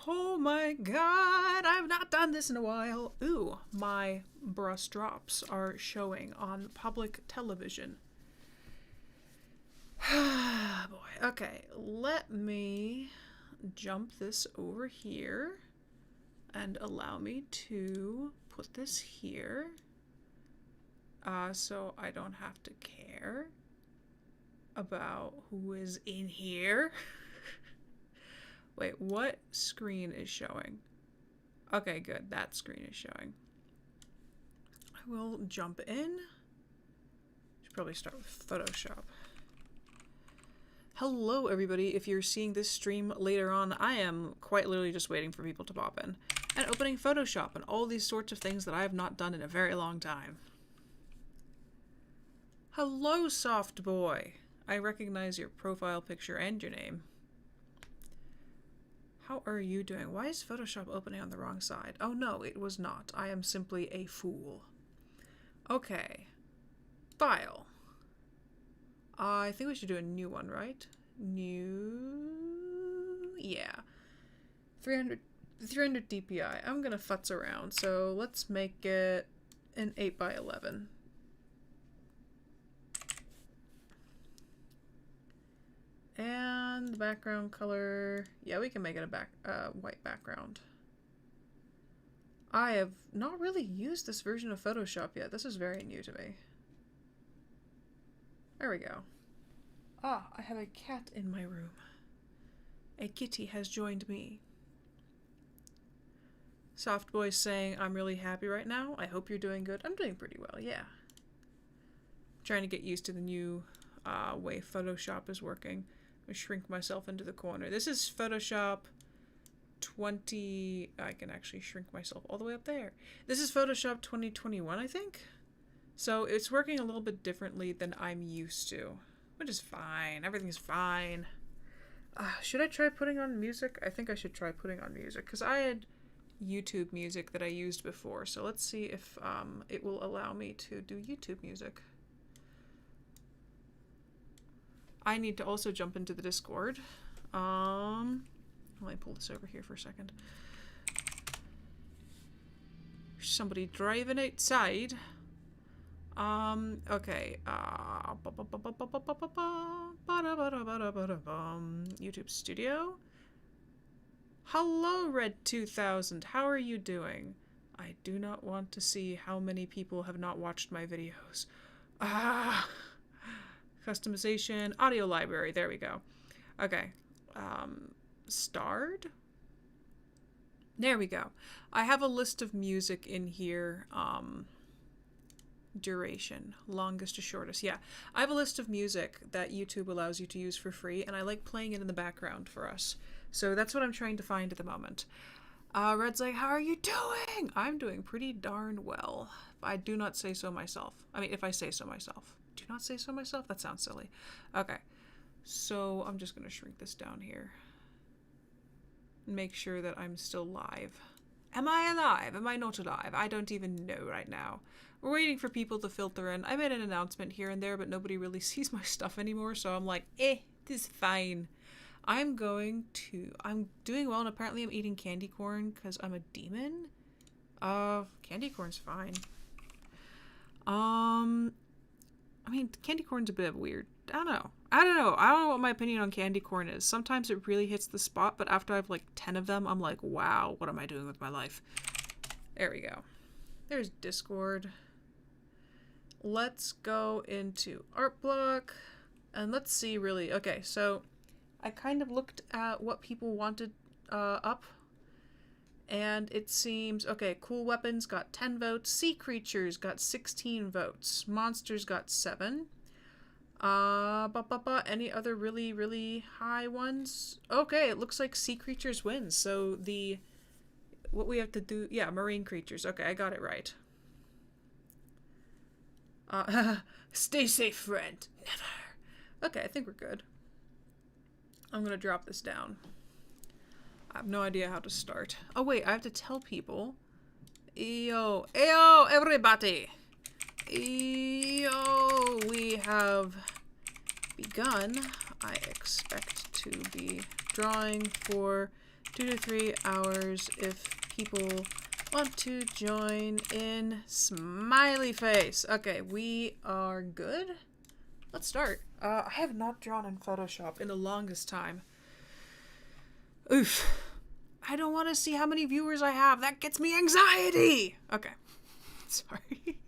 Oh my god, I've not done this in a while. Ooh, my brush drops are showing on public television. Boy, okay, let me jump this over here and allow me to put this here so I don't have to care about who is in here. Wait, what screen is showing? Okay, good. That screen is showing. I will jump in. Should probably start with Photoshop. Hello, everybody. If you're seeing this stream later on, I am quite literally just waiting for people to pop in and opening Photoshop and all these sorts of things that I have not done in a very long time. Hello, soft boy. I recognize your profile picture and your name. How are you doing? Why is Photoshop opening on the wrong side? Oh no, it was not. I am simply a fool. Okay. File. I think we should do a new one, right? New... yeah. 300 DPI. I'm gonna futz around, so let's make it an 8x11. And the background color, yeah, we can make it a white background. I have not really used this version of Photoshop yet. This is very new to me. There we go. Ah, I have a cat in my room. A kitty has joined me. Soft Boy saying, I'm really happy right now. I hope you're doing good. I'm doing pretty well, yeah. I'm trying to get used to the new way Photoshop is working. I shrink myself into the corner. This is Photoshop 20... I can actually shrink myself all the way up there. This is Photoshop 2021, I think? So it's working a little bit differently than I'm used to, which is fine. Everything's fine. Should I try putting on music? I think I should try putting on music, because I had YouTube music that I used before. So let's see if it will allow me to do YouTube music. I need to also jump into the Discord. Let me pull this over here for a second. Somebody driving outside. Okay. YouTube Studio. Hello, Red 2000. How are you doing? I do not want to see how many people have not watched my videos. Customization, audio library, there we go. Okay, starred? There we go. I have a list of music in here, duration, longest to shortest, yeah. I have a list of music that YouTube allows you to use for free, and I like playing it in the background for us. So that's what I'm trying to find at the moment. Red's like, how are you doing? I'm doing pretty darn well. I do not say so myself. I mean, if I say so myself. Do not say so myself? That sounds silly. Okay, so I'm just going to shrink this down here. Make sure that I'm still live. Am I alive? Am I not alive? I don't even know right now. We're waiting for people to filter in. I made an announcement here and there, but nobody really sees my stuff anymore, so I'm like, this is fine. I'm doing well, and apparently I'm eating candy corn because I'm a demon. Candy corn's fine. I mean, candy corn's a bit weird. I don't know. I don't know what my opinion on candy corn is. Sometimes it really hits the spot, but after I have like 10 of them, I'm like, wow, what am I doing with my life? There we go. There's Discord. Let's go into ArtBlock and let's see really. Okay, so I kind of looked at what people wanted up. And it seems, okay, Cool Weapons got 10 votes. Sea Creatures got 16 votes. Monsters got 7. Any other really, really high ones? Okay, it looks like Sea Creatures wins. So what we have to do, yeah, Marine Creatures. Okay, I got it right. Stay safe, friend. Never. Okay, I think we're good. I'm gonna drop this down. I have no idea how to start. Oh wait, I have to tell people. Yo, everybody. Yo, we have begun. I expect to be drawing for 2 to 3 hours if people want to join in. Smiley face. Okay, we are good. Let's start. I have not drawn in Photoshop in the longest time. Oof. I don't want to see how many viewers I have. That gets me anxiety. Okay. Sorry.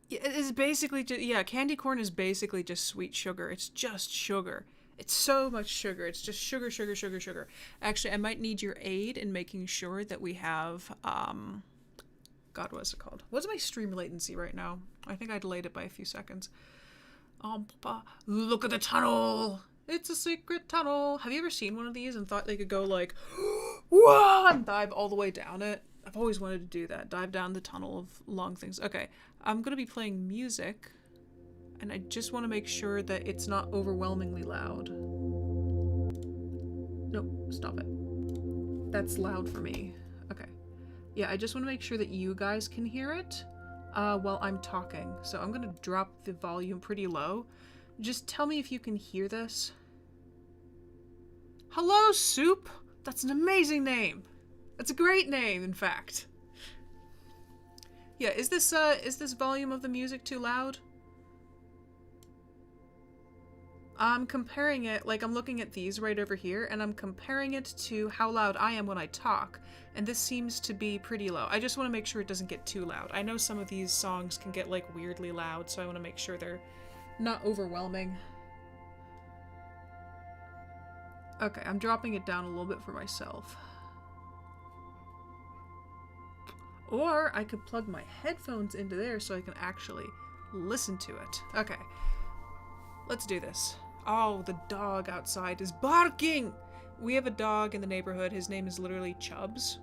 It's basically just, yeah, candy corn is basically just sweet sugar. It's just sugar. It's so much sugar. It's just sugar, sugar, sugar, sugar. Actually, I might need your aid in making sure that we have, God, what is it called? What's my stream latency right now? I think I delayed it by a few seconds. Look at the tunnel. It's a secret tunnel. Have you ever seen one of these and thought they could go like, whoa, and dive all the way down it? I've always wanted to do that. Dive down the tunnel of long things. Okay, I'm going to be playing music, and I just want to make sure that it's not overwhelmingly loud. No, stop it. That's loud for me. Okay. Yeah, I just want to make sure that you guys can hear it while I'm talking. So I'm going to drop the volume pretty low. Just tell me if you can hear this. Hello, Soup! That's an amazing name! That's a great name, in fact. Yeah, is this volume of the music too loud? I'm comparing it, like I'm looking at these right over here, and I'm comparing it to how loud I am when I talk, and this seems to be pretty low. I just want to make sure it doesn't get too loud. I know some of these songs can get like weirdly loud, so I want to make sure they're not overwhelming. Okay, I'm dropping it down a little bit for myself. Or I could plug my headphones into there so I can actually listen to it. Okay, let's do this. Oh, the dog outside is barking! We have a dog in the neighborhood. His name is literally Chubbs,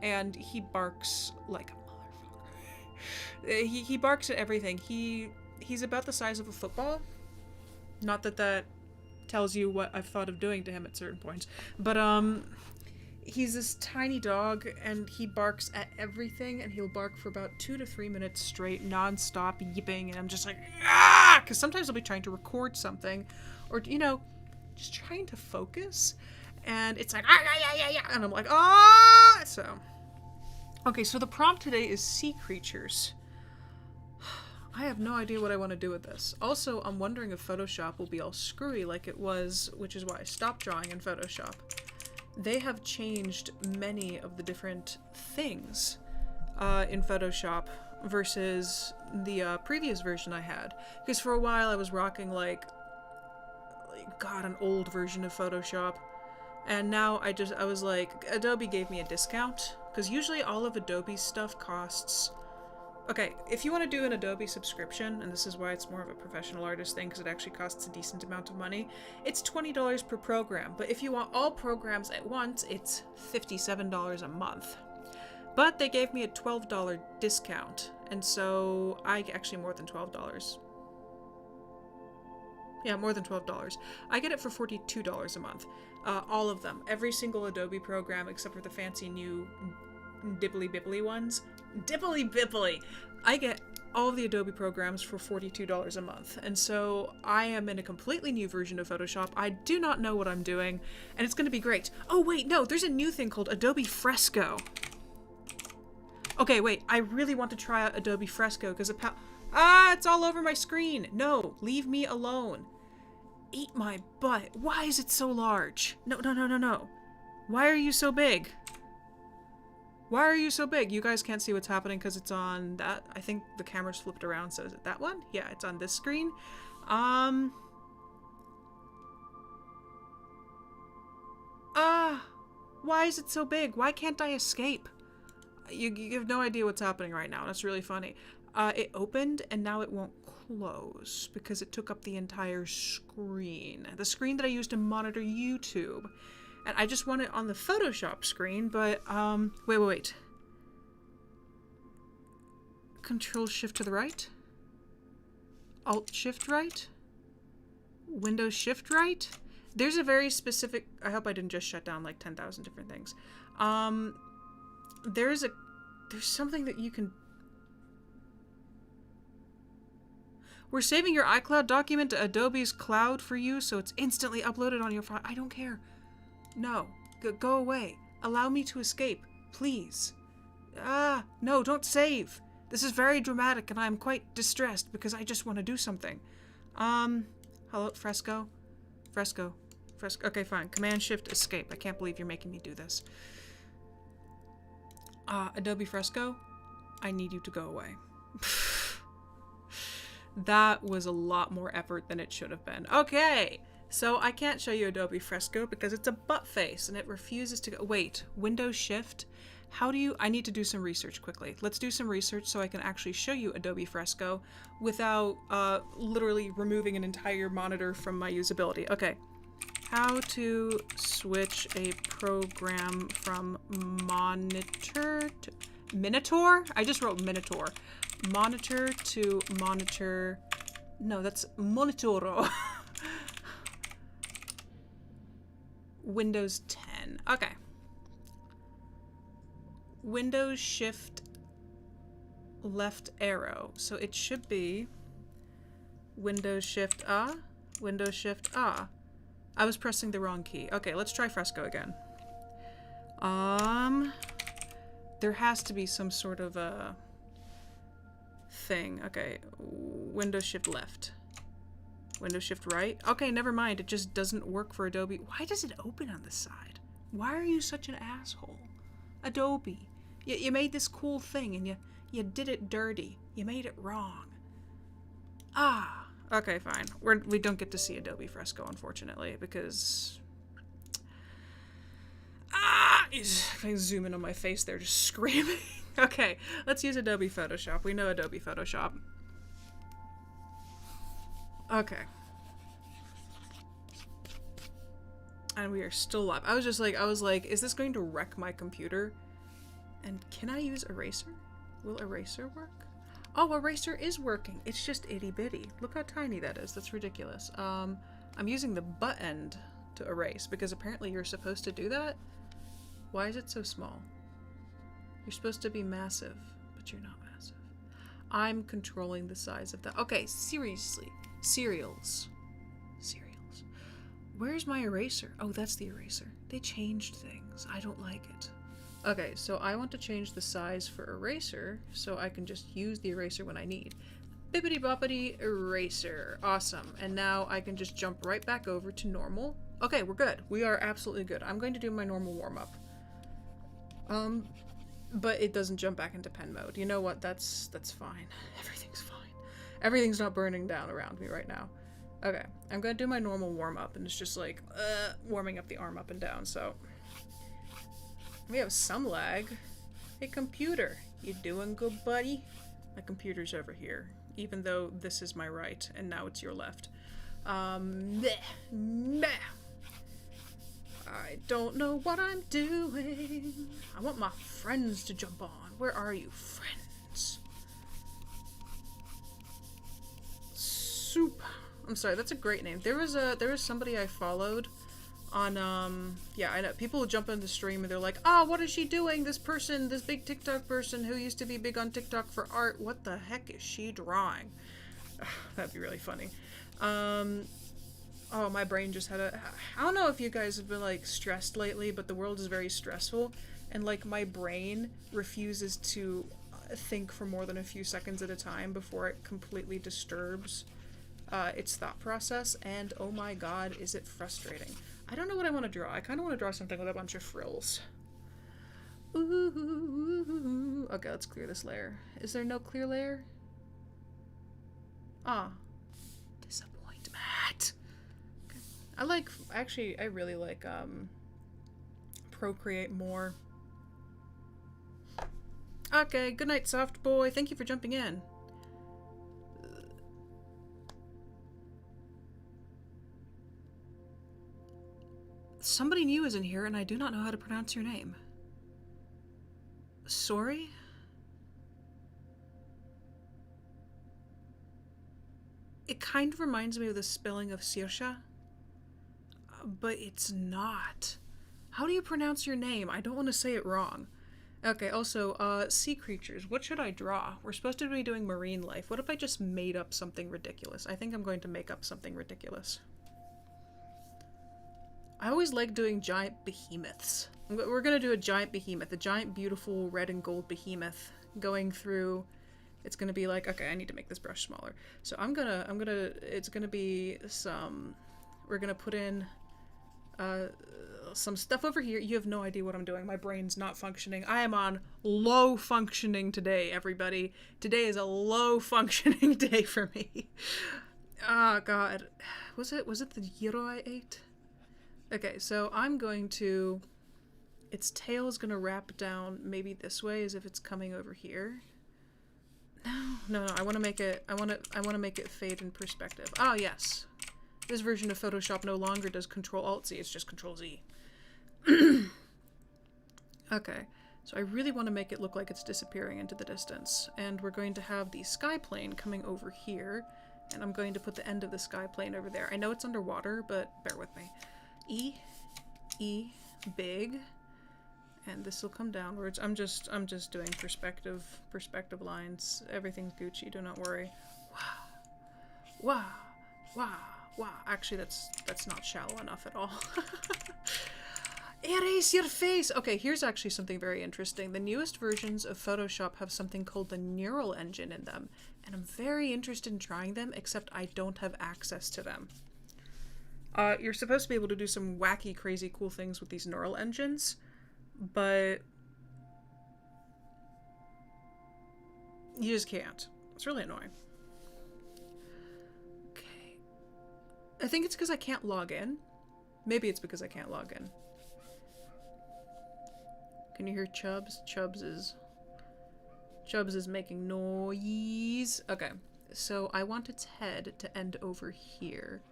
and he barks like a motherfucker. He barks at everything. He's about the size of a football. Not that that tells you what I've thought of doing to him at certain points, but he's this tiny dog, and he barks at everything, and he'll bark for about 2 to 3 minutes straight, non-stop, yipping, and I'm just like, ah! Because sometimes I'll be trying to record something, or, you know, just trying to focus, and it's like, ah, yeah, yeah, yeah, and I'm like, ah! So, okay, so the prompt today is sea creatures. I have no idea what I want to do with this. Also, I'm wondering if Photoshop will be all screwy like it was, which is why I stopped drawing in Photoshop. They have changed many of the different things in Photoshop versus the previous version I had. Because for a while I was rocking like, God, an old version of Photoshop. And now I was like, Adobe gave me a discount. Because usually all of Adobe's stuff costs... Okay, if you want to do an Adobe subscription, and this is why it's more of a professional artist thing, because it actually costs a decent amount of money, it's $20 per program. But if you want all programs at once, it's $57 a month. But they gave me a $12 discount, and so actually more than $12. Yeah, more than $12. I get it for $42 a month. All of them. Every single Adobe program except for the fancy new dibbly-bibbly ones. Dibbly-bibbly! I get all of the Adobe programs for $42 a month, and so I am in a completely new version of Photoshop. I do not know what I'm doing, and it's going to be great. Oh wait, no, there's a new thing called Adobe Fresco. Okay, wait, I really want to try out Adobe Fresco, because it's all over my screen! No, leave me alone. Eat my butt. Why is it so large? No, no, no, no, no. Why are you so big? Why are you so big? You guys can't see what's happening because it's on that. I think the camera's flipped around, so is it that one? Yeah, it's on this screen. Why is it so big? Why can't I escape? You have no idea what's happening right now. That's really funny. It opened and now it won't close because it took up the entire screen. The screen that I use to monitor YouTube. And I just want it on the Photoshop screen, but, wait. Control-Shift to the right? Alt-Shift right? Windows-Shift right? There's a very specific... I hope I didn't just shut down like 10,000 different things. There's something that you can... We're saving your iCloud document to Adobe's cloud for you, so it's instantly uploaded on your file. I don't care. No. Go away. Allow me to escape. Please. No, don't save. This is very dramatic, and I'm quite distressed because I just want to do something. Hello, Fresco? Fresco. Okay, fine. Command-Shift-Escape. I can't believe you're making me do this. Adobe Fresco, I need you to go away. That was a lot more effort than it should have been. Okay, so I can't show you Adobe Fresco because it's a butt face and it refuses to go. Wait, Windows Shift? How do you... I need to do some research quickly. Let's do some research so I can actually show you Adobe Fresco without literally removing an entire monitor from my usability. Okay. How to switch a program from monitor to... Minotaur? I just wrote Minotaur. Monitor to monitor... No, that's Monitoro. Windows 10. Okay. Windows Shift left arrow. So it should be Windows Shift Windows Shift I was pressing the wrong key. Okay, let's try Fresco again. There has to be some sort of a thing. Okay, Windows Shift left. Windows Shift right. Okay, never mind. It just doesn't work for Adobe. Why does it open on the side? Why are you such an asshole? Adobe, you made this cool thing and you did it dirty. You made it wrong. Okay, fine. We don't get to see Adobe Fresco, unfortunately, because... If I zoom in on my face, they're just screaming. Okay, let's use Adobe Photoshop. We know Adobe Photoshop. Okay. And we are still live. I was like, is this going to wreck my computer? And can I use eraser? Will eraser work? Oh, eraser is working. It's just itty bitty. Look how tiny that is. That's ridiculous. I'm using the butt end to erase because apparently you're supposed to do that. Why is it so small? You're supposed to be massive, but you're not massive. I'm controlling the size of that. Okay, seriously. Cereals. Where's my eraser? Oh, that's the eraser. They changed things. I don't like it. Okay, so I want to change the size for eraser so I can just use the eraser when I need. Bippity boppity eraser. Awesome. And now I can just jump right back over to normal. Okay, we're good. We are absolutely good. I'm going to do my normal warm-up. But it doesn't jump back into pen mode. You know what? That's fine. Everything's fine. Everything's not burning down around me right now. Okay, I'm gonna do my normal warm-up, and it's just like, warming up the arm up and down, so... We have some lag. Hey, computer, you doing good, buddy? My computer's over here, even though this is my right, and now it's your left. Meh. I don't know what I'm doing. I want my friends to jump on. Where are you, friends? Soup. I'm sorry, that's a great name. There was somebody I followed on, yeah, I know, people will jump into the stream and they're like, what is she doing? This person, this big TikTok person who used to be big on TikTok for art, what the heck is she drawing? That'd be really funny. Oh, my brain just had I don't know if you guys have been, like, stressed lately, but the world is very stressful, and, like, my brain refuses to think for more than a few seconds at a time before it completely disturbs its thought process, and oh my god, is it frustrating. I don't know what I want to draw. I kind of want to draw something with a bunch of frills. Ooh. Okay, let's clear this layer. Is there no clear layer? Disappointment. Okay. I really like Procreate more. Okay, good night, soft boy. Thank you for jumping in. Somebody new is in here, and I do not know how to pronounce your name. Sorry? It kind of reminds me of the spelling of Saoirse, but it's not. How do you pronounce your name? I don't want to say it wrong. Okay, also, sea creatures. What should I draw? We're supposed to be doing marine life. What if I just made up something ridiculous? I think I'm going to make up something ridiculous. I always like doing giant behemoths. We're gonna do a giant behemoth, a giant beautiful red and gold behemoth going through. It's gonna be like, okay, I need to make this brush smaller. So it's gonna be some, we're gonna put in some stuff over here. You have no idea what I'm doing. My brain's not functioning. I am on low functioning today, everybody. Today is a low functioning day for me. Oh god. Was it the gyro I ate? Okay, so I'm going to, its tail is gonna wrap down maybe this way as if it's coming over here. No, I want to make it, I want to make it fade in perspective. Oh, yes. This version of Photoshop no longer does Control-Alt-Z, it's just Control-Z. Okay, so I really want to make it look like it's disappearing into the distance. And we're going to have the sky plane coming over here, and I'm going to put the end of the sky plane over there. I know it's underwater, but bear with me. E, big, and this will come downwards. I'm just doing perspective lines. Everything's Gucci, do not worry. Wow. Actually, that's not shallow enough at all. Erase your face! Okay, here's actually something very interesting. The newest versions of Photoshop have something called the neural engine in them, and I'm very interested in trying them, except I don't have access to them. You're supposed to be able to do some wacky, crazy, cool things with these neural engines, but you just can't. It's really annoying. Okay. I think it's because I can't log in. Maybe it's because I can't log in. Can you hear Chubbs? Chubbs is making noise. Okay, so I want its head to end over here.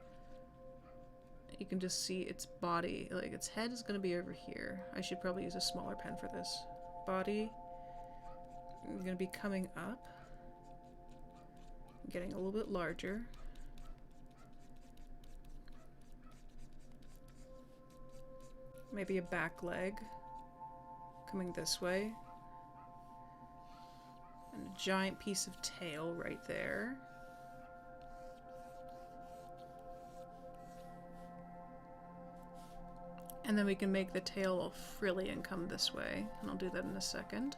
You can just see its body, like its head is gonna be over here. I should probably use a smaller pen for this. Body is gonna be coming up, getting a little bit larger. Maybe a back leg coming this way. And a giant piece of tail right there. And then we can make the tail all frilly and come this way. And I'll do that in a second.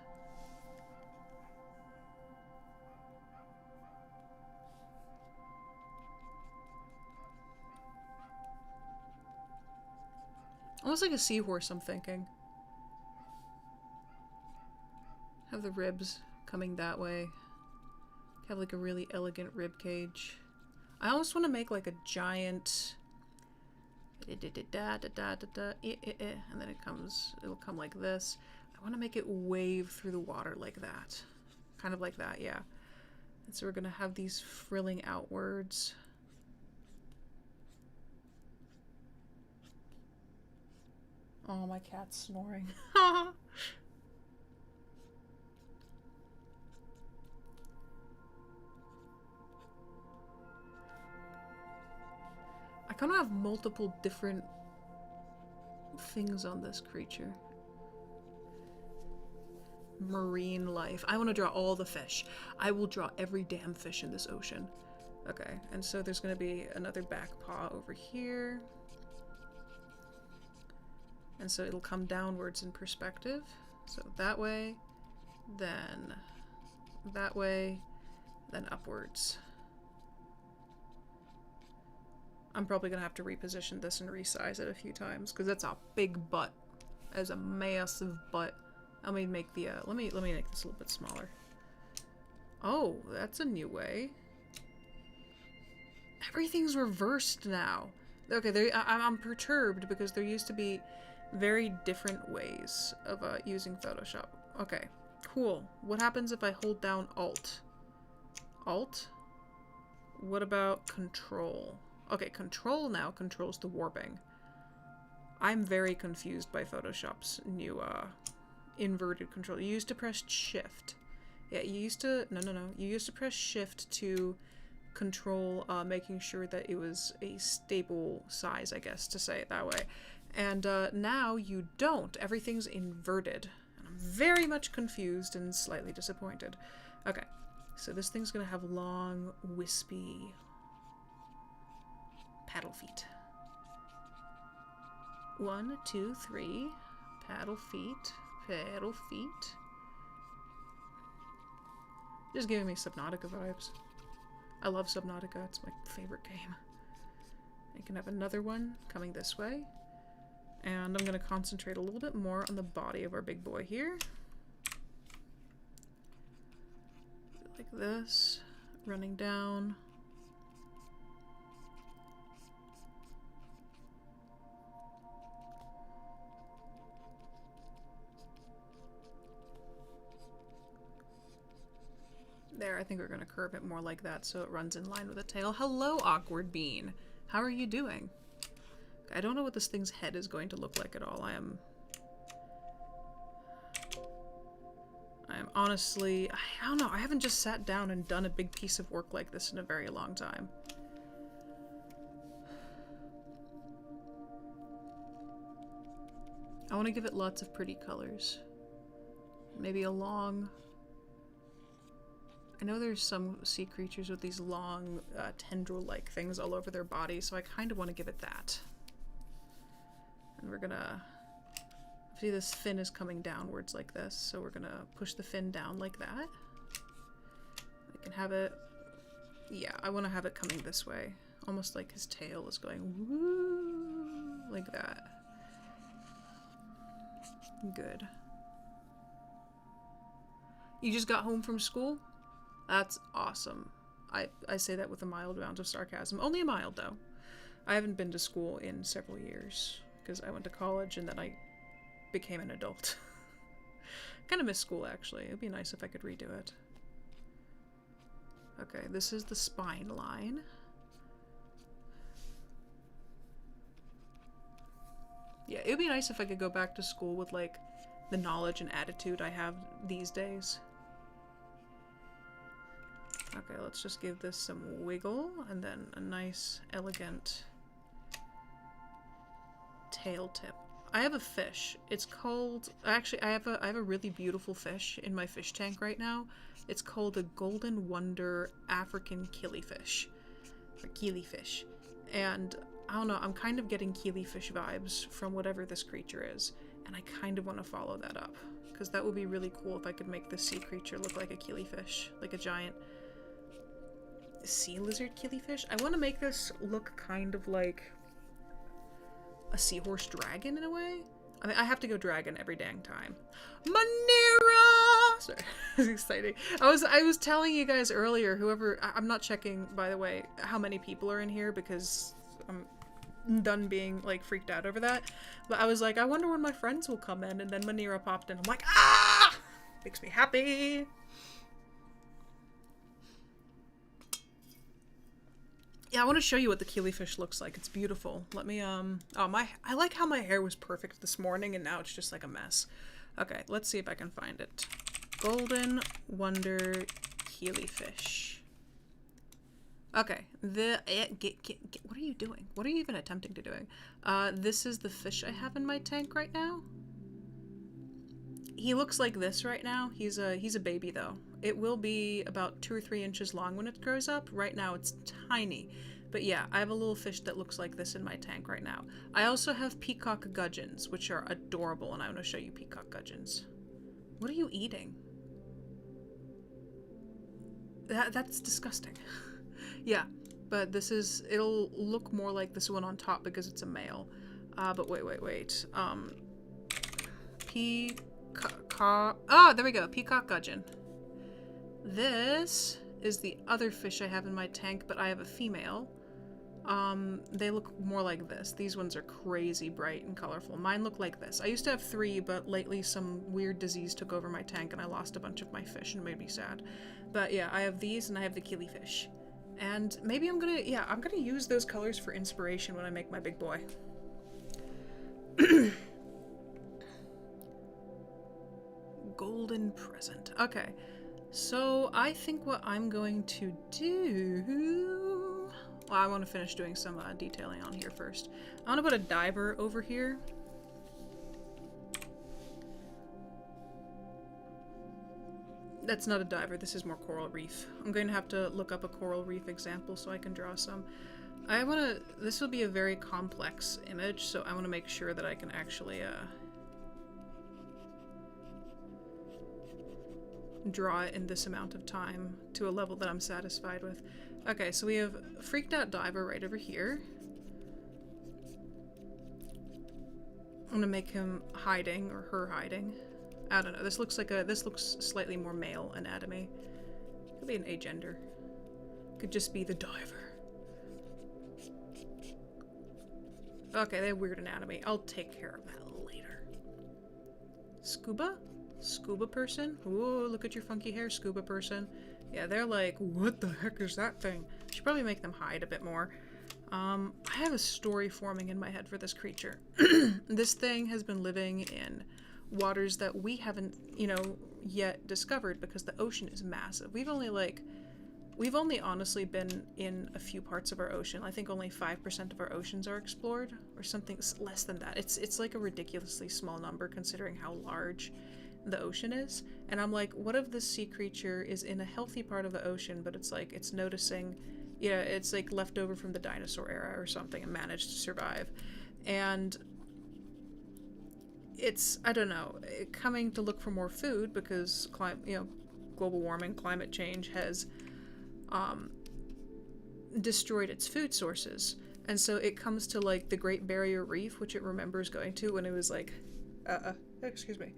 Almost like a seahorse, I'm thinking. Have the ribs coming that way. Have like a really elegant rib cage. I almost want to make like a giant... and then it'll come like this. I want to make it wave through the water like that. Kind of like that, yeah. And so we're going to have these frilling outwards. Oh, my cat's snoring. I kind of have multiple different things on this creature. Marine life. I want to draw all the fish. I will draw every damn fish in this ocean. Okay, and so there's going to be another back paw over here. And so it'll come downwards in perspective. So that way, then that way, then upwards. I'm probably gonna have to reposition this and resize it a few times because that's a big butt. That's a massive butt. Let me make the let me make this a little bit smaller. Oh, that's a new way. Everything's reversed now. Okay, I'm perturbed because there used to be very different ways of using Photoshop. Okay, cool. What happens if I hold down Alt? Alt? What about Control? Okay, Control now controls the warping. I'm very confused by Photoshop's new inverted control. You used to press Shift. Yeah, you used to... No. You used to press Shift to control making sure that it was a stable size, I guess, to say it that way. And now you don't. Everything's inverted. And I'm very much confused and slightly disappointed. Okay, so this thing's gonna have long, wispy paddle feet. 1, 2, 3, paddle feet, paddle feet. Just giving me Subnautica vibes. I love Subnautica, it's my favorite game. I can have another one coming this way. And I'm going to concentrate a little bit more on the body of our big boy here. Like this, running down. There, I think we're going to curve it more like that so it runs in line with the tail. Hello, Awkward Bean. How are you doing? I don't know what this thing's head is going to look like at all. I am honestly, I don't know, I haven't just sat down and done a big piece of work like this in a very long time. I want to give it lots of pretty colors. Maybe a long... I know there's some sea creatures with these long tendril-like things all over their body, so I kind of want to give it that. And we're gonna... See, this fin is coming downwards like this, so we're gonna push the fin down like that. I can have it... Yeah, I want to have it coming this way. Almost like his tail is going woo, like that. Good. You just got home from school? That's awesome. I say that with a mild amount of sarcasm. Only a mild, though. I haven't been to school in several years, because I went to college and then I became an adult. Kind of miss school, actually. It would be nice if I could redo it. Okay, this is the spine line. Yeah, it would be nice if I could go back to school with, like, the knowledge and attitude I have these days. Okay, let's just give this some wiggle, and then a nice, elegant tail tip. I have a fish. It's called... Actually, I have a really beautiful fish in my fish tank right now. It's called a Golden Wonder African killifish. Or killifish. And, I don't know, I'm kind of getting killifish vibes from whatever this creature is. And I kind of want to follow that up. Because that would be really cool if I could make this sea creature look like a killifish. Like a giant... sea lizard killifish. I want to make this look kind of like a seahorse dragon in a way. I mean, I have to go dragon every dang time. Manera! Sorry, it's exciting. I was telling you guys earlier, I'm not checking, by the way, how many people are in here because I'm done being like freaked out over that. But I was like, I wonder when my friends will come in, and then Manera popped in. I'm like, ah! Makes me happy. Yeah, I want to show you what the killifish looks like. It's beautiful. Let me, oh, I like how my hair was perfect this morning and now it's just like a mess. Okay, let's see if I can find it. Golden Wonder Killifish. Okay, what are you doing? What are you even attempting to doing? This is the fish I have in my tank right now. He looks like this right now. He's a baby though. It will be about 2 or 3 inches long when it grows up. Right now it's tiny. But yeah, I have a little fish that looks like this in my tank right now. I also have peacock gudgeons, which are adorable, and I want to show you peacock gudgeons. What are you eating? That's disgusting. Yeah, but it'll look more like this one on top because it's a male. But wait. Oh, there we go, peacock gudgeon. This is the other fish I have in my tank, but I have a female. They look more like this. These ones are crazy bright and colorful. Mine look like this. I used to have 3, but lately some weird disease took over my tank and I lost a bunch of my fish and it made me sad. But yeah, I have these and I have the killifish. And maybe I'm gonna use those colors for inspiration when I make my big boy. Golden present. Okay. So I think what I'm going to do... Well, I want to finish doing some detailing on here first. I want to put a diver over here. That's not a diver, this is more coral reef. I'm going to have to look up a coral reef example so I can draw some. This will be a very complex image, so I want to make sure that I can actually draw it in this amount of time to a level that I'm satisfied with. Okay, so we have Freaked Out Diver right over here. I'm gonna make him hiding, or her hiding. I don't know, this looks slightly more male anatomy. Could be an agender. Could just be the diver. Okay, they have weird anatomy. I'll take care of that later. Scuba? Scuba person? Ooh, look at your funky hair, scuba person. Yeah, they're like, what the heck is that thing? Should probably make them hide a bit more. I have a story forming in my head for this creature. This thing has been living in waters that we haven't, you know, yet discovered because the ocean is massive. We've only honestly been in a few parts of our ocean. I think only 5% of our oceans are explored, or something less than that. It's like a ridiculously small number considering how large the ocean is. And I'm like, what if this sea creature is in a healthy part of the ocean, but it's like, it's noticing, yeah, it's like left over from the dinosaur era or something and managed to survive. And it's, I don't know, coming to look for more food because global warming, climate change has destroyed its food sources. And so it comes to like the Great Barrier Reef, which it remembers going to when it was like, excuse me.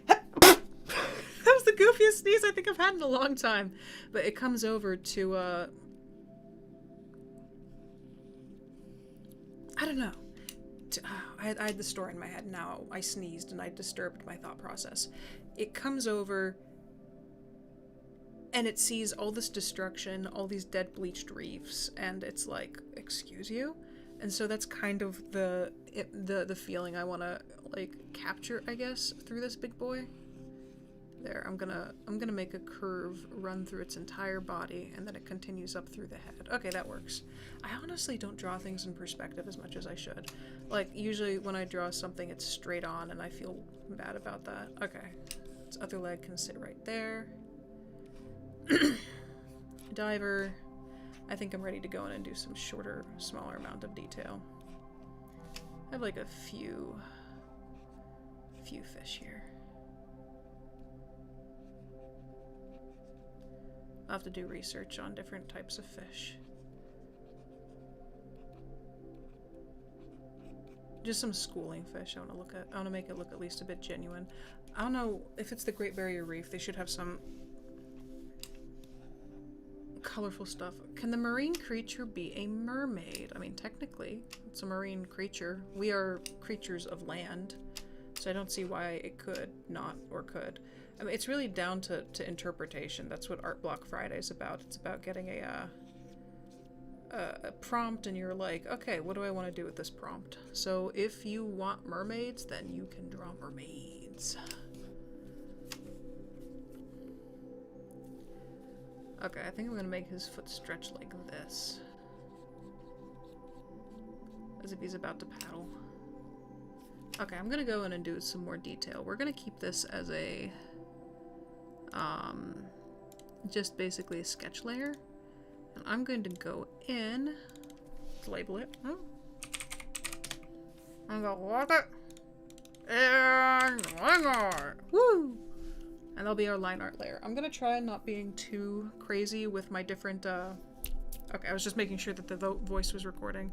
That was the goofiest sneeze I think I've had in a long time. But it comes over to, I don't know. I had the story in my head, now I sneezed and I disturbed my thought process. It comes over and it sees all this destruction, all these dead bleached reefs, and it's like, excuse you? And so that's kind of the feeling I want to like capture, I guess, through this big boy. There, I'm gonna make a curve run through its entire body, and then it continues up through the head. Okay, that works. I honestly don't draw things in perspective as much as I should. Like, usually when I draw something, it's straight on, and I feel bad about that. Okay, its other leg can sit right there. Diver. I think I'm ready to go in and do some shorter, smaller amount of detail. I have like a few fish here. I'll have to do research on different types of fish. Just some schooling fish I want to look at. I want to make it look at least a bit genuine. I don't know if it's the Great Barrier Reef. They should have some colorful stuff. Can the marine creature be a mermaid? I mean, technically, it's a marine creature. We are creatures of land, so I don't see why it could not, or could. I mean, it's really down to interpretation. That's what ArtBlock Friday is about. It's about getting a prompt, and you're like, okay, what do I want to do with this prompt? So if you want mermaids, then you can draw mermaids. Okay, I think I'm gonna make his foot stretch like this. As if he's about to paddle. Okay, I'm gonna go in and do some more detail. We're gonna keep this as a, just basically a sketch layer. And I'm going to go in, label it. Oh. I'm gonna lock it. And line art. Woo! And that'll be our line art layer. I'm gonna try not being too crazy with my different, okay, I was just making sure that the voice was recording.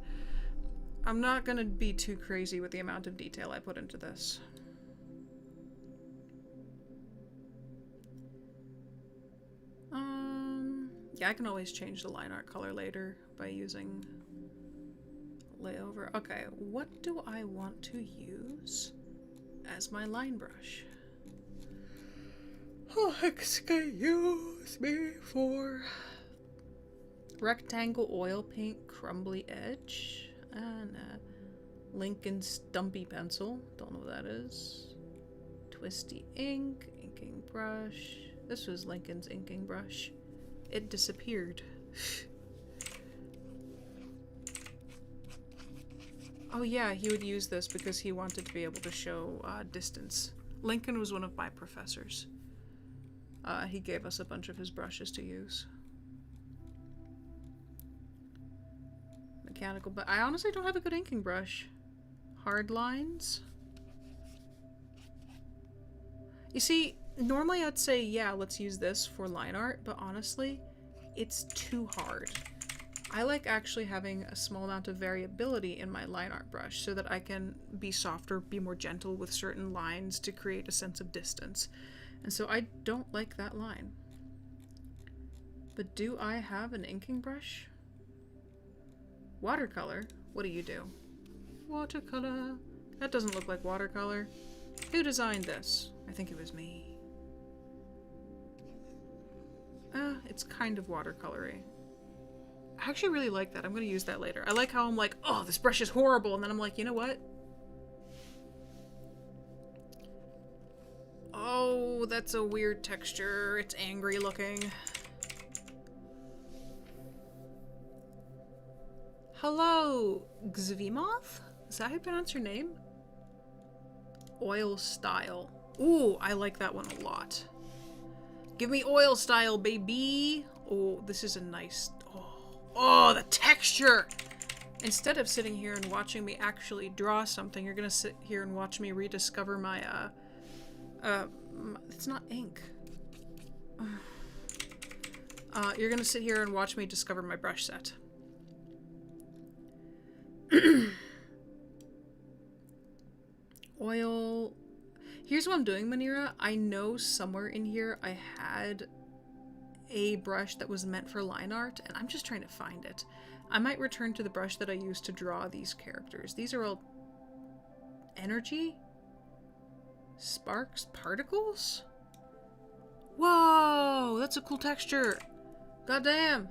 I'm not gonna be too crazy with the amount of detail I put into this. Yeah, I can always change the line art color later by using layover. Okay, what do I want to use as my line brush? Oh, excuse me for rectangle oil paint crumbly edge and Lincoln Stumpy pencil. Don't know what that is. Twisty ink, inking brush. This was Lincoln's inking brush. It disappeared. Oh yeah, he would use this because he wanted to be able to show distance. Lincoln was one of my professors. He gave us a bunch of his brushes to use. Mechanical, but I honestly don't have a good inking brush. Hard lines. You see, normally I'd say, yeah, let's use this for line art, but honestly, it's too hard. I like actually having a small amount of variability in my line art brush so that I can be softer, be more gentle with certain lines to create a sense of distance. And so I don't like that line. But do I have an inking brush? Watercolor? What do you do? Watercolor. That doesn't look like watercolor. Who designed this? I think it was me. It's kind of watercolory. I actually really like that. I'm going to use that later. I like how I'm like, oh, this brush is horrible. And then I'm like, you know what? Oh, that's a weird texture. It's angry looking. Hello, Xvimoth? Is that how you pronounce your name? Oil style. Ooh, I like that one a lot. Give me oil style, baby. Oh, this is a nice... Oh, the texture! Instead of sitting here and watching me actually draw something, you're gonna sit here and watch me rediscover my, it's not ink. You're gonna sit here and watch me discover my brush set. Oil... Here's what I'm doing, Manira. I know somewhere in here I had a brush that was meant for line art, and I'm just trying to find it. I might return to the brush that I used to draw these characters. These are all energy? Sparks? Particles? Whoa! That's a cool texture! Goddamn!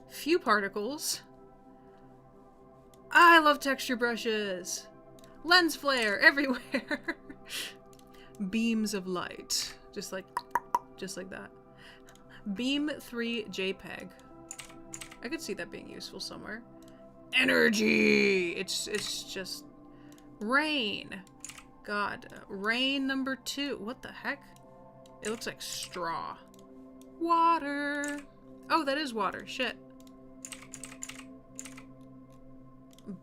Few particles. I love texture brushes! Lens flare everywhere! Beams of light. Just like that. Beam 3 JPEG. I could see that being useful somewhere. Energy! It's just... Rain. God. Rain number 2. What the heck? It looks like straw. Water. Oh, that is water. Shit.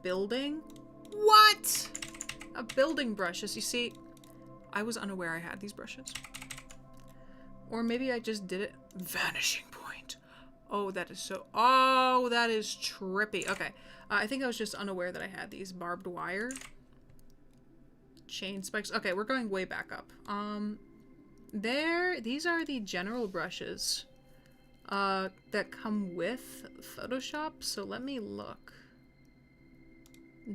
Building? What? A building brushes. You see, I was unaware I had these brushes. Or maybe I just did it. Vanishing point. Oh, that is so... Oh, that is trippy. Okay. I think I was just unaware that I had these. Barbed wire. Chain spikes. Okay, we're going way back up. These are the general brushes that come with Photoshop. So let me look.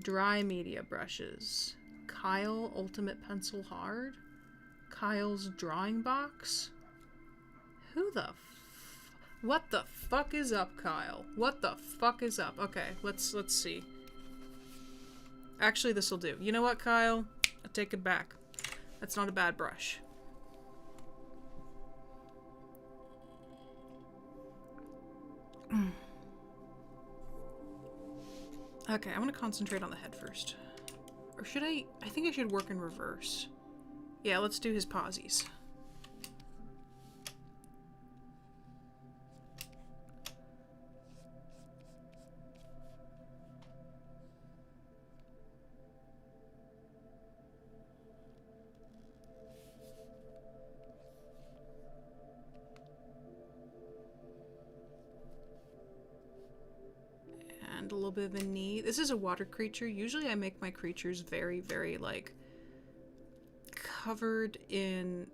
Dry media brushes. Kyle Ultimate Pencil Hard. Kyle's Drawing Box. Who the what the fuck is up, Kyle? What the fuck is up? Okay, let's see. Actually, this will do. You know what, Kyle? I take it back. That's not a bad brush. Okay, I want to concentrate on the head first. Or should I? I think I should work in reverse. Yeah, let's do his posies. A little bit of a knee. This is a water creature. Usually I make my creatures very, very, like, covered in...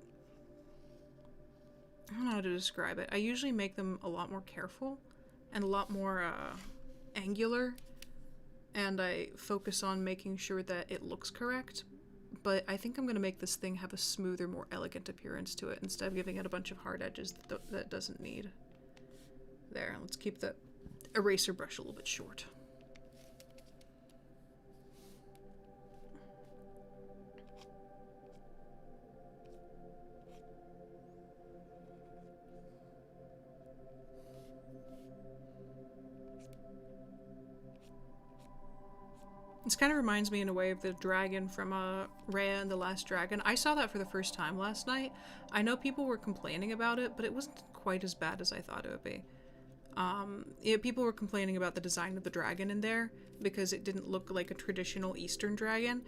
I don't know how to describe it. I usually make them a lot more careful and a lot more angular, and I focus on making sure that it looks correct. But I think I'm going to make this thing have a smoother, more elegant appearance to it instead of giving it a bunch of hard edges that it doesn't need. There, let's keep the eraser brush a little bit short. This kind of reminds me in a way of the dragon from Raya and the Last Dragon. I saw that for the first time last night. I know people were complaining about it, but it wasn't quite as bad as I thought it would be. Yeah, people were complaining about the design of the dragon in there because it didn't look like a traditional Eastern dragon.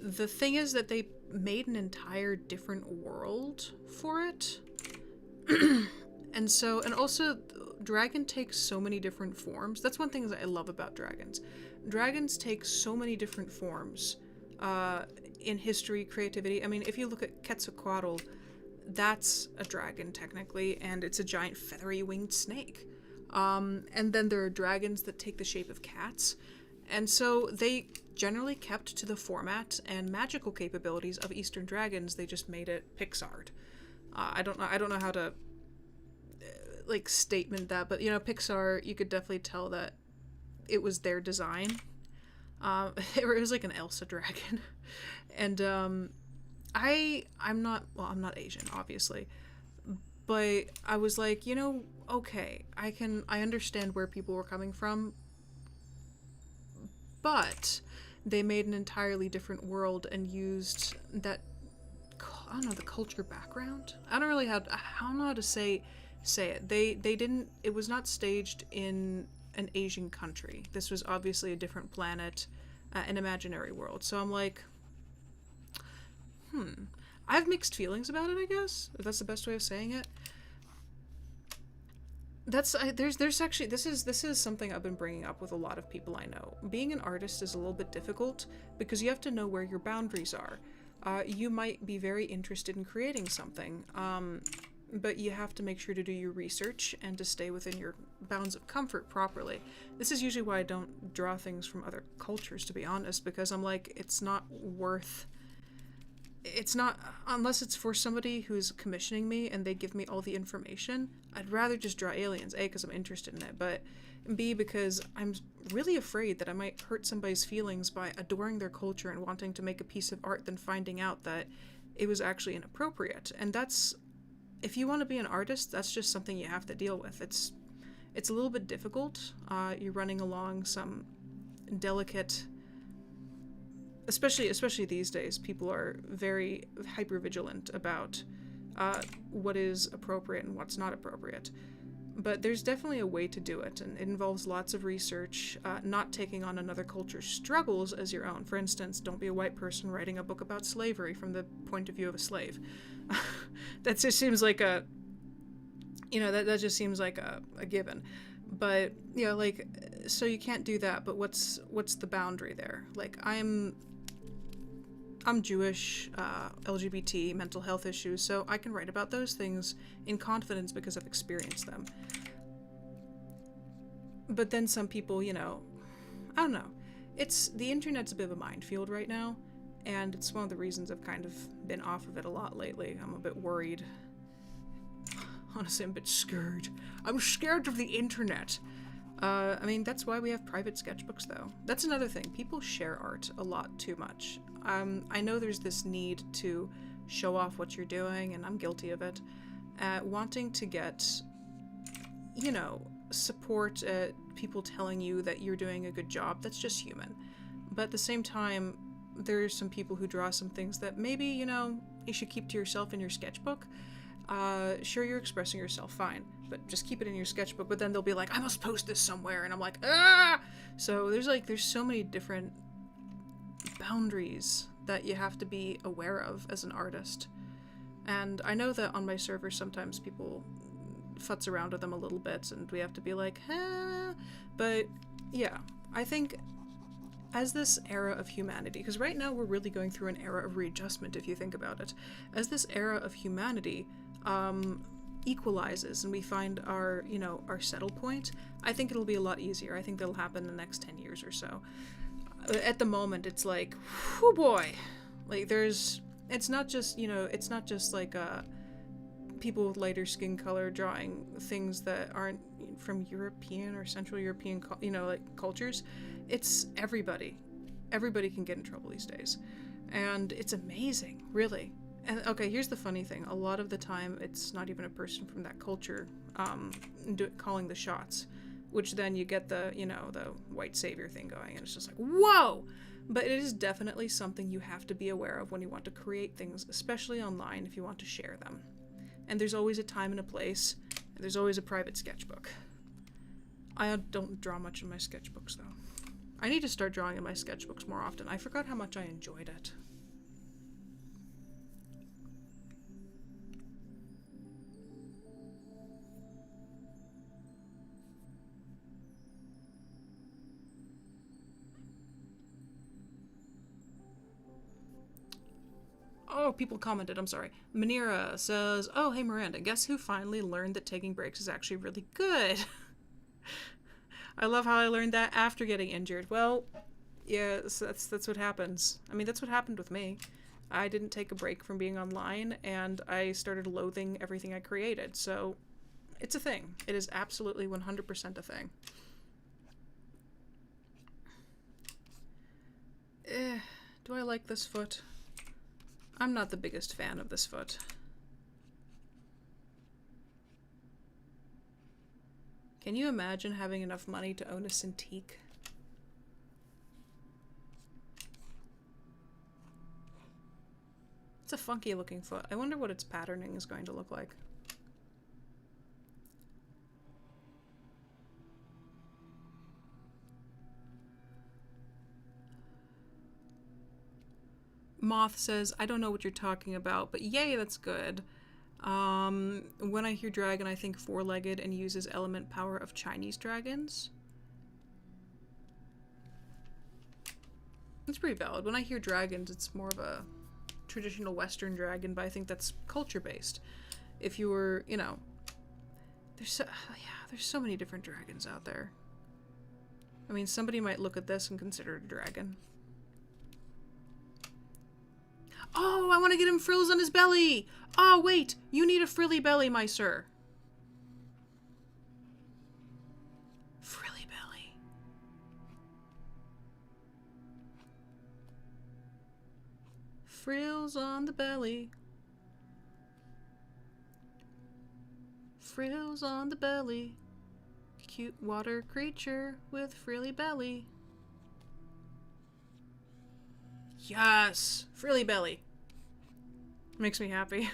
The thing is that they made an entire different world for it. And also, dragon takes so many different forms. That's one thing that I love about dragons. Dragons take so many different forms in history, creativity. I mean, if you look at Quetzalcoatl, that's a dragon technically, and it's a giant feathery winged snake. And then there are dragons that take the shape of cats. And so they generally kept to the format and magical capabilities of Eastern dragons. They just made it Pixar. I don't know how to like statement that, but Pixar, you could definitely tell that it was their design. It was like an Elsa dragon. And I'm not Asian, obviously. But I was like, okay, I understand where people were coming from, but they made an entirely different world and used that, I don't know, the culture background. I don't know how to say it. They didn't, it was not staged in an Asian country. This was obviously a different planet, an imaginary world. So I'm like, I have mixed feelings about it, I guess, if that's the best way of saying it. There's actually, this is something I've been bringing up with a lot of people I know. Being an artist is a little bit difficult because you have to know where your boundaries are. You might be very interested in creating something, but you have to make sure to do your research and to stay within your bounds of comfort properly. This is usually why I don't draw things from other cultures, to be honest, because I'm like, it's not, unless it's for somebody who's commissioning me and they give me all the information, I'd rather just draw aliens, A, because I'm interested in it, but B, because I'm really afraid that I might hurt somebody's feelings by adoring their culture and wanting to make a piece of art, then finding out that it was actually inappropriate. And that's, if you want to be an artist, that's just something you have to deal with. It's a little bit difficult. You're running along some delicate, especially these days, people are very hyper-vigilant about what is appropriate and what's not appropriate. But there's definitely a way to do it, and it involves lots of research, not taking on another culture's struggles as your own. For instance, don't be a white person writing a book about slavery from the point of view of a slave. That just seems like that just seems like a given. But, so you can't do that, but what's the boundary there? Like, I'm Jewish, LGBT, mental health issues, so I can write about those things in confidence because I've experienced them. But then some people, I don't know. The internet's a bit of a minefield right now, and it's one of the reasons I've kind of been off of it a lot lately. I'm a bit worried. Honestly, I'm a bit scared. I'm scared of the internet. That's why we have private sketchbooks, though. That's another thing. People share art a lot too much. I know there's this need to show off what you're doing, and I'm guilty of it. Wanting to get, support, people telling you that you're doing a good job, that's just human. But at the same time, there's some people who draw some things that maybe, you should keep to yourself in your sketchbook. Sure, you're expressing yourself, fine, but just keep it in your sketchbook. But then they'll be like, I must post this somewhere, and I'm like, ah! So there's so many different boundaries that you have to be aware of as an artist. And I know that on my server sometimes people futz around with them a little bit, and we have to be like, but yeah, I think as this era of humanity, because right now we're really going through an era of readjustment if you think about it, as this era of humanity equalizes and we find our settle point, I think it'll be a lot easier. I think that'll happen in the next 10 years or so. At the moment, it's like, whoo boy, like it's not just like people with lighter skin color drawing things that aren't from European or Central European, cultures. It's everybody. Everybody can get in trouble these days. And it's amazing, really. And okay, here's the funny thing. A lot of the time, it's not even a person from that culture calling the shots, which then you get the white savior thing going, and it's just like, whoa! But it is definitely something you have to be aware of when you want to create things, especially online if you want to share them. And there's always a time and a place, and there's always a private sketchbook. I don't draw much in my sketchbooks, though. I need to start drawing in my sketchbooks more often. I forgot how much I enjoyed it. Oh, people commented, I'm sorry. Manira says, oh, hey Miranda, guess who finally learned that taking breaks is actually really good? I love how I learned that after getting injured. Well, yeah, that's what happens. I mean, that's what happened with me. I didn't take a break from being online, and I started loathing everything I created, so it's a thing. It is absolutely 100% a thing. Do I like this foot? I'm not the biggest fan of this foot. Can you imagine having enough money to own a Cintiq? It's a funky looking foot. I wonder what its patterning is going to look like. Moth says, I don't know what you're talking about, but yay, that's good. When I hear dragon, I think four-legged and uses element power of Chinese dragons. That's pretty valid. When I hear dragons, it's more of a traditional Western dragon, but I think that's culture-based. If you were, you know, there's so many different dragons out there. I mean, somebody might look at this and consider it a dragon. Oh, I want to get him frills on his belly! Oh, wait! You need a frilly belly, my sir. Frilly belly. Frills on the belly. Frills on the belly. Cute water creature with frilly belly. Yes! Frilly belly. Makes me happy.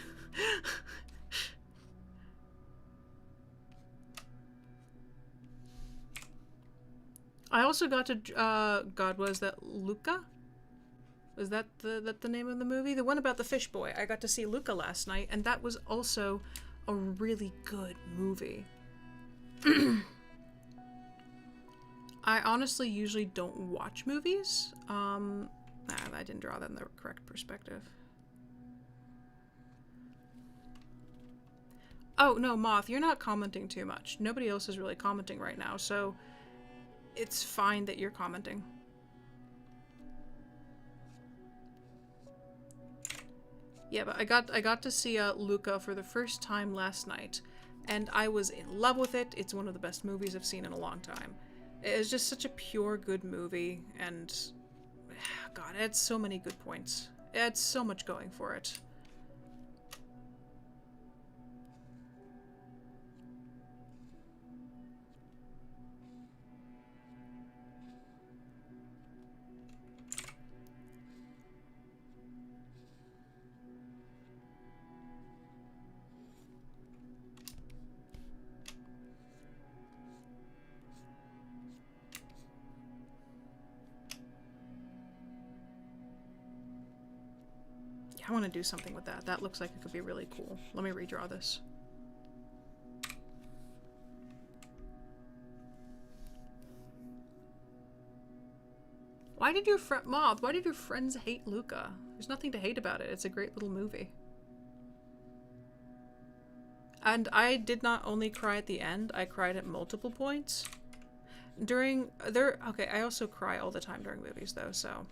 I also got to, God, was that Luca? Was that the name of the movie? The one about the fish boy. I got to see Luca last night, and that was also a really good movie. I honestly usually don't watch movies. I didn't draw that in the correct perspective. Oh, no, Moth, you're not commenting too much. Nobody else is really commenting right now, so it's fine that you're commenting. Yeah, but I got to see Luca for the first time last night, and I was in love with it. It's one of the best movies I've seen in a long time. It's just such a pure, good movie, and God, it had so many good points. It had so much going for it. I want to do something with that. That looks like it could be really cool. Let me redraw this. Why did your Moth, why did your friends hate Luca? There's nothing to hate about it. It's a great little movie. And I did not only cry at the end, I cried at multiple points. Okay, I also cry all the time during movies though, so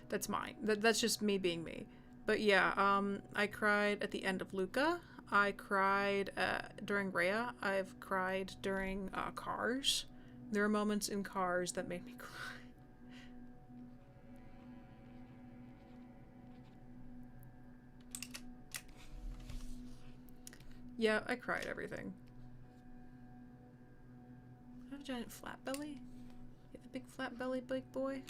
that's mine. That's just me being me. But yeah, I cried at the end of Luca. I cried during Rhea. I've cried during Cars. There are moments in Cars that made me cry. Yeah, I cried everything. I have a giant flat belly. You have a big flat belly, big boy.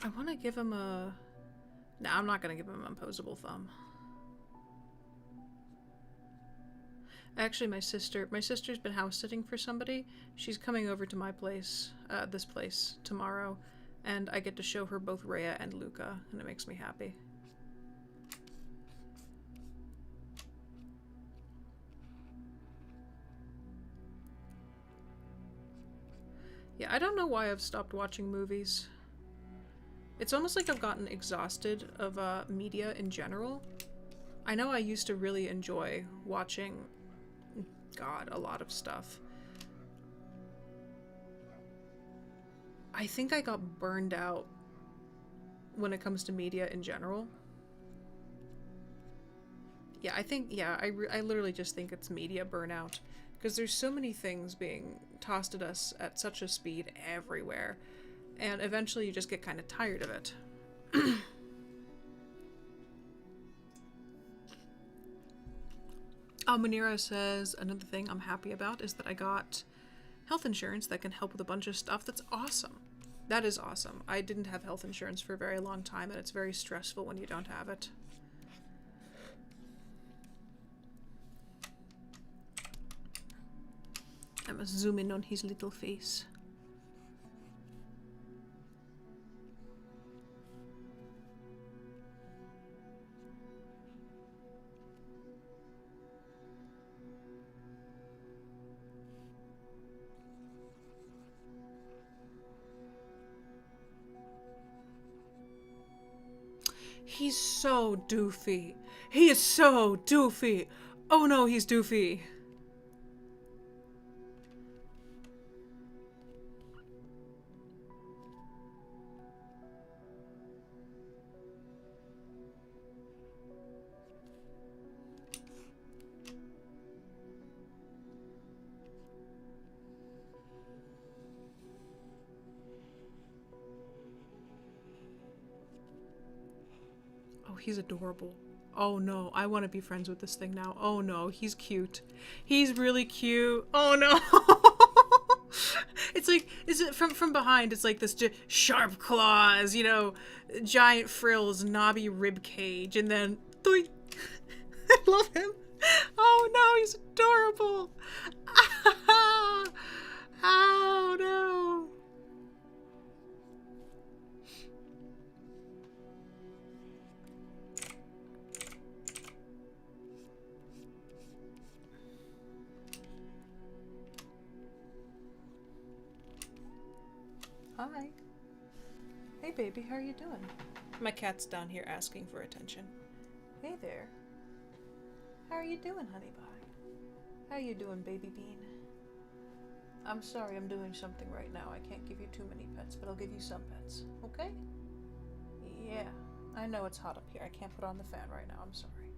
I want to give him a... No, I'm not going to give him an opposable thumb. Actually, my sister's been house sitting for somebody. She's coming over to my place, this place, tomorrow, and I get to show her both Rhea and Luca, and it makes me happy. Yeah, I don't know why I've stopped watching movies. It's almost like I've gotten exhausted of media in general. I know I used to really enjoy watching, God, a lot of stuff. I think I got burned out when it comes to media in general. Yeah, I think, yeah, I literally just think it's media burnout. Because there's so many things being tossed at us at such a speed everywhere. And eventually you just get kind of tired of it. Oh, Manira says, another thing I'm happy about is that I got health insurance that can help with a bunch of stuff. That's awesome. That is awesome. I didn't have health insurance for a very long time, and it's very stressful when you don't have it. I must zoom in on his little face. He's so doofy. He is so doofy. Oh no, he's doofy. He's adorable. Oh no, I want to be friends with this thing now. Oh no, he's cute. He's really cute. Oh no. It's like, is it from behind? It's like this sharp claws, you know, giant frills, knobby rib cage, and then doink. I love him. Oh no, he's adorable. Oh no. Hi. Hey baby, how are you doing? My cat's down here asking for attention. Hey there. How are you doing, honey pie? How you doing, baby bean? I'm sorry, I'm doing something right now. I can't give you too many pets, but I'll give you some pets, okay? Yeah, I know it's hot up here. I can't put on the fan right now, I'm sorry.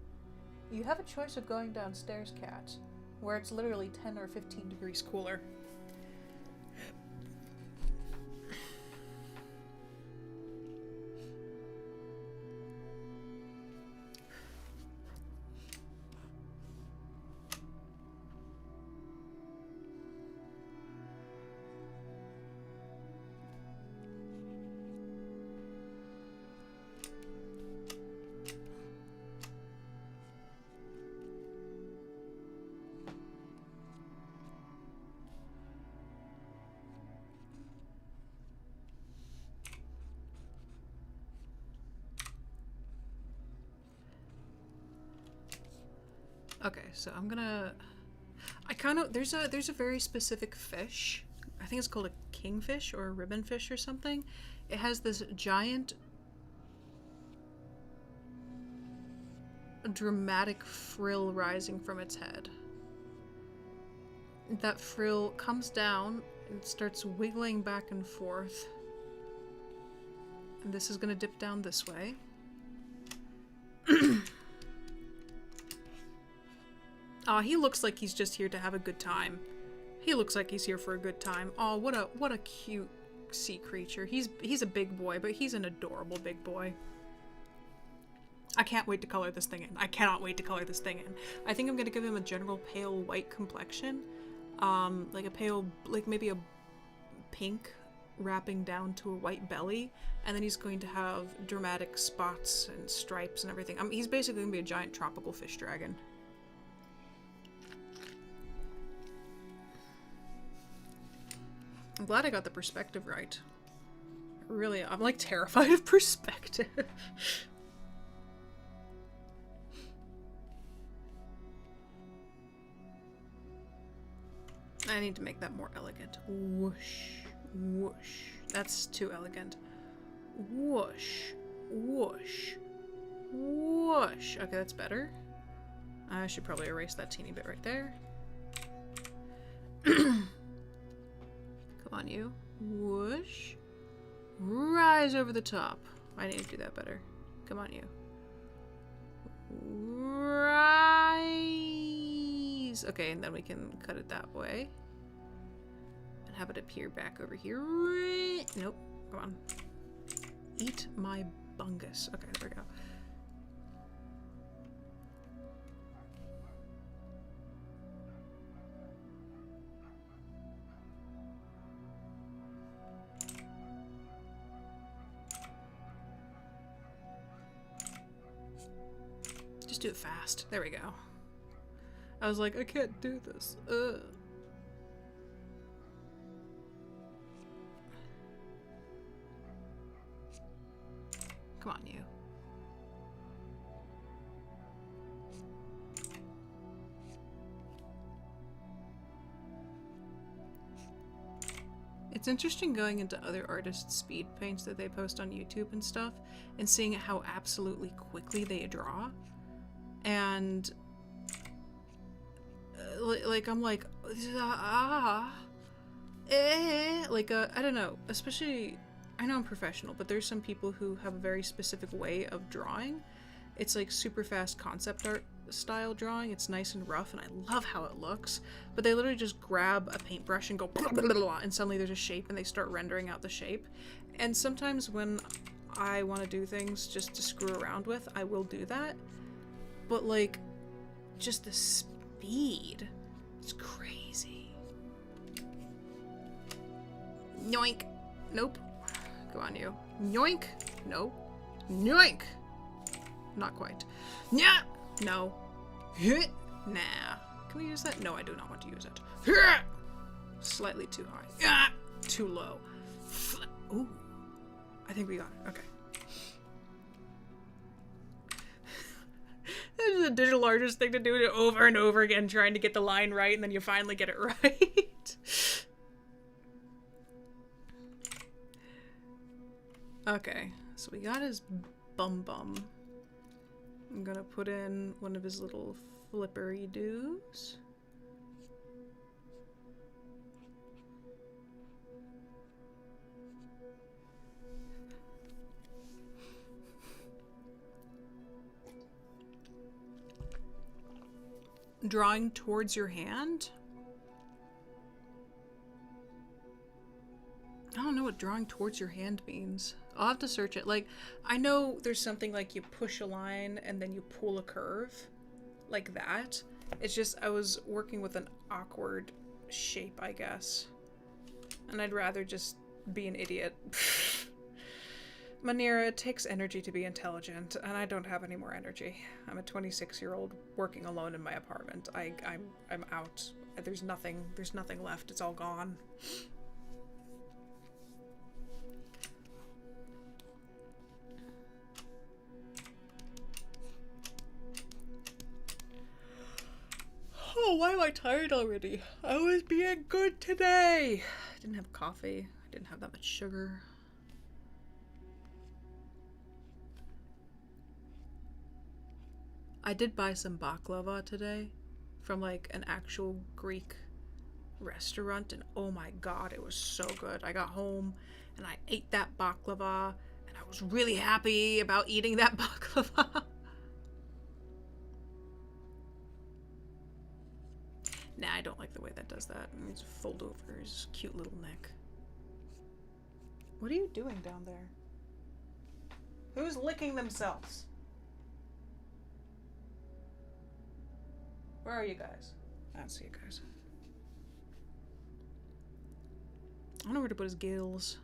You have a choice of going downstairs, cat, where it's literally 10 or 15 degrees cooler. Okay, so I'm gonna... there's a very specific fish. I think it's called a kingfish or a ribbonfish or something. It has this giant dramatic frill rising from its head. That frill comes down and starts wiggling back and forth. And this is gonna dip down this way. Aw, he looks like he's just here to have a good time. He looks like he's here for a good time. Aw, what a cute sea creature. He's a big boy, but he's an adorable big boy. I can't wait to color this thing in. I cannot wait to color this thing in. I think I'm gonna give him a general pale white complexion. Like a pale, like maybe a pink wrapping down to a white belly, and then he's going to have dramatic spots and stripes and everything. He's basically going to be a giant tropical fish dragon. I'm glad I got the perspective right. Really, I'm like terrified of perspective. I need to make that more elegant. Whoosh, whoosh. That's too elegant. Whoosh, whoosh, whoosh. Okay, that's better. I should probably erase that teeny bit right there. Come on, you. Whoosh. Rise over the top. I need to do that better. Come on, you. Rise. Okay, and then we can cut it that way. And have it appear back over here. Nope. Come on. Eat my bungus. Okay, there we go. Just do it fast. There we go. I was like, I can't do this. Come on, you. It's interesting going into other artists' speed paints that they post on YouTube and stuff and seeing how absolutely quickly they draw. And like I'm like I don't know, especially I know I'm professional, but there's some people who have a very specific way of drawing. It's like super fast concept art style drawing. It's nice and rough and I love how it looks, but they literally just grab a paintbrush and go and suddenly there's a shape and they start rendering out the shape. And sometimes when I want to do things just to screw around with, I will do that. But like, just the speed, it's crazy. Yoink. Nope. Go on, you. Yoink. Nope. Yoink. Not quite. Yeah. No. Nah. Can we use that? No, I do not want to use it. Slightly too high. Too low. Ooh. I think we got it. Okay. This is a digital artist thing to do it over and over again, trying to get the line right, and then you finally get it right. Okay, so we got his bum. I'm gonna put in one of his little flippery doos. Drawing towards your hand? I don't know what drawing towards your hand means. I'll have to search it. Like, I know there's something like you push a line and then you pull a curve. Like that. It's just, I was working with an awkward shape, I guess. And I'd rather just be an idiot. Manira, it takes energy to be intelligent, and I don't have any more energy. I'm a 26-year-old working alone in my apartment. I'm out. There's nothing left. It's all gone. Oh, why am I tired already? I was being good today. I didn't have coffee. I didn't have that much sugar. I did buy some baklava today from like an actual Greek restaurant, and oh my god, it was so good. I got home and I ate that baklava and I was really happy about eating that baklava. Nah, I don't like the way that does that. It needs to fold over his cute little neck. What are you doing down there? Who's licking themselves? Where are you guys? I don't see you guys. I don't know where to put his gills.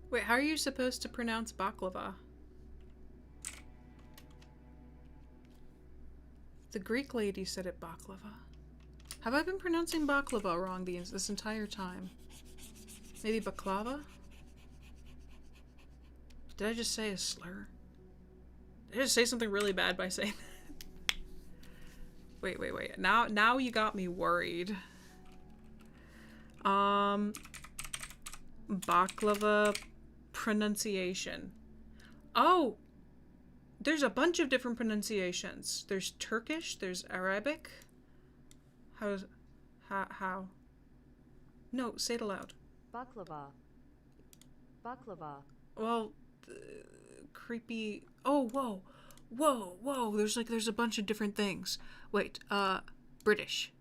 Wait, how are you supposed to pronounce baklava? The Greek lady said it baklava. Have I been pronouncing baklava wrong this entire time? Maybe baklava? Did I just say a slur? Did I just say something really bad by saying that? Wait. Now you got me worried. Baklava pronunciation. Oh! There's a bunch of different pronunciations. There's Turkish, there's Arabic. How? No, say it aloud. Baklava. Baklava. Well, creepy. Oh, whoa. There's a bunch of different things. Wait, British.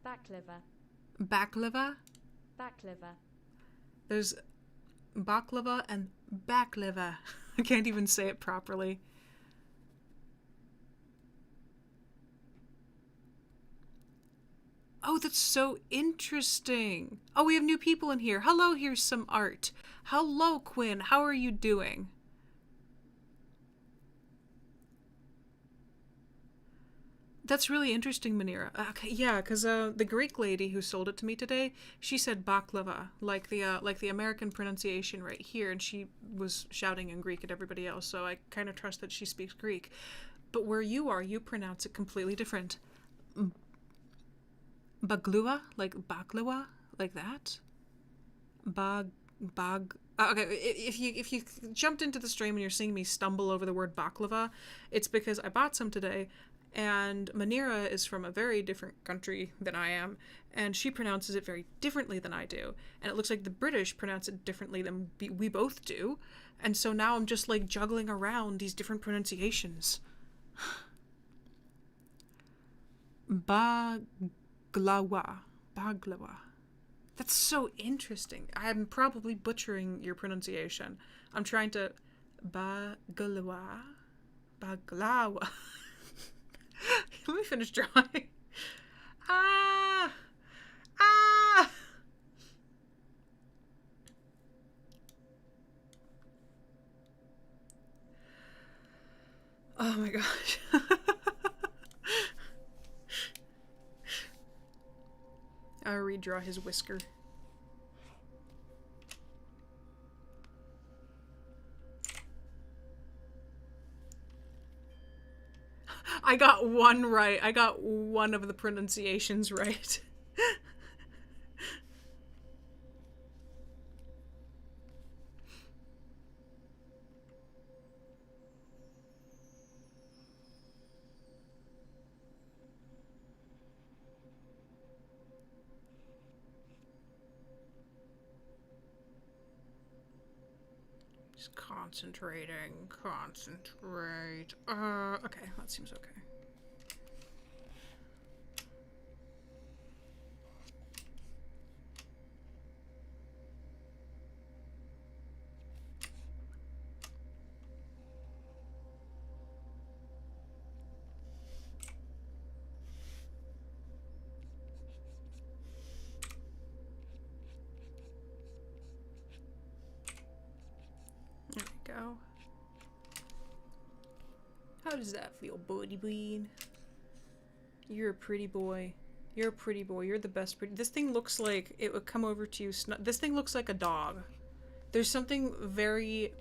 Baklava. Baklava? Baklava. There's baklava and baklava. I can't even say it properly. Oh, that's so interesting. Oh, we have new people in here. Hello, here's some art. Hello, Quinn. How are you doing? That's really interesting, Manira. Okay, yeah, because the Greek lady who sold it to me today, she said baklava, like the American pronunciation right here, and she was shouting in Greek at everybody else, so I kind of trust that she speaks Greek. But where you are, you pronounce it completely different. Baglua, like baklava, like that. Okay, if you jumped into the stream and you're seeing me stumble over the word baklava, it's because I bought some today. And Manira is from a very different country than I am, and she pronounces it very differently than I do. And it looks like the British pronounce it differently than we both do. And so now I'm just like juggling around these different pronunciations. Baglava. That's so interesting. I'm probably butchering your pronunciation. I'm trying to... Baglava. Let me finish drawing. Ah! Oh my gosh. I'll redraw his whisker. I got one right. I got one of the pronunciations right. Just concentrating. Concentrate. Okay, that seems okay. There we go. How does that feel, buddy bean? You're a pretty boy. You're a pretty boy. You're the best pretty. This thing looks like it would come over to you. This thing looks like a dog. There's something very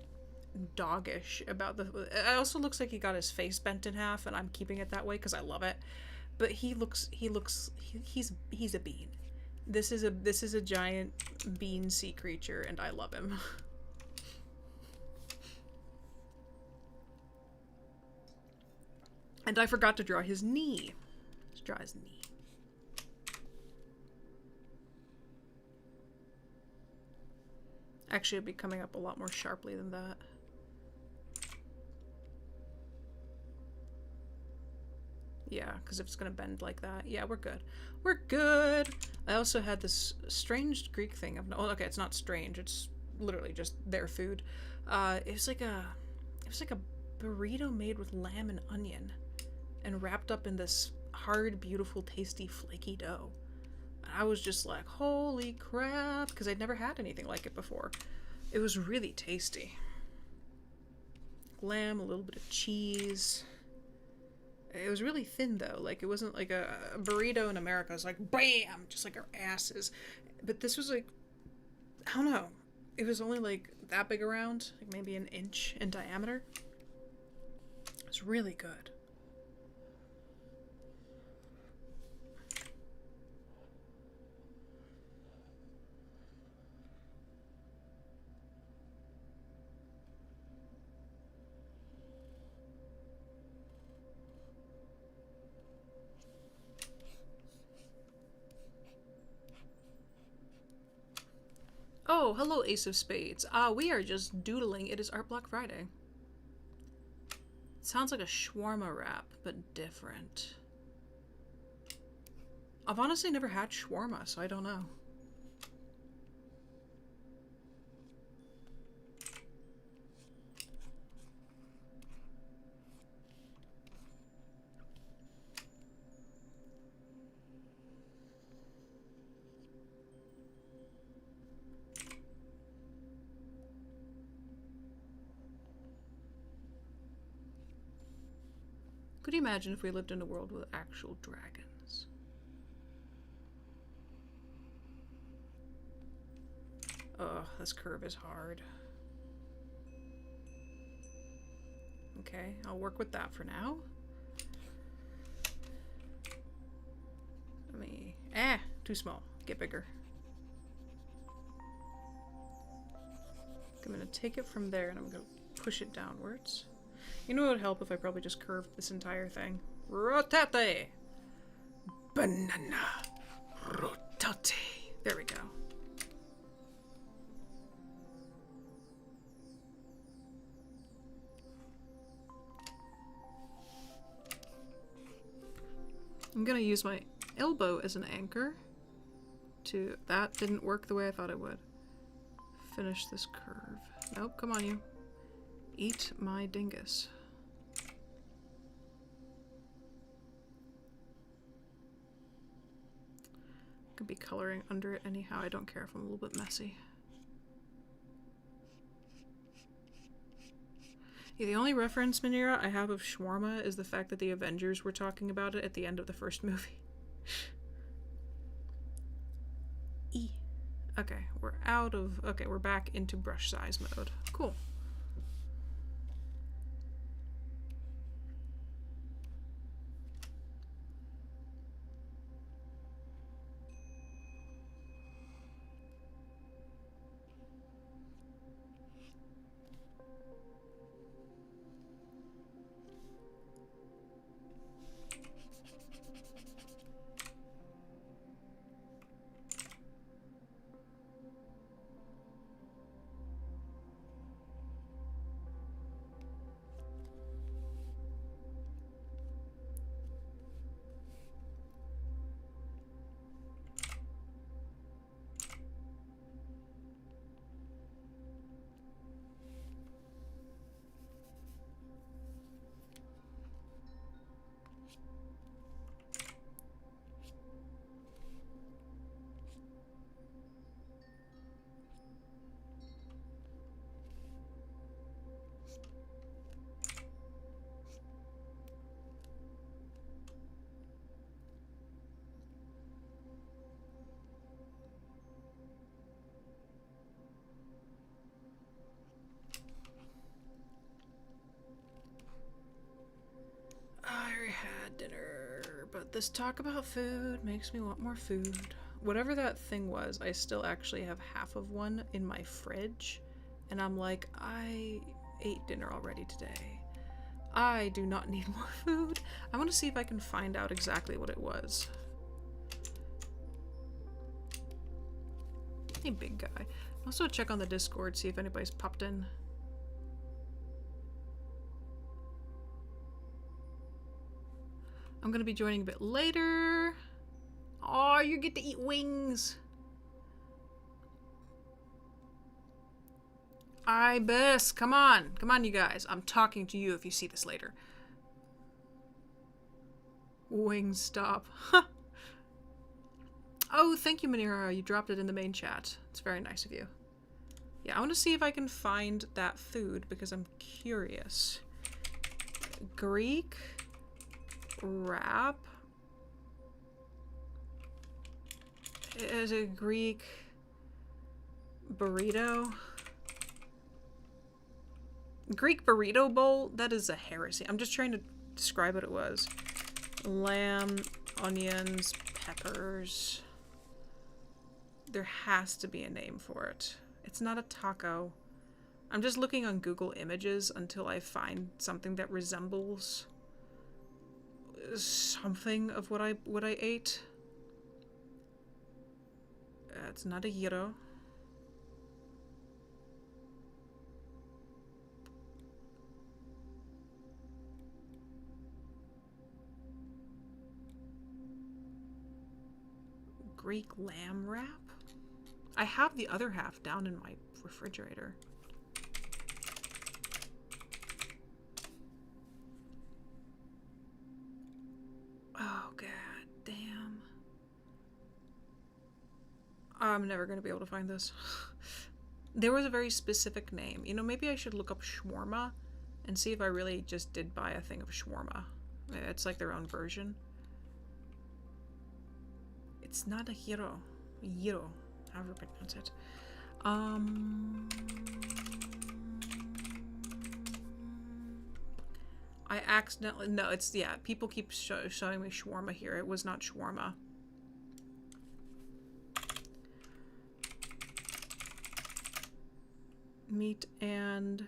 doggish about the... It also looks like he got his face bent in half, and I'm keeping it that way because I love it. But he's a bean. This is a giant bean sea creature, and I love him. And I forgot to draw his knee. Let's draw his knee. Actually, it'll be coming up a lot more sharply than that. Yeah, because if it's going to bend like that. Yeah, we're good. We're good! I also had this strange Greek thing. Oh, okay, it's not strange. It's literally just their food. It was like a burrito made with lamb and onion and wrapped up in this hard, beautiful, tasty, flaky dough. And I was just like, holy crap, because I'd never had anything like it before. It was really tasty. Lamb, a little bit of cheese. It was really thin though. Like, it wasn't like a burrito in America. It was like, bam, just like our asses. But this was like, I don't know. It was only like that big around, like maybe an inch in diameter. It was really good. Oh, hello, Ace of Spades. We are just doodling. It is ArtBlock Friday. It sounds like a shawarma wrap, but different. I've honestly never had shawarma, so I don't know. Could you imagine if we lived in a world with actual dragons? Ugh, this curve is hard. Okay, I'll work with that for now. Let me... too small. Get bigger. I'm gonna take it from there and I'm gonna push it downwards. You know what would help if I probably just curved this entire thing? Rotate! Banana! Rotate! There we go. I'm gonna use my elbow as an anchor to... That didn't work the way I thought it would. Finish this curve. Nope, come on you. Eat my dingus. Could be coloring under it anyhow. I don't care if I'm a little bit messy. Yeah, the only reference, Manira, I have of shawarma is the fact that the Avengers were talking about it at the end of the first movie. Okay, we're out of... Okay, we're back into brush size mode. Cool. Dinner, but this talk about food makes me want more food. Whatever that thing was, I still actually have half of one in my fridge, and I'm like, I ate dinner already today. I do not need more food. I want to see if I can find out exactly what it was. Hey, big guy. Also check on the Discord, see if anybody's popped in. I'm gonna be joining a bit later. Oh, you get to eat wings. Ibis, come on. Come on, you guys. I'm talking to you if you see this later. Wingstop. Oh, thank you, Manira. You dropped it in the main chat. It's very nice of you. Yeah, I want to see if I can find that food because I'm curious. Greek wrap. Is a Greek burrito? Greek burrito bowl? That is a heresy. I'm just trying to describe what it was. Lamb, onions, peppers. There has to be a name for it. It's not a taco. I'm just looking on Google Images until I find something that resembles something of what I ate. It's not a gyro. Greek lamb wrap? I have the other half down in my refrigerator. Oh, god damn. I'm never going to be able to find this. There was a very specific name. You know, maybe I should look up shawarma and see if I really just did buy a thing of shawarma. It's like their own version. It's not a gyro. Gyro. However you pronounce it. I accidentally... No, it's... Yeah, people keep showing me shawarma here. It was not shawarma. Meat and...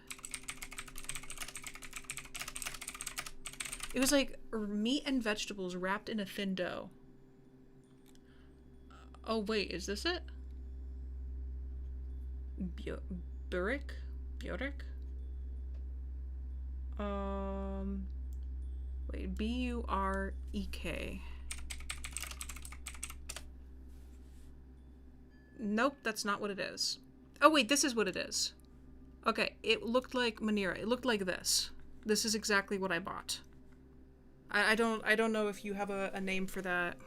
It was like meat and vegetables wrapped in a thin dough. Oh, wait, is this it? Burek? Burek? Wait, B-U-R-E-K. Nope, that's not what it is. Oh, wait, this is what it is. Okay, it looked like Manira. It looked like this. This is exactly what I bought. I don't know if you have a name for that.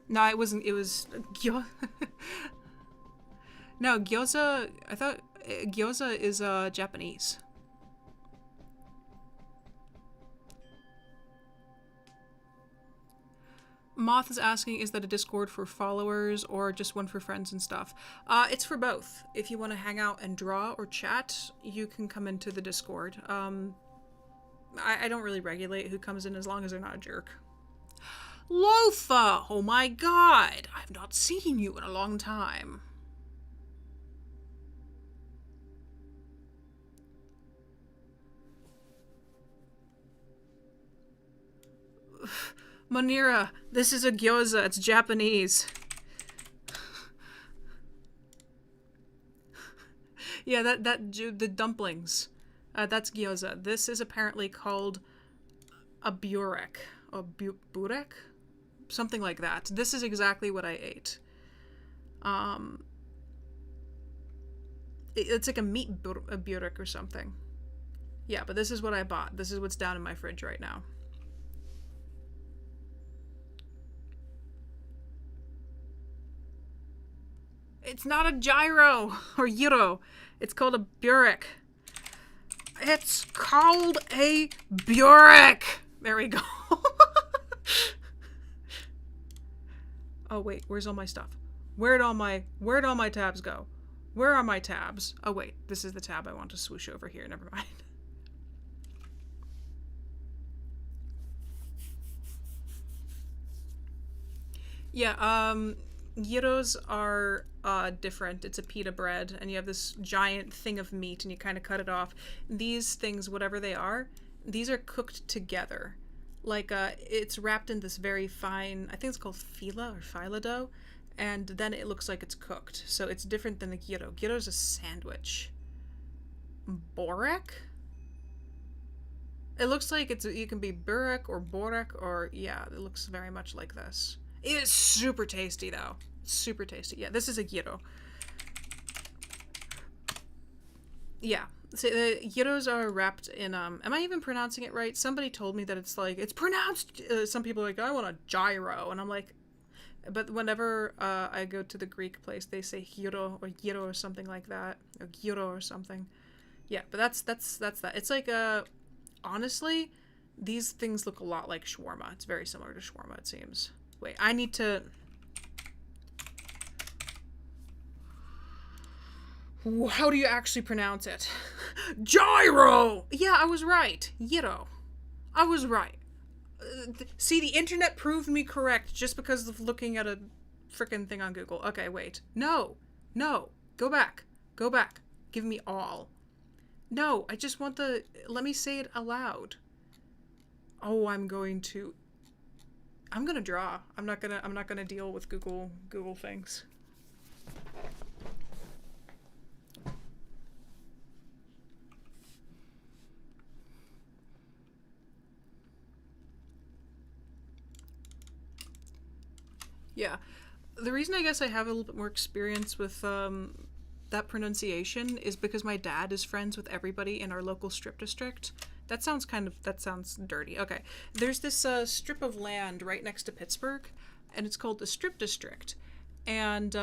No, it wasn't. It was no, gyoza. I thought gyoza is Japanese. Moth is asking, is that a Discord for followers or just one for friends and stuff? It's for both. If you want to hang out and draw or chat, you can come into the Discord. I don't really regulate who comes in as long as they're not a jerk. Lofa! Oh my god! I've not seen you in a long time. Manira, this is a gyoza. It's Japanese. Yeah, the dumplings. That's gyoza. This is apparently called a burek. Or burek? Something like that. This is exactly what I ate. It's like a meat burek or something. Yeah, but this is what I bought. This is what's down in my fridge right now. It's not a gyro or gyro. It's called a burek. It's called a burek. There we go. Oh wait, where's all my stuff? Where'd all my tabs go? Where are my tabs? Oh wait, this is the tab I want to swoosh over here. Never mind. Yeah, gyros are different. It's a pita bread, and you have this giant thing of meat, and you kind of cut it off. These things, whatever they are, these are cooked together. Like, it's wrapped in this very fine, I think it's called fila or fila dough, and then it looks like it's cooked. So it's different than the gyro. Gyro's a sandwich. Borek? It looks like you can be burek or borek, or, yeah, it looks very much like this. It is super tasty, though. Super tasty. Yeah, this is a gyro. Yeah. So the gyros are wrapped in, am I even pronouncing it right? Somebody told me that it's like, it's pronounced, some people are like, I want a gyro. And I'm like, but whenever I go to the Greek place, they say gyro or something like that. Or gyro or something. Yeah, but that's that. It's like, honestly, these things look a lot like shawarma. It's very similar to shawarma, it seems. Wait, I need to... How do you actually pronounce it? Gyro! Yeah, I was right. Gyro. I was right. See, the internet proved me correct just because of looking at a frickin' thing on Google. Okay, wait. No. No. Go back. Go back. Give me all. No, I just want the... Let me say it aloud. Oh, I'm gonna draw. I'm not gonna deal with Google things. Yeah. The reason I guess I have a little bit more experience with that pronunciation is because my dad is friends with everybody in our local strip district. That sounds dirty. Okay. There's this strip of land right next to Pittsburgh, and it's called the Strip District. And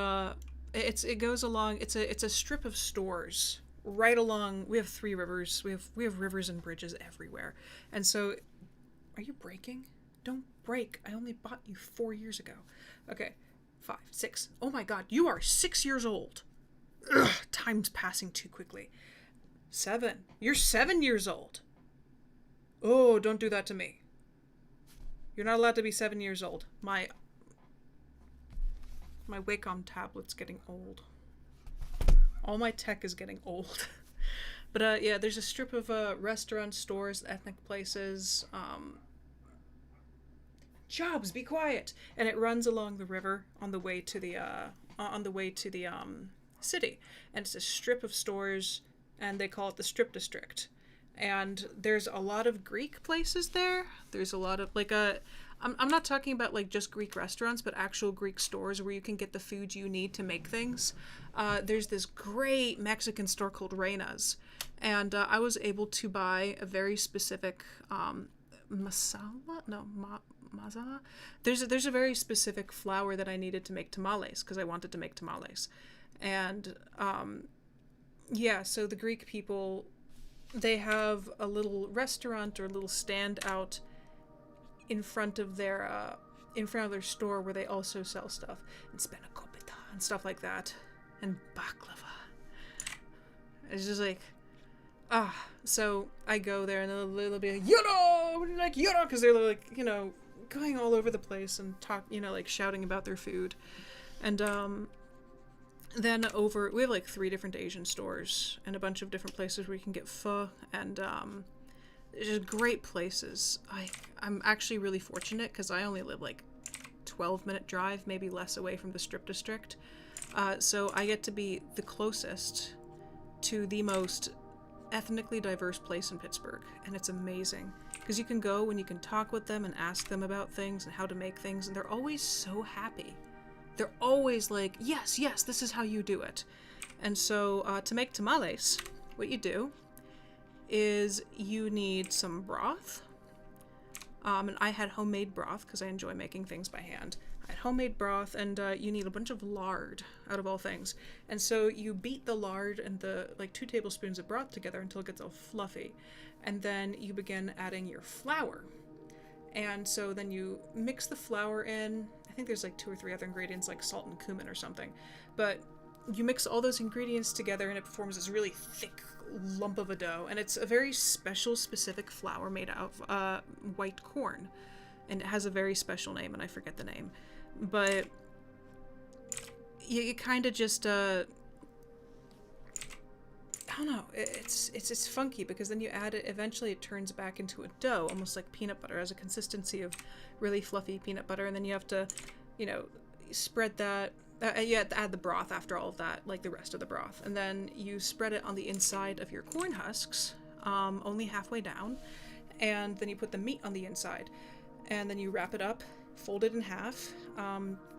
it goes along, it's a strip of stores right along. We have 3 rivers. We have rivers and bridges everywhere. And so, are you breaking? Don't break. I only bought you 4 years ago. Okay. 5, 6. Oh my god, you are 6 years old. Ugh, time's passing too quickly. 7. You're 7 years old. Oh, don't do that to me. You're not allowed to be 7 years old. My Wacom tablet's getting old. All my tech is getting old. But yeah, there's a strip of restaurants, stores, ethnic places, Jobs, be quiet. And it runs along the river on the way to the city. And it's a strip of stores, and they call it the Strip District. And there's a lot of Greek places there. There's a lot of I'm not talking about like just Greek restaurants, but actual Greek stores where you can get the food you need to make things. There's this great Mexican store called Reina's, and I was able to buy a very specific maza. There's a very specific flour that I needed to make tamales because I wanted to make tamales, and yeah. So the Greek people, they have a little restaurant or a little stand out in front of their store where they also sell stuff and spanakopita and stuff like that and baklava. It's just like so I go there and they'll be like Yoro, like Yoro, because they're like going all over the place and like shouting about their food. And then we have like 3 different Asian stores and a bunch of different places where you can get pho, and just great places. I'm actually really fortunate because I only live like 12-minute drive, maybe less, away from the Strip District. So I get to be the closest to the most ethnically diverse place in Pittsburgh, and it's amazing because you can go and you can talk with them and ask them about things and how to make things, and they're always so happy. They're always like, yes, this is how you do it. And so to make tamales, what you do is you need some broth. And I had homemade broth because I enjoy making things by hand. I had homemade broth, and you need a bunch of lard, out of all things. And so you beat the lard and the 2 tablespoons of broth together until it gets all fluffy. And then you begin adding your flour. And so then you mix the flour in. I think there's 2 or 3 other ingredients like salt and cumin or something. But you mix all those ingredients together and it forms this really thick lump of a dough. And it's a very special, specific flour made out of white corn. And it has a very special name, and I forget the name. But you kind of just... I don't know. It's funky because then you add it. Eventually, it turns back into a dough, almost like peanut butter. It has a consistency of really fluffy peanut butter, and then you have to, spread that. You have to add the broth after all of that, like the rest of the broth, and then you spread it on the inside of your corn husks, only halfway down, and then you put the meat on the inside, and then you wrap it up, fold it in half,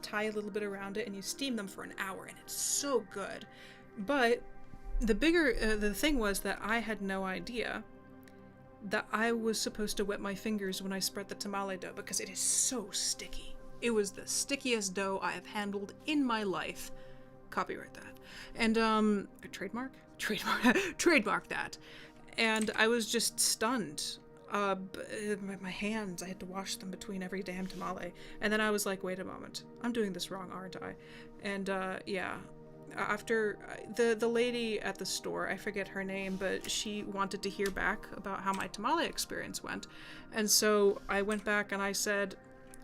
tie a little bit around it, and you steam them for an hour, and it's so good. But the thing was that I had no idea that I was supposed to wet my fingers when I spread the tamale dough because it is so sticky. It was the stickiest dough I have handled in my life. Copyright that. And, trademark that. And I was just stunned. My hands, I had to wash them between every damn tamale. And then I was like, wait a moment, I'm doing this wrong, aren't I? And, yeah. After the lady at the store, I forget her name, but she wanted to hear back about how my tamale experience went. And so I went back and I said,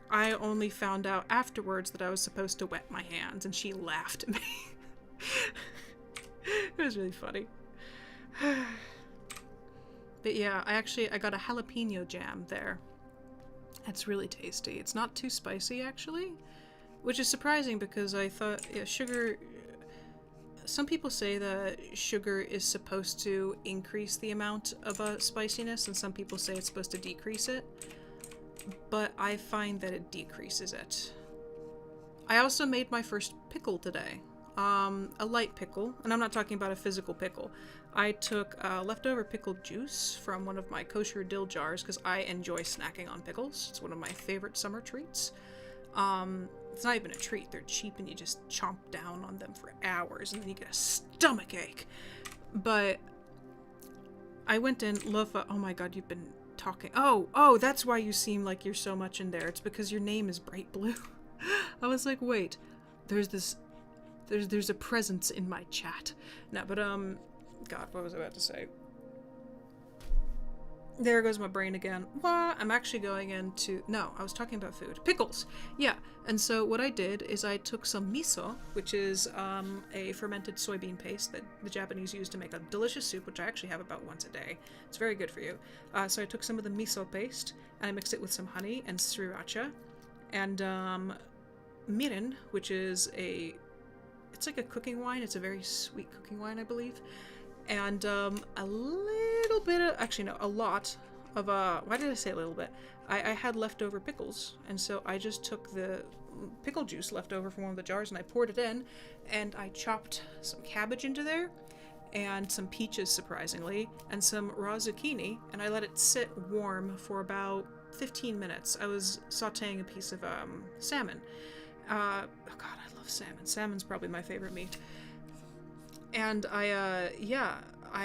I only found out afterwards that I was supposed to wet my hands, and she laughed at me. It was really funny. But yeah, I got a jalapeno jam there. It's really tasty. It's not too spicy, actually, which is surprising because I thought, yeah, sugar... Some people say that sugar is supposed to increase the amount of spiciness, and some people say it's supposed to decrease it. But I find that it decreases it. I also made my first pickle today. A light pickle, and I'm not talking about a physical pickle. I took leftover pickled juice from one of my kosher dill jars because I enjoy snacking on pickles. It's one of my favorite summer treats. It's not even a treat. They're cheap and you just chomp down on them for hours and then you get a stomach ache. But I went in, Lofa, oh my god, you've been talking. Oh, that's why you seem like you're so much in there. It's because your name is bright blue. I was like, wait, there's a presence in my chat. No, but god, what was I about to say? There goes my brain again. What? I'm actually going into... No, I was talking about food. Pickles! Yeah, and so what I did is I took some miso, which is a fermented soybean paste that the Japanese use to make a delicious soup, which I actually have about once a day. It's very good for you. So I took some of the miso paste, and I mixed it with some honey and sriracha, and mirin, which is it's like a cooking wine. It's a very sweet cooking wine, I believe. And a little bit of, actually no, a lot of, why did I say a little bit? I had leftover pickles, and so I just took the pickle juice left over from one of the jars and I poured it in, and I chopped some cabbage into there, and some peaches, surprisingly, and some raw zucchini, and I let it sit warm for about 15 minutes. I was sauteing a piece of salmon. Oh god, I love salmon. Salmon's probably my favorite meat. And I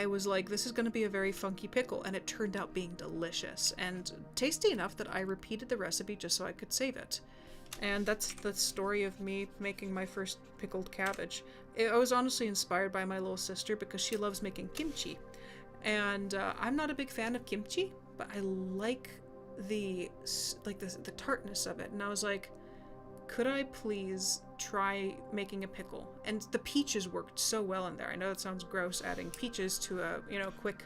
was like, this is going to be a very funky pickle, and it turned out being delicious and tasty enough that I repeated the recipe just so I could save it. And that's the story of me making my first pickled cabbage. I was honestly inspired by my little sister because she loves making kimchi. And I'm not a big fan of kimchi, but I like the tartness of it. And I was like, could I please try making a pickle? And the peaches worked so well in there. I know it sounds gross adding peaches to a, quick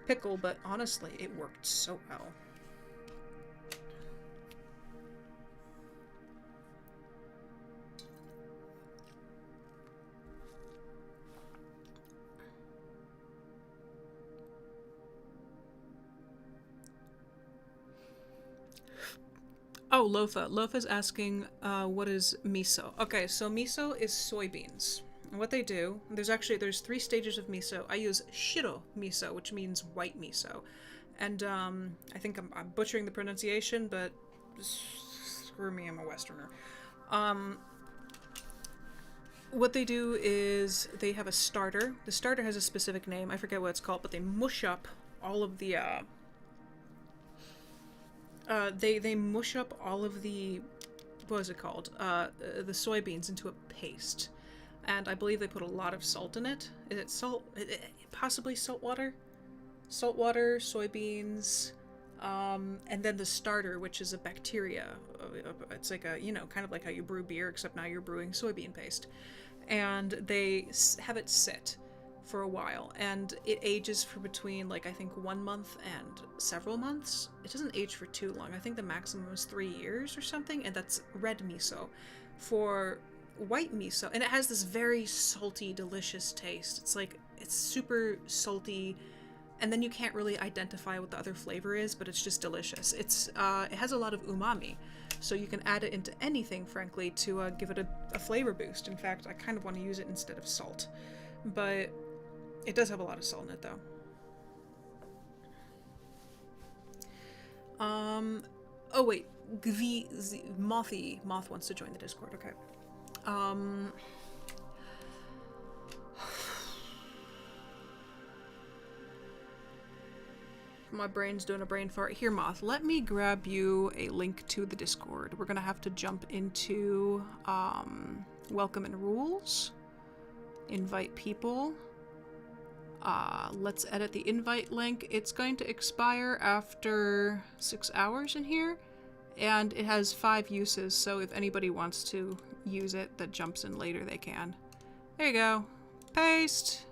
pickle, but honestly, it worked so well. Oh, Lofa. Lofa's asking, what is miso? Okay, so miso is soybeans. And what they do, there's 3 stages of miso. I use shiro miso, which means white miso. And, I think I'm butchering the pronunciation, but screw me, I'm a Westerner. What they do is they have a starter. The starter has a specific name. I forget what it's called, but they mush up all of the, they mush up all of the, what is it called? The soybeans into a paste. And I believe they put a lot of salt in it. Is it salt? Possibly salt water? Salt water, soybeans, and then the starter, which is a bacteria. It's like a, kind of like how you brew beer, except now you're brewing soybean paste. And they have it sit for a while, and it ages for between, I think 1 month and several months. It doesn't age for too long. I think the maximum is 3 years or something, and that's red miso. For white miso, and it has this very salty, delicious taste. It's super salty, and then you can't really identify what the other flavor is, but it's just delicious. It has a lot of umami, so you can add it into anything, frankly, to give it a flavor boost. In fact, I kind of want to use it instead of salt. But It does have a lot of salt in it, though. Oh wait, Moth wants to join the Discord. Okay. My brain's doing a brain fart. Here, Moth, let me grab you a link to the Discord. We're gonna have to jump into welcome and rules, invite people. Let's edit the invite link. It's going to expire after 6 hours in here, and it has 5 uses, so if anybody wants to use it that jumps in later, they can. There you go. Paste.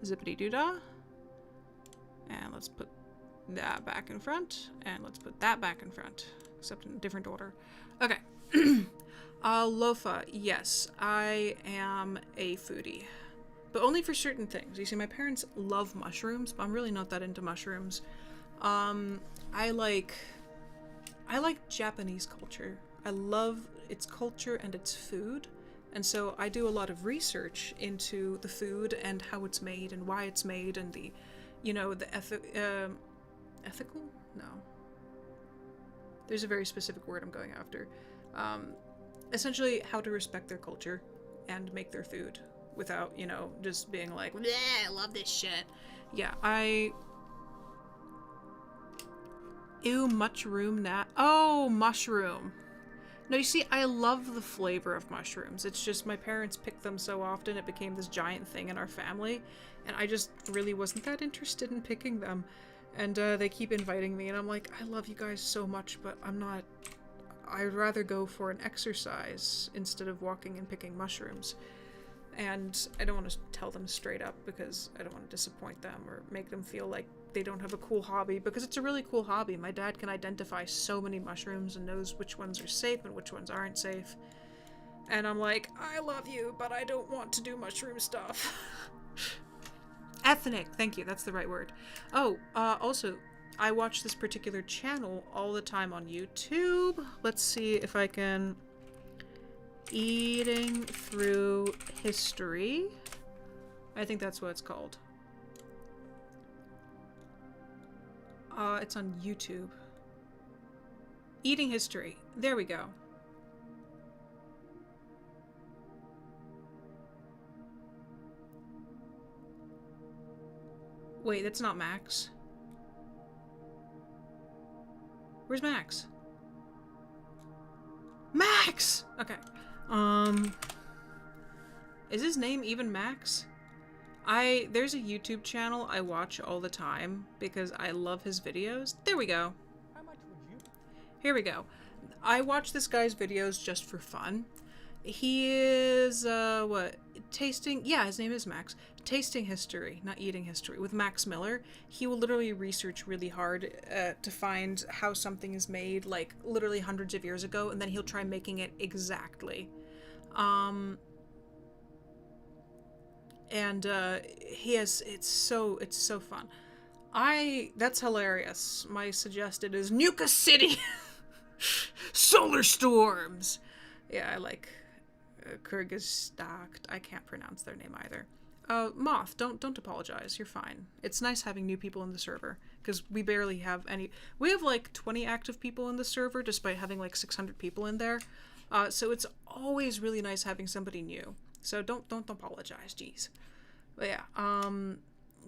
Zippity-doo-dah. And let's put that back in front, and let's put that back in front, except in a different order. Okay. Lofa, yes, I am a foodie. But only for certain things. You see, my parents love mushrooms, but I'm really not that into mushrooms. I like Japanese culture. I love its culture and its food. And so I do a lot of research into the food and how it's made and why it's made and the, the ethical? No. There's a very specific word I'm going after. Essentially how to respect their culture and make their food without, just being like, I love this shit. Yeah, Ew, mushroom Oh, mushroom. No, you see, I love the flavor of mushrooms. It's just my parents picked them so often, it became this giant thing in our family, and I just really wasn't that interested in picking them. And they keep inviting me, and I'm like, I love you guys so much, but I'm not... I'd rather go for an exercise instead of walking and picking mushrooms. And I don't want to tell them straight up because I don't want to disappoint them or make them feel like they don't have a cool hobby, because it's a really cool hobby. My dad can identify so many mushrooms and knows which ones are safe and which ones aren't safe. And I'm like, I love you, but I don't want to do mushroom stuff. Ethnic, thank you, that's the right word. Oh, also, I watch this particular channel all the time on YouTube. Let's see if I can... Eating Through History. I think that's what it's called. It's on YouTube. Eating History. There we go. Wait, that's not Max. Where's Max? Max! Okay. Is his name even Max? There's a YouTube channel I watch all the time because I love his videos. There we go. How much would you? Here we go. I watch this guy's videos just for fun. He is, tasting, yeah, his name is Max. Tasting History, not Eating History, with Max Miller. He will literally research really hard to find how something is made, like, literally hundreds of years ago, and then he'll try making it exactly. It's so fun. That's hilarious. My suggested is Nuka City! Solar storms! Yeah, I like... Kyrgyzstan. I can't pronounce their name either. Moth, don't apologize. You're fine. It's nice having new people in the server, because we barely have any... We have like 20 active people in the server, despite having like 600 people in there. So it's always really nice having somebody new. So don't apologize, jeez. But yeah,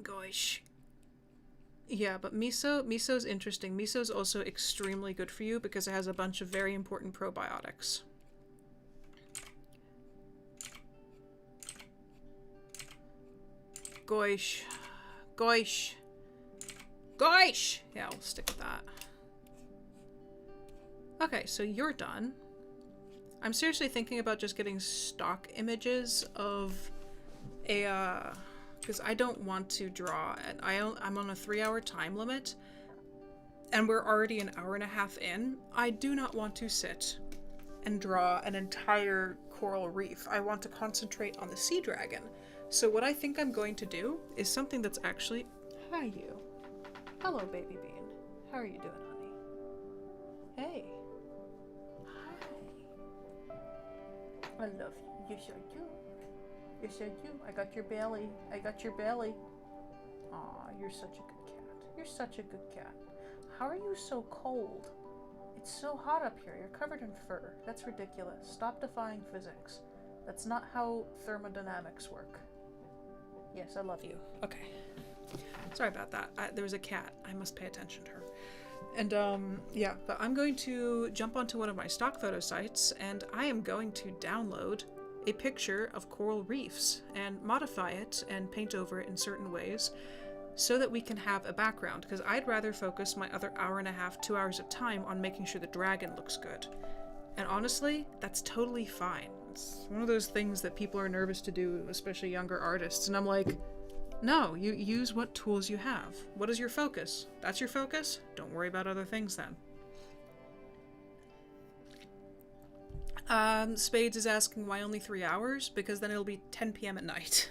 gosh. Yeah, but miso's interesting. Miso's also extremely good for you because it has a bunch of very important probiotics. Gosh. Gosh. Gosh! Yeah, I'll stick with that. Okay, so you're done. I'm seriously thinking about just getting stock images of a, because I don't want to draw, and I'm on a 3-hour time limit, and we're already an hour and a half in. I do not want to sit and draw an entire coral reef. I want to concentrate on the sea dragon. So what I think I'm going to do is something that's actually... Hi, you. Hello, baby bean. How are you doing, honey? Hey. Hi. I love you. You sure do. Yes, I do. I got your belly. I got your belly. Aw, you're such a good cat. You're such a good cat. How are you so cold? It's so hot up here. You're covered in fur. That's ridiculous. Stop defying physics. That's not how thermodynamics work. Yes, I love you. Okay. Sorry about that. There was a cat. I must pay attention to her. And yeah, but I'm going to jump onto one of my stock photo sites, and I am going to download a picture of coral reefs and modify it and paint over it in certain ways so that we can have a background, because I'd rather focus my other hour and a half, 2 hours of time on making sure the dragon looks good. And honestly, that's totally fine. It's one of those things that people are nervous to do, especially younger artists, and I'm like, no, you use what tools you have. What is your focus? That's your focus? Don't worry about other things then. Spades is asking why only 3 hours, because then it'll be 10 p.m. at night.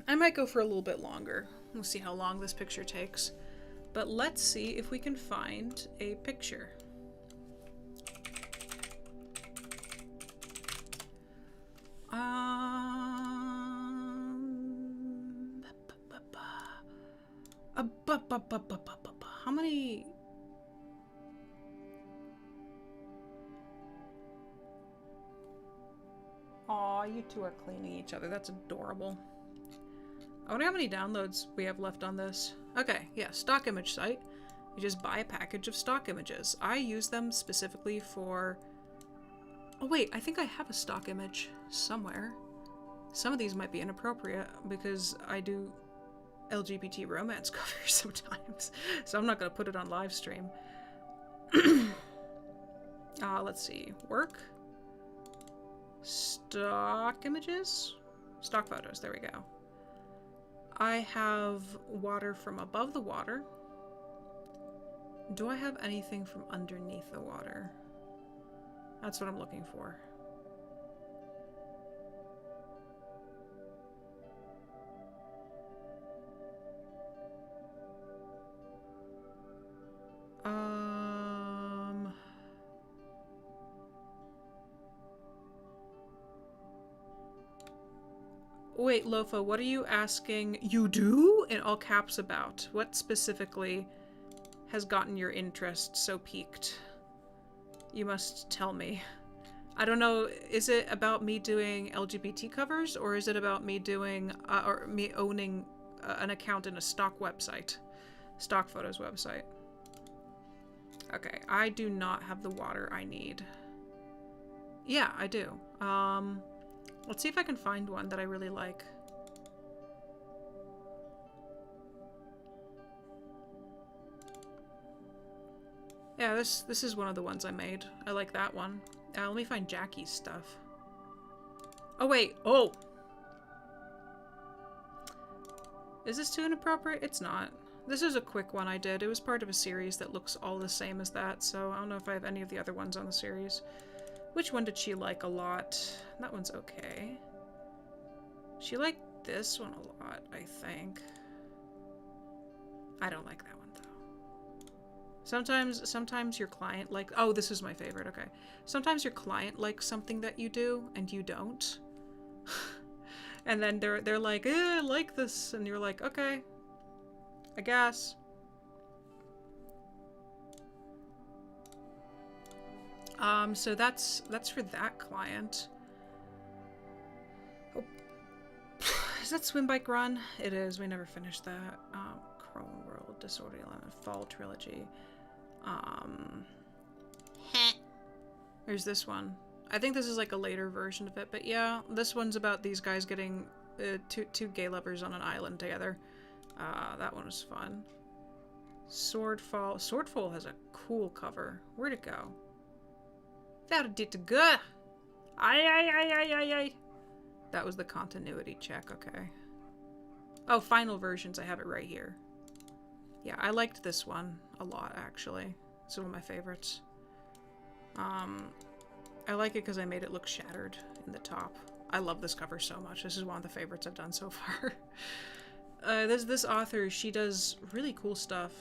I might go for a little bit longer. We'll see how long this picture takes. But let's see if we can find a picture. How many? Aw, you two are cleaning each other. That's adorable. I wonder how many downloads we have left on this. Okay, yeah, stock image site. You just buy a package of stock images. I use them specifically for... Oh wait, I think I have a stock image somewhere. Some of these might be inappropriate because I do LGBT romance covers sometimes. So I'm not going to put it on LiveStream. Let's see. Work. Stock images? Stock photos, there we go. I have water from above the water. Do I have anything from underneath the water? That's what I'm looking for. Wait, Lofa, what are you asking? You do? In all caps about? What specifically has gotten your interest so piqued? You must tell me. I don't know, is it about me doing LGBT covers, or is it about me doing, or me owning an account in a stock website? Stock photos website. Okay, I do not have the water I need. Yeah, I do. Let's see if I can find one that I really like. Yeah, this is one of the ones I made. I like that one. Let me find Jackie's stuff. Oh, wait. Oh! Is this too inappropriate? It's not. This is a quick one I did. It was part of a series that looks all the same as that, so I don't know if I have any of the other ones on the series. Which one did she like a lot? That one's okay. She liked this one a lot, I think. I don't like that one, though. Sometimes your client like... Oh, this is my favorite, okay. Sometimes your client likes something that you do, and you don't. And then they're like, I like this, and you're like, okay, I guess. So that's for that client. Oh. Is that Swim Bike Run? It is. We never finished that. Chrome World, Disorder Element, Fall Trilogy. There's this one. I think this is like a later version of it, but yeah, this one's about these guys getting two gay lovers on an island together. That one was fun. Swordfall. Swordfall has a cool cover. Where'd it go? That did good. Aye. That was the continuity check, okay. Oh, final versions, I have it right here. Yeah, I liked this one a lot, actually. It's one of my favorites. I like it because I made it look shattered in the top. I love this cover so much. This is one of the favorites I've done so far. This author, she does really cool stuff,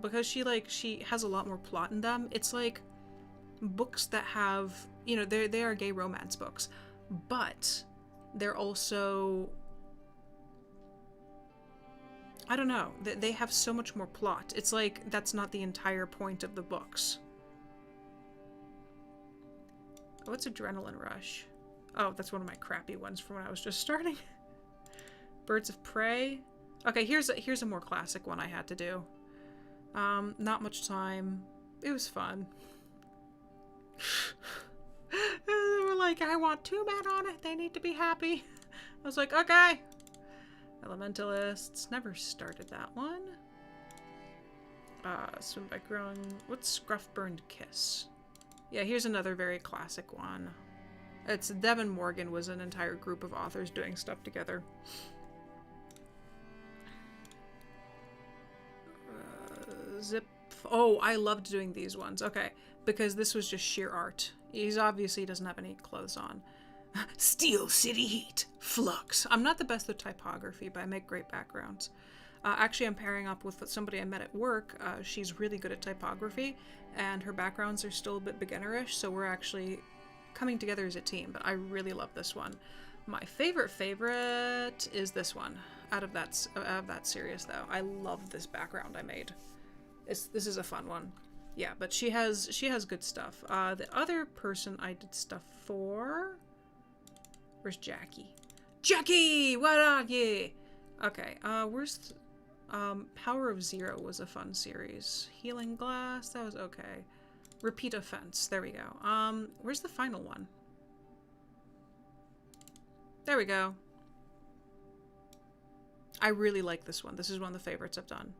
because she has a lot more plot in them. It's like books that have, you know, they are gay romance books, but they're also, I don't know, they have so much more plot. It's like that's not the entire point of the books. Oh, it's Adrenaline Rush. Oh, that's one of my crappy ones from when I was just starting. Birds of Prey. Okay, here's a more classic one I had to do. Not much time. It was fun. They were like, I want 2 men on it. They need to be happy. I was like, okay. Elementalists. Never started that one. Swim by growing. What's Scruff Burned Kiss? Yeah, here's another very classic one. It's Devin Morgan was an entire group of authors doing stuff together. Zip. Oh, I loved doing these ones. Okay, because this was just sheer art. He's obviously doesn't have any clothes on. Steel City Heat. Flux. I'm not the best with typography, but I make great backgrounds. Actually, I'm pairing up with somebody I met at work. She's really good at typography, and her backgrounds are still a bit beginnerish, so we're actually coming together as a team, but I really love this one. My favorite is this one out of that series, though. I love this background I made. This is a fun one. Yeah, but she has good stuff. The other person I did stuff for... Where's Jackie? Jackie! What are you? Okay, where's... Power of Zero was a fun series. Healing Glass, that was okay. Repeat Offense, there we go. Where's the final one? There we go. I really like this one. This is one of the favorites I've done.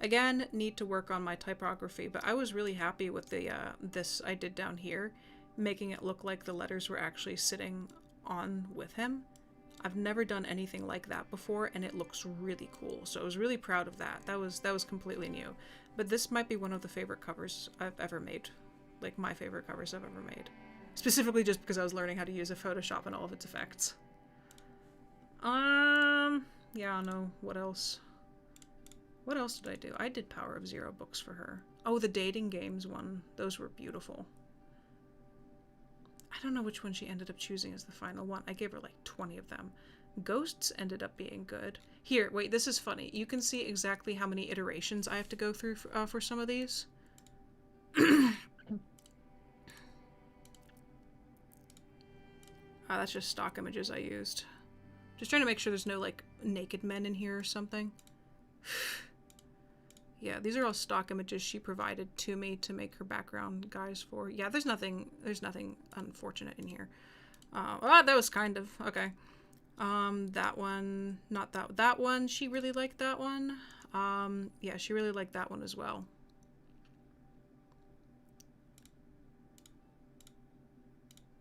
Again, need to work on my typography, but I was really happy with the this I did down here, making it look like the letters were actually sitting on with him. I've never done anything like that before, and it looks really cool. So I was really proud of that. That was completely new. But this might be one of the favorite covers I've ever made. Like, my favorite covers I've ever made. Specifically just because I was learning how to use a Photoshop and all of its effects. Yeah, no, what else? What else did I do? I did Power of Zero books for her. Oh, the dating games one. Those were beautiful. I don't know which one she ended up choosing as the final one. I gave her like 20 of them. Ghosts ended up being good. Here, wait, this is funny. You can see exactly how many iterations I have to go through for some of these. That's just stock images I used. Just trying to make sure there's no, like, naked men in here or something. Yeah, these are all stock images she provided to me to make her background guys for. Yeah, there's nothing unfortunate in here. That was kind of, okay. That one, not that one, she really liked that one. Yeah, she really liked that one as well.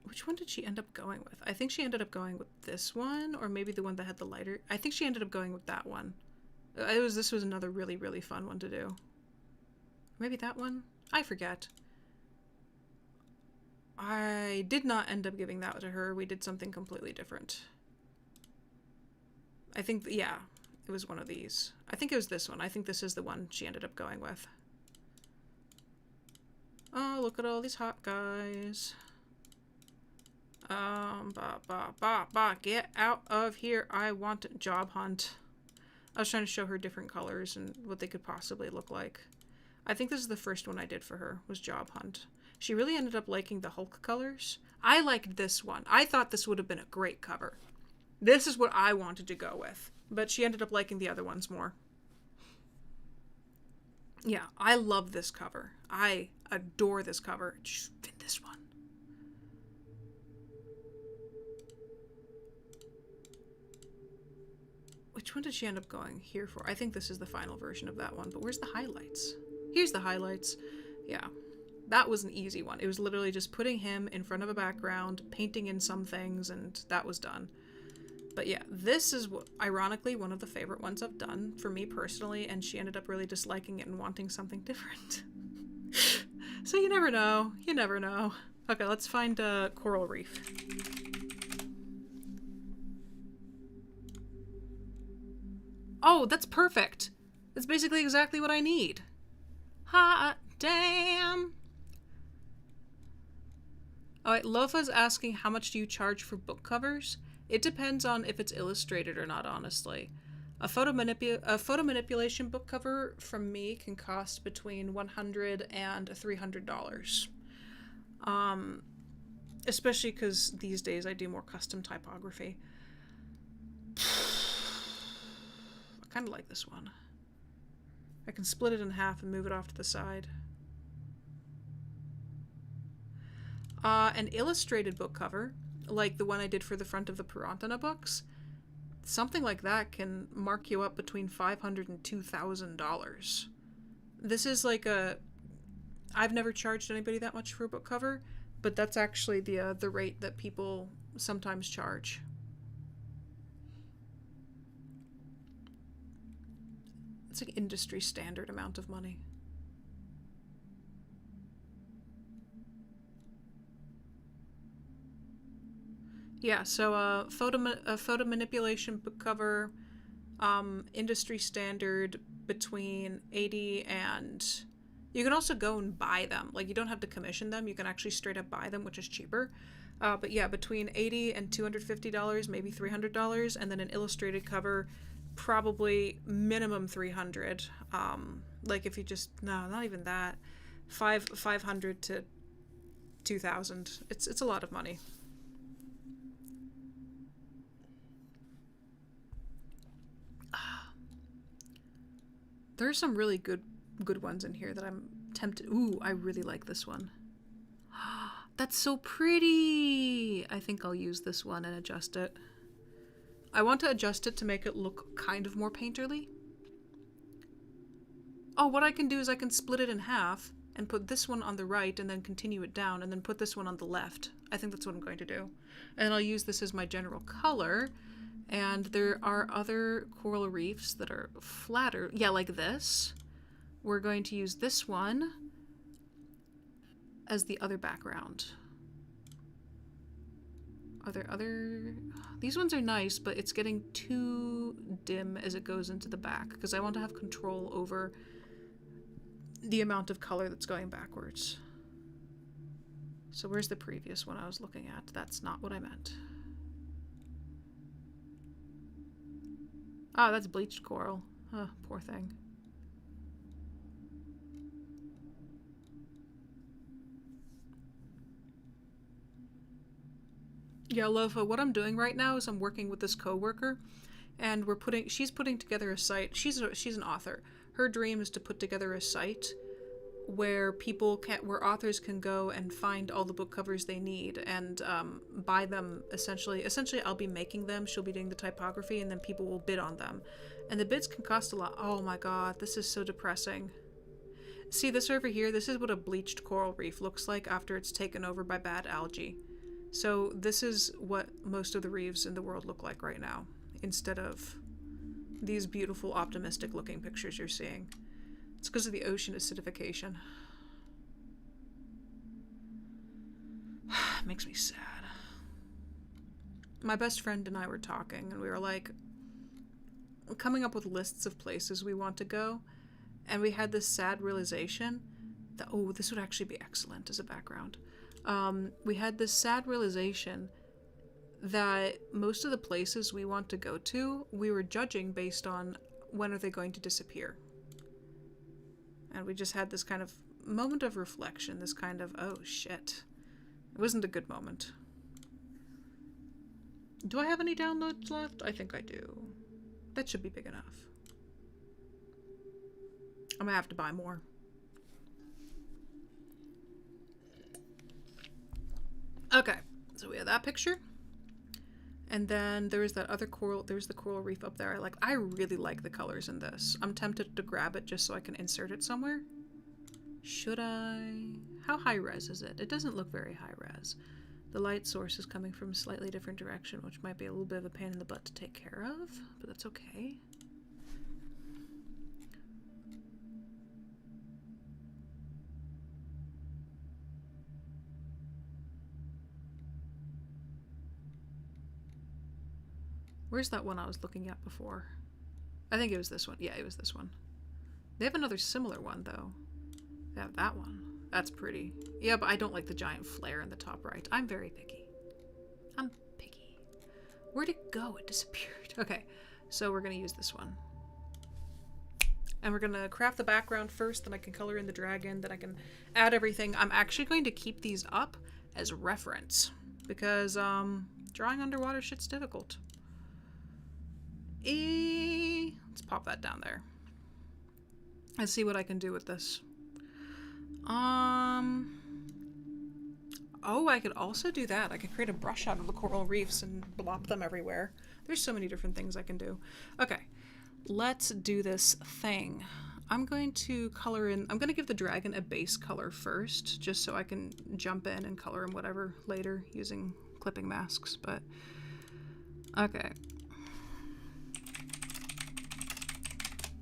Which one did she end up going with? I think she ended up going with this one, or maybe the one that had the lighter. I think she ended up going with that one. This was another really, really fun one to do. Maybe that one? I forget. I did not end up giving that to her. We did something completely different. I think, yeah, it was one of these. I think it was this one. I think this is the one she ended up going with. Oh, look at all these hot guys. Get out of here. I want a job hunt. I was trying to show her different colors and what they could possibly look like. I think this is the first one I did for her, was Job Hunt. She really ended up liking the Hulk colors. I liked this one. I thought this would have been a great cover. This is what I wanted to go with. But she ended up liking the other ones more. Yeah, I love this cover. I adore this cover. Just fit this one. Which one did she end up going here for? I think this is the final version of that one, but where's the highlights? Here's the highlights. Yeah, that was an easy one. It was literally just putting him in front of a background, painting in some things, and that was done. But yeah, this is, ironically, one of the favorite ones I've done for me personally, and she ended up really disliking it and wanting something different. So you never know. You never know. Okay, let's find Coral Reef. Oh, that's perfect. That's basically exactly what I need. Hot damn. Alright, Lofa's asking how much do you charge for book covers? It depends on if it's illustrated or not, honestly. A photo manipulation book cover from me can cost between $100 and $300. Especially because these days I do more custom typography. I kind of like this one. I can split it in half and move it off to the side. An illustrated book cover, like the one I did for the front of the PIRANTINA books, something like that can mark you up between $500 and $2,000. This is like I've never charged anybody that much for a book cover, but that's actually the rate that people sometimes charge. It's like industry standard amount of money. Yeah, so a photo manipulation book cover, industry standard between 80 and... You can also go and buy them. Like, you don't have to commission them. You can actually straight up buy them, which is cheaper. But yeah, between $80 and $250, maybe $300, and then an illustrated cover, probably minimum $300. Like if you just... No, not even that. $500 to $2,000. It's a lot of money. There are some really good ones in here that I'm tempted. Ooh, I really like this one. That's so pretty. I think I'll use this one and adjust it. I want to adjust it to make it look kind of more painterly. Oh, what I can do is I can split it in half and put this one on the right and then continue it down and then put this one on the left. I think that's what I'm going to do. And I'll use this as my general color. And there are other coral reefs that are flatter. Yeah, like this. We're going to use this one as the other background. Are there other... These ones are nice, but it's getting too dim as it goes into the back because I want to have control over the amount of color that's going backwards. So where's the previous one I was looking at? That's not what I meant. Oh, that's bleached coral. Oh, poor thing. Yeah, Lofa, what I'm doing right now is I'm working with this coworker, and she's putting together a site. She's an author. Her dream is to put together a site where where authors can go and find all the book covers they need and buy them. Essentially I'll be making them, she'll be doing the typography, and then people will bid on them. And the bids can cost a lot. Oh my god, this is so depressing. See this over here? This is what a bleached coral reef looks like after it's taken over by bad algae. So this is what most of the reefs in the world look like right now, instead of these beautiful, optimistic looking pictures you're seeing. It's because of the ocean acidification. It makes me sad. My best friend and I were talking, and we were like, coming up with lists of places we want to go, and we had this sad realization that, oh, this would actually be excellent as a background. We had this sad realization that most of the places we want to go to, we were judging based on when are they going to disappear. And we just had this kind of moment of reflection, this kind of, oh shit. It wasn't a good moment. Do I have any downloads left? I think I do. That should be big enough. I'm gonna have to buy more. Okay, so we have that picture. And then there's that other coral, there's the coral reef up there. I really like the colors in this. I'm tempted to grab it just so I can insert it somewhere. Should I? How high res is it? It doesn't look very high res. The light source is coming from a slightly different direction, which might be a little bit of a pain in the butt to take care of, but that's okay. Where's that one I was looking at before? I think it was this one. Yeah, it was this one. They have another similar one, though. They have that one. That's pretty. Yeah, but I don't like the giant flare in the top right. I'm very picky. I'm picky. Where'd it go? It disappeared. Okay, so we're gonna use this one. And we're gonna craft the background first, then I can color in the dragon, then I can add everything. I'm actually going to keep these up as reference because drawing underwater shit's difficult. Let's pop that down there. Let's see what I can do with this. Oh, I could also do that. I could create a brush out of the coral reefs and blop them everywhere. There's so many different things I can do. Okay, let's do this thing. I'm going to color in, I'm going to give the dragon a base color first, just so I can jump in and color him whatever later using clipping masks, but okay.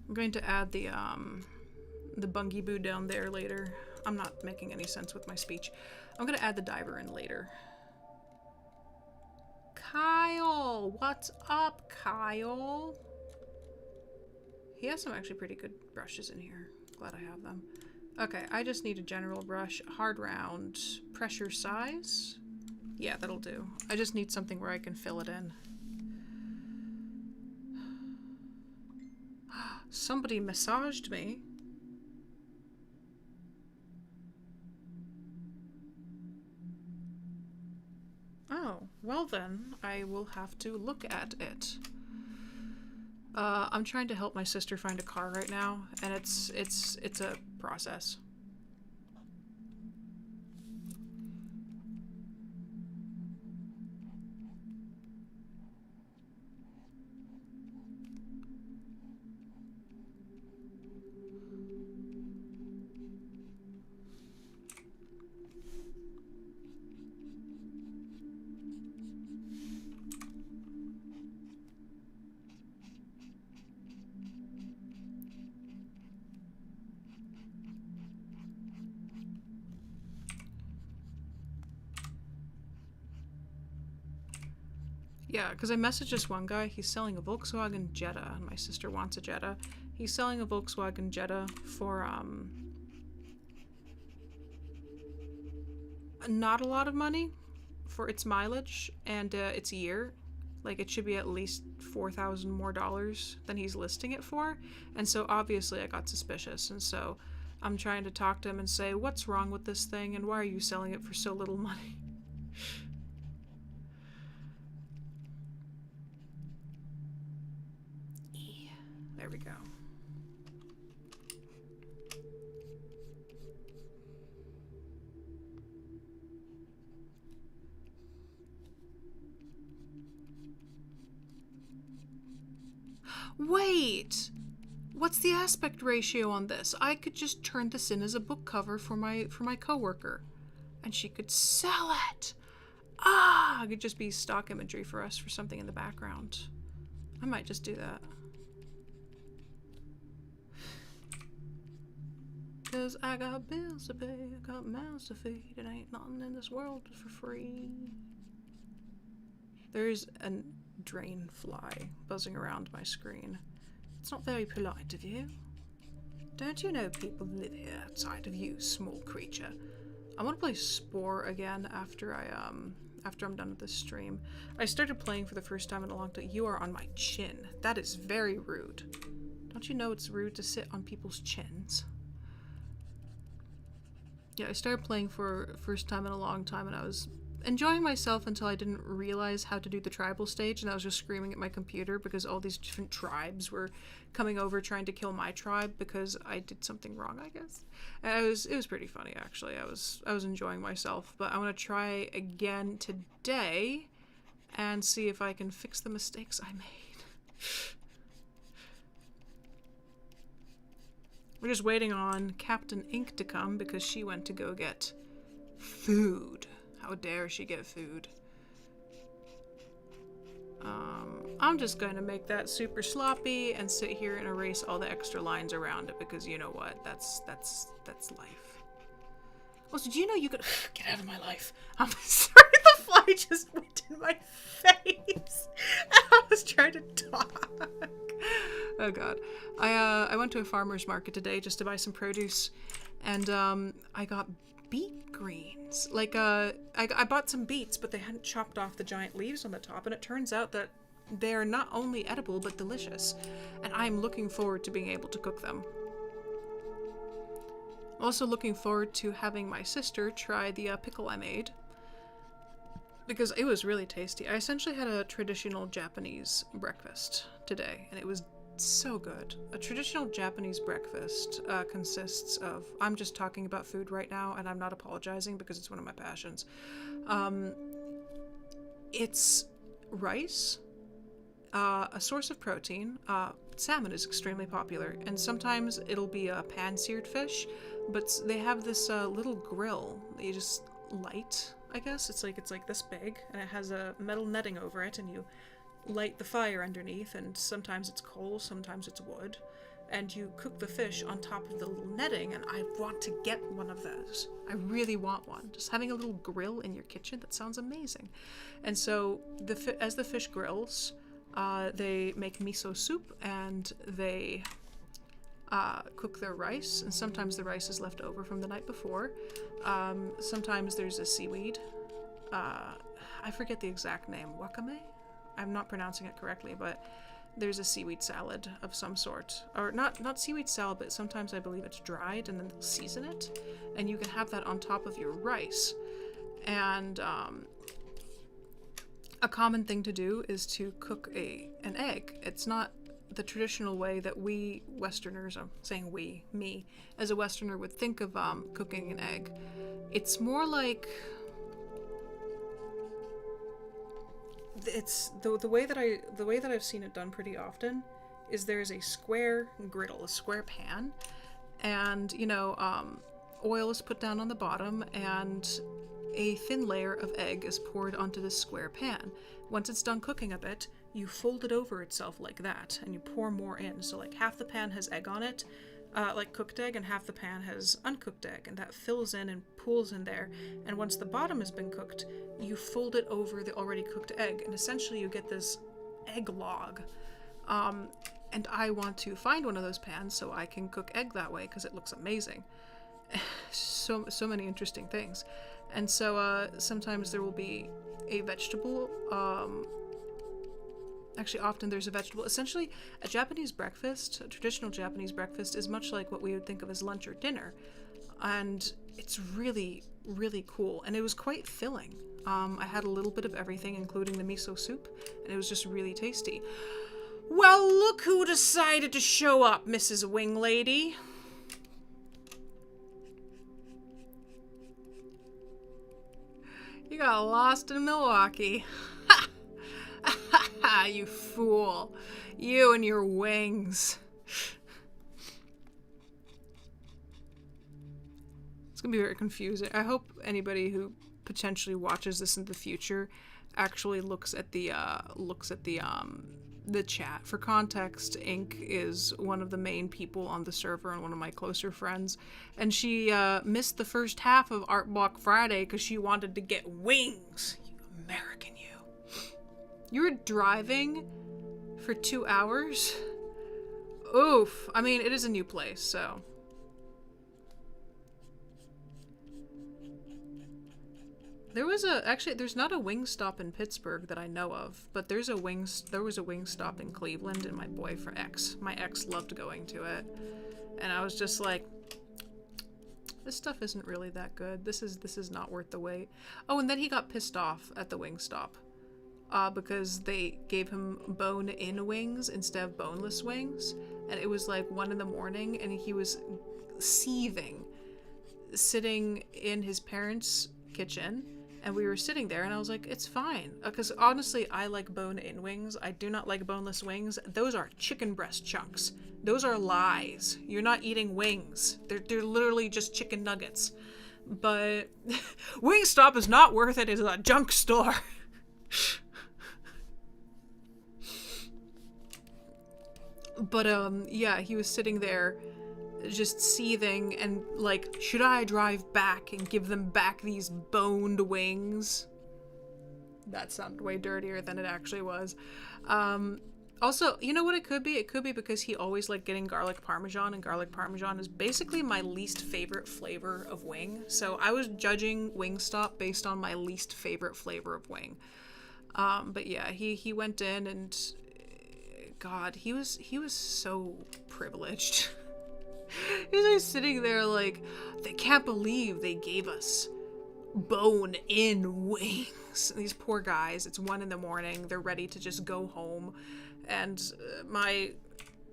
I'm going to add the Bungie Boo down there later. I'm not making any sense with my speech. I'm gonna add the diver in later. Kyle! What's up, Kyle? He has some actually pretty good brushes in here. Glad I have them. Okay, I just need a general brush, hard round, pressure size. Yeah, that'll do. I just need something where I can fill it in. Somebody massaged me. Oh, well then, I will have to look at it. I'm trying to help my sister find a car right now, and it's a process. Yeah, because I messaged this one guy, he's selling a Volkswagen Jetta, and my sister wants a Jetta. He's selling a Volkswagen Jetta for, not a lot of money for its mileage and its year. Like, it should be at least $4,000 more than he's listing it for. And so, obviously, I got suspicious, and so I'm trying to talk to him and say, what's wrong with this thing, and why are you selling it for so little money? There we go. Wait! What's the aspect ratio on this? I could just turn this in as a book cover for my coworker, and she could sell it. Ah, it could just be stock imagery for us for something in the background. I might just do that. Cause I got bills to pay, I got mouths to feed, it ain't nothing in this world for free. There's a drain fly buzzing around my screen. It's not very polite of you. Don't you know people live here outside of you, small creature? I want to play Spore again after I'm done with this stream. I started playing for the first time in a long time. You are on my chin. That is very rude. Don't you know it's rude to sit on people's chins? Yeah, I started playing for first time in a long time, and I was enjoying myself until I didn't realize how to do the tribal stage, and I was just screaming at my computer because all these different tribes were coming over trying to kill my tribe because I did something wrong, I guess. And it was pretty funny, actually. I was enjoying myself, but I want to try again today and see if I can fix the mistakes I made. We're just waiting on Captain Ink to come because she went to go get food. How dare she get food? I'm just going to make that super sloppy and sit here and erase all the extra lines around it because you know what? That's life. Also, do you know you could get out of my life? I'm sorry, the fly just went in my face. I was trying to talk. Oh god. I went to a farmer's market today just to buy some produce, and I got beet greens. Like, I bought some beets, but they hadn't chopped off the giant leaves on the top, and it turns out that they're not only edible, but delicious. And I'm looking forward to being able to cook them. I'm also looking forward to having my sister try the pickle I made, because it was really tasty. I essentially had a traditional Japanese breakfast today, and it was so good. A traditional Japanese breakfast consists of, I'm just talking about food right now, and I'm not apologizing because it's one of my passions. It's rice, a source of protein. Salmon is extremely popular, and sometimes it'll be a pan-seared fish, but they have this little grill that you just light, I guess. It's like this big, and it has a metal netting over it, and you light the fire underneath, and sometimes it's coal, sometimes it's wood, and you cook the fish on top of the little netting, and I want to get one of those. I really want one. Just having a little grill in your kitchen, that sounds amazing. And so as the fish grills, they make miso soup, and they cook their rice, and sometimes the rice is left over from the night before. Sometimes there's a seaweed. I forget the exact name. Wakame? I'm not pronouncing it correctly, but there's a seaweed salad of some sort. Or not seaweed salad, but sometimes I believe it's dried, and then they'll season it, and you can have that on top of your rice. And a common thing to do is to cook an egg. It's not the traditional way that we Westerners, I'm saying we, me, as a Westerner would think of cooking an egg. It's more like, it's the way that I've seen it done pretty often is there's a square griddle, a square pan, and oil is put down on the bottom, and a thin layer of egg is poured onto this square pan. Once it's done cooking a bit, you fold it over itself like that, and you pour more in. So like half the pan has egg on it, like cooked egg, and half the pan has uncooked egg, and that fills in and pools in there. And once the bottom has been cooked, you fold it over the already cooked egg, and essentially you get this egg log. And I want to find one of those pans so I can cook egg that way, because it looks amazing. So many interesting things. And so sometimes there will be a vegetable. Actually, often there's a vegetable. Essentially, a Japanese breakfast, a traditional Japanese breakfast, is much like what we would think of as lunch or dinner. And it's really, really cool. And it was quite filling. I had a little bit of everything, including the miso soup, and it was just really tasty. Well, look who decided to show up, Mrs. Wing Lady. You got lost in Milwaukee. Ha! You fool. You and your wings. It's gonna be very confusing. I hope anybody who potentially watches this in the future actually looks at the chat. For context, Ink is one of the main people on the server and one of my closer friends, and she missed the first half of ArtBlock Friday because she wanted to get wings. You American, you. You were driving for 2 hours? Oof. I mean, it is a new place, so. Actually, there's not a Wingstop in Pittsburgh that I know of, but there was a Wingstop in Cleveland, and my ex loved going to it. And I was just like, this stuff isn't really that good. This is not worth the wait. Oh, and then he got pissed off at the Wingstop, because they gave him bone-in wings instead of boneless wings. And it was like 1 a.m, and he was seething, sitting in his parents' kitchen. And we were sitting there, and I was like, it's fine. Because honestly, I like bone-in wings. I do not like boneless wings. Those are chicken breast chunks. Those are lies. You're not eating wings. They're literally just chicken nuggets. But Wingstop is not worth it. It's a junk store. But, yeah, he was sitting there just seething and like, should I drive back and give them back these boned wings? That sounded way dirtier than it actually was. Also, you know what it could be? It could be because he always liked getting garlic parmesan, and garlic parmesan is basically my least favorite flavor of wing. So I was judging Wingstop based on my least favorite flavor of wing. But yeah, he went in and God, he was so privileged. He was like sitting there like, they can't believe they gave us bone-in wings. These poor guys, it's 1 a.m, they're ready to just go home, and my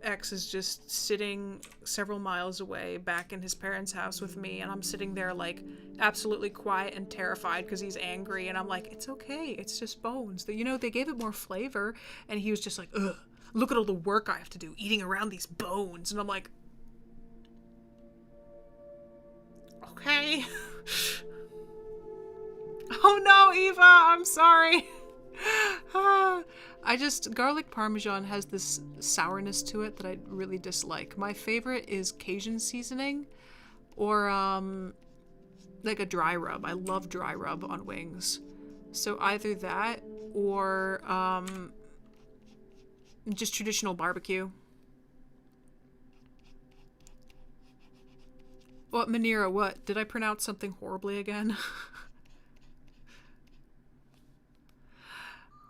ex is just sitting several miles away back in his parents' house with me, and I'm sitting there like absolutely quiet and terrified because he's angry, and I'm like, it's okay, it's just bones. You know, they gave it more flavor, and he was just like, ugh, look at all the work I have to do eating around these bones, and I'm like, okay. Oh no, Eva, I'm sorry. Garlic parmesan has this sourness to it that I really dislike. My favorite is Cajun seasoning or like a dry rub. I love dry rub on wings. So either that or just traditional barbecue. What, Manira, what? Did I pronounce something horribly again?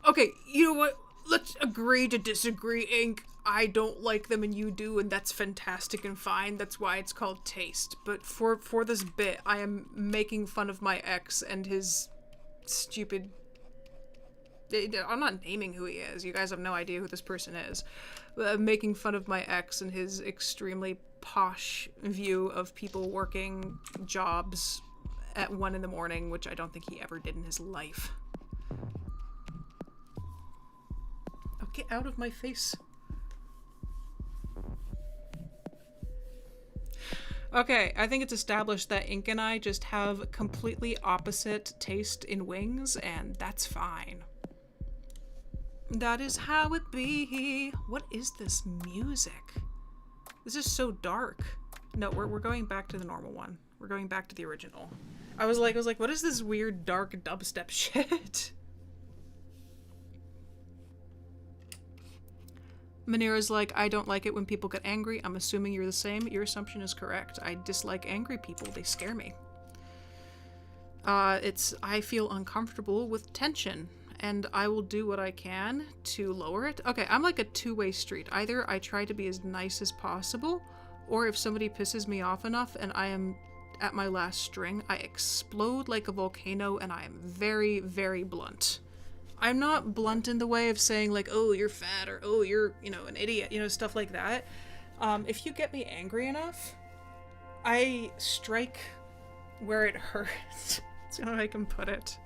Okay, you know what? Let's agree to disagree, Ink. I don't like them and you do, and that's fantastic and fine. That's why it's called taste. But for this bit, I am making fun of my ex and his stupid... I'm not naming who he is. You guys have no idea who this person is. I'm making fun of my ex and his extremely posh view of people working jobs at 1 a.m, which I don't think he ever did in his life. Get out of my face. Okay, I think it's established that Ink and I just have completely opposite taste in wings, and that's fine. That is how it be. What is this music? This is so dark. No, we're going back to the normal one. We're going back to the original. I was like, what is this weird dark dubstep shit? Manira's like, I don't like it when people get angry. I'm assuming you're the same. Your assumption is correct. I dislike angry people. They scare me. I feel uncomfortable with tension, and I will do what I can to lower it. Okay, I'm like a two-way street. Either I try to be as nice as possible, or if somebody pisses me off enough and I am at my last string, I explode like a volcano, and I am very, very blunt. I'm not blunt in the way of saying like, oh, you're fat, or oh, you're, an idiot, stuff like that. If you get me angry enough, I strike where it hurts. That's how I can put it.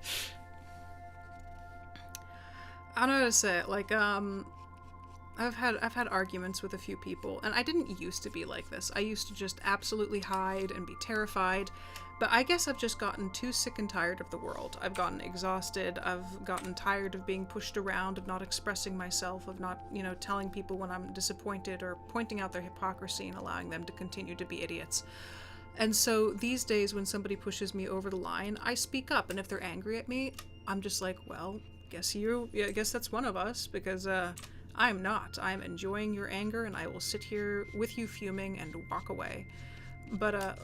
I don't know how to say it. Like, I've had arguments with a few people, and I didn't used to be like this. I used to just absolutely hide and be terrified. But I guess I've just gotten too sick and tired of the world. I've gotten exhausted. I've gotten tired of being pushed around, of not expressing myself, of not, telling people when I'm disappointed or pointing out their hypocrisy and allowing them to continue to be idiots. And so these days when somebody pushes me over the line, I speak up. And if they're angry at me, I'm just like, well, I guess that's one of us, because I'm not. I'm enjoying your anger, and I will sit here with you fuming and walk away. But,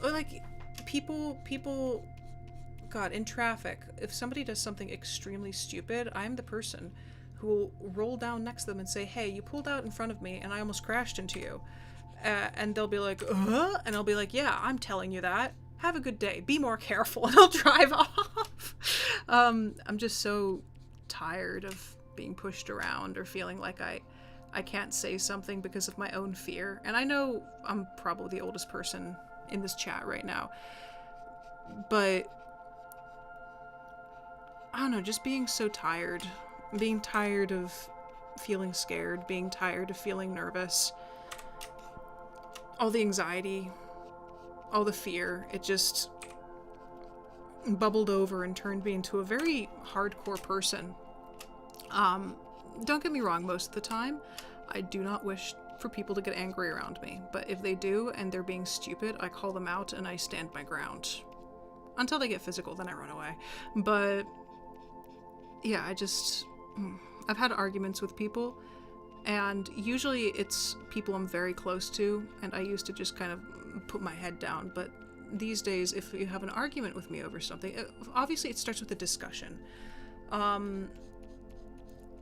people, God, in traffic, if somebody does something extremely stupid, I'm the person who will roll down next to them and say, hey, you pulled out in front of me and I almost crashed into you. And they'll be like, and I'll be like, yeah, I'm telling you that. Have a good day. Be more careful. And I'll drive off. I'm just so tired of being pushed around or feeling like I can't say something because of my own fear. And I know I'm probably the oldest person in this chat right now, but I don't know, just being so tired, being tired of feeling scared, being tired of feeling nervous, all the anxiety, all the fear, it just bubbled over and turned me into a very hardcore person. Don't get me wrong, most of the time I do not wish for people to get angry around me, but if they do and they're being stupid, I call them out and I stand my ground. Until they get physical, then I run away. But yeah, I've had arguments with people, And usually it's people I'm very close to, and I used to just kind of put my head down. But these days, if you have an argument with me over something, obviously it starts with a discussion.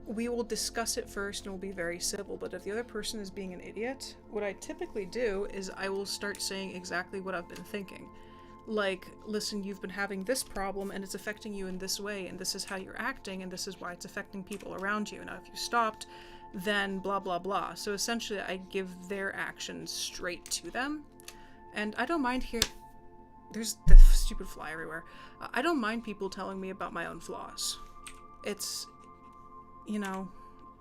We will discuss it first and we'll be very civil, but if the other person is being an idiot, what I typically do is I will start saying exactly what I've been thinking. Like, listen, you've been having this problem and it's affecting you in this way, and this is how you're acting, and this is why it's affecting people around you. Now, if you stopped, then blah, blah, blah. So essentially, I give their actions straight to them. And I don't mind there's the stupid fly everywhere. I don't mind people telling me about my own flaws. It's, you know,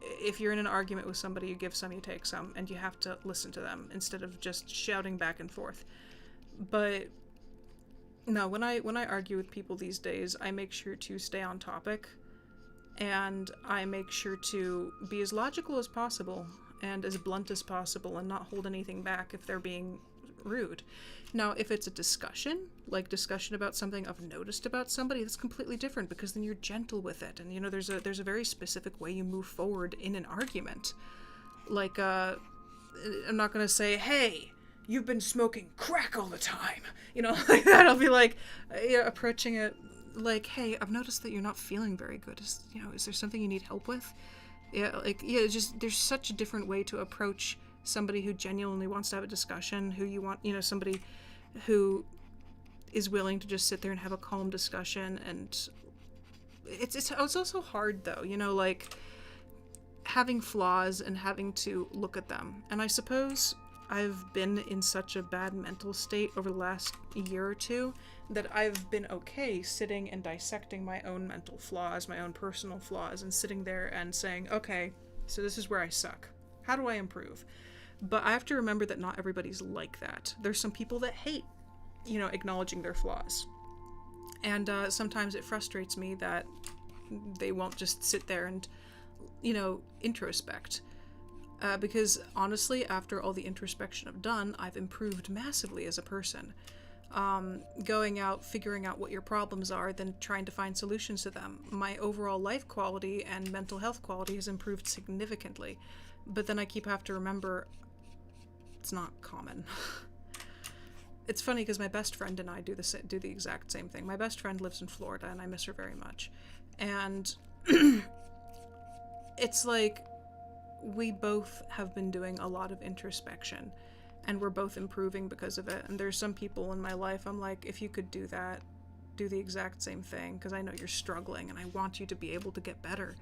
if you're in an argument with somebody, you give some, you take some, and you have to listen to them instead of just shouting back and forth. But no, when I argue with people these days, I make sure to stay on topic, and I make sure to be as logical as possible and as blunt as possible and not hold anything back if they're being rude. Now, if it's a discussion, like discussion about something I've noticed about somebody, that's completely different, because then you're gentle with it, and you know, there's a very specific way you move forward in an argument. Like, I'm not gonna say, hey, you've been smoking crack all the time, you know, like that. I'll be like, approaching it like, hey, I've noticed that you're not feeling very good. Is there something you need help with? It's just, there's such a different way to approach somebody who genuinely wants to have a discussion, who you want, somebody who is willing to just sit there and have a calm discussion. And it's also hard though, like having flaws and having to look at them. And I suppose I've been in such a bad mental state over the last year or two that I've been okay sitting and dissecting my own mental flaws, my own personal flaws, and sitting there and saying, okay, so this is where I suck. How do I improve? But I have to remember that not everybody's like that. There's some people that hate, acknowledging their flaws. And sometimes it frustrates me that they won't just sit there and, introspect. Because honestly, after all the introspection I've done, I've improved massively as a person. Going out, figuring out what your problems are, then trying to find solutions to them. My overall life quality and mental health quality has improved significantly. But then I have to remember, it's not common. It's funny because my best friend and I do the exact same thing. My best friend lives in Florida and I miss her very much. And it's like, we both have been doing a lot of introspection, and we're both improving because of it. And there's some people in my life, I'm like, if you could do that, do the exact same thing, because I know you're struggling and I want you to be able to get better.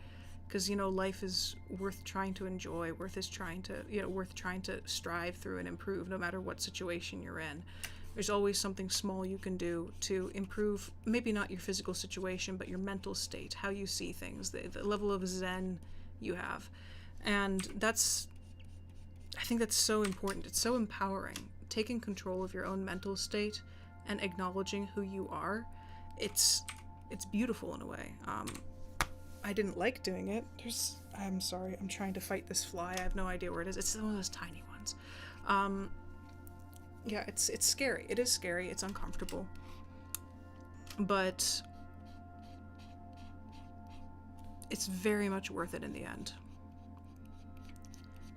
Because, life is worth trying to enjoy, worth trying to strive through and improve no matter what situation you're in. There's always something small you can do to improve, maybe not your physical situation, but your mental state, how you see things, the level of zen you have. And I think that's so important. It's so empowering. Taking control of your own mental state and acknowledging who you are, it's beautiful in a way. I didn't like doing it. I'm sorry, I'm trying to fight this fly. I have no idea where it is. It's one of those tiny ones. Yeah, it's scary. It is scary. It's uncomfortable. But it's very much worth it in the end.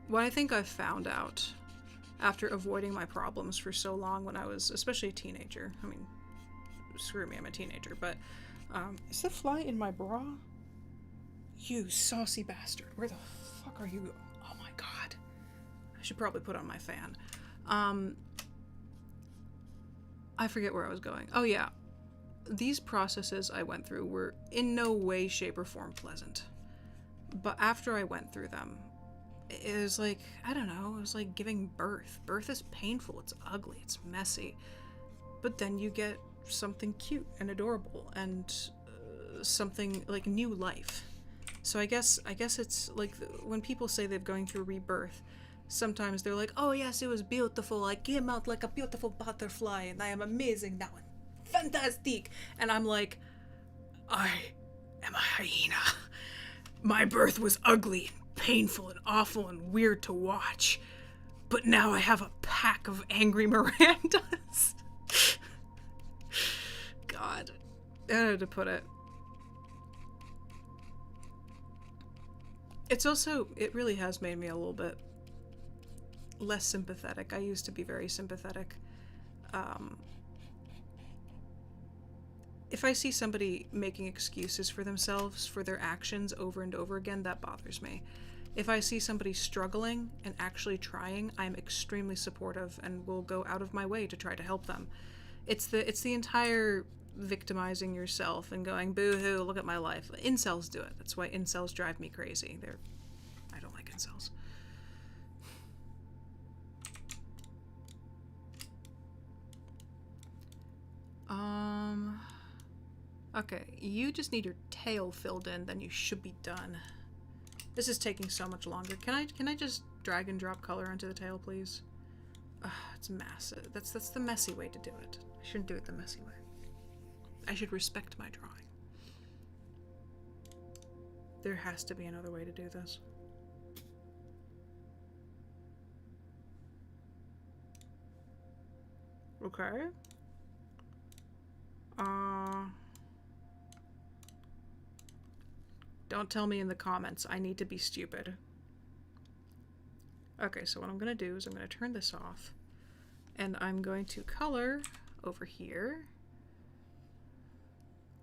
What I think I've found out after avoiding my problems for so long when I was especially a teenager, I mean, screw me, I'm a teenager, but is the fly in my bra? You saucy bastard. Where the fuck are you? Oh my god. I should probably put on my fan. I forget where I was going. Oh yeah. These processes I went through were in no way, shape, or form pleasant. But after I went through them, it was like, I don't know, it was like giving birth. Birth is painful, it's ugly, it's messy. But then you get something cute and adorable and something like new life. So I guess it's like when people say they're going through rebirth, sometimes they're like, oh yes, it was beautiful, I came out like a beautiful butterfly and I am amazing now and fantastic. And I'm like, I am a hyena. My birth was ugly and painful and awful and weird to watch, but now I have a pack of angry Mirandas. God, I don't know how to put it. It's also, it really has made me a little bit less sympathetic. I used to be very sympathetic. If I see somebody making excuses for themselves for their actions over and over again, that bothers me. If I see somebody struggling and actually trying, I'm extremely supportive and will go out of my way to try to help them. It's the entire victimizing yourself and going, boo-hoo, look at my life. Incels do it. That's why incels drive me crazy. I don't like incels. Okay, you just need your tail filled in, then you should be done. This is taking so much longer. Can I just drag and drop color onto the tail, please? It's massive. That's the messy way to do it. I shouldn't do it the messy way. I should respect my drawing. There has to be another way to do this. Okay. Don't tell me in the comments. I need to be stupid. Okay, so what I'm going to do is I'm going to turn this off. And I'm going to color over here.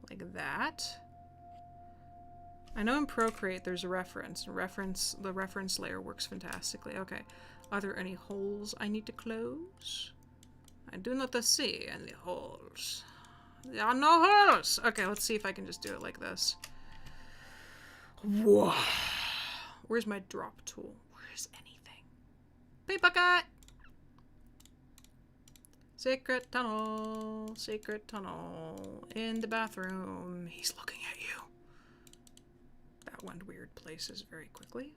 Like that. I know in Procreate there's a reference. The reference layer works fantastically. Okay. Are there any holes I need to close? I do not see any holes. There are no holes! Okay, let's see if I can just do it like this. Whoa. Where's my drop tool? Where's anything? Paper cut! Secret tunnel. Secret tunnel. In the bathroom. He's looking at you. That went weird places very quickly.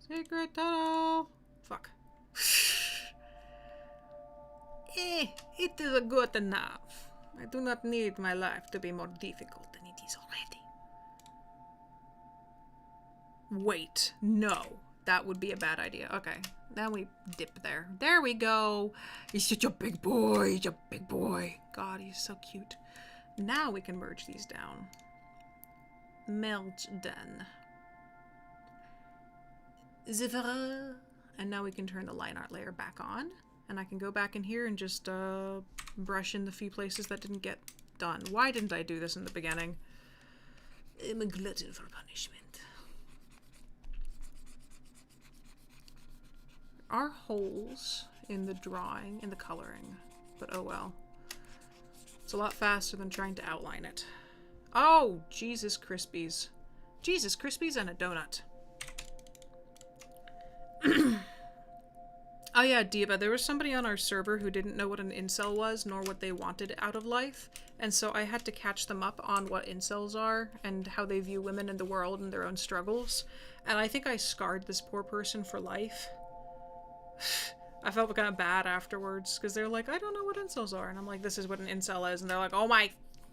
Secret tunnel. Fuck. It is good enough. I do not need my life to be more difficult than it is already. Wait, no. That would be a bad idea. Okay, now we dip there. There we go. He's such a big boy. He's a big boy. God, he's so cute. Now we can merge these down. Merge done. Ziffer. And now we can turn the line art layer back on. And I can go back in here and just brush in the few places that didn't get done. Why didn't I do this in the beginning? I'm a glutton for punishment. There are holes in the drawing, in the coloring. But oh well. It's a lot faster than trying to outline it. Oh, Jesus Krispies. Jesus Krispies and a donut. Oh yeah, Diva, there was somebody on our server who didn't know what an incel was, nor what they wanted out of life, and so I had to catch them up on what incels are, and how they view women in the world and their own struggles, and I think I scarred this poor person for life. I felt kind of bad afterwards, because they're like, I don't know what incels are, and I'm like, this is what an incel is, and they're like, oh my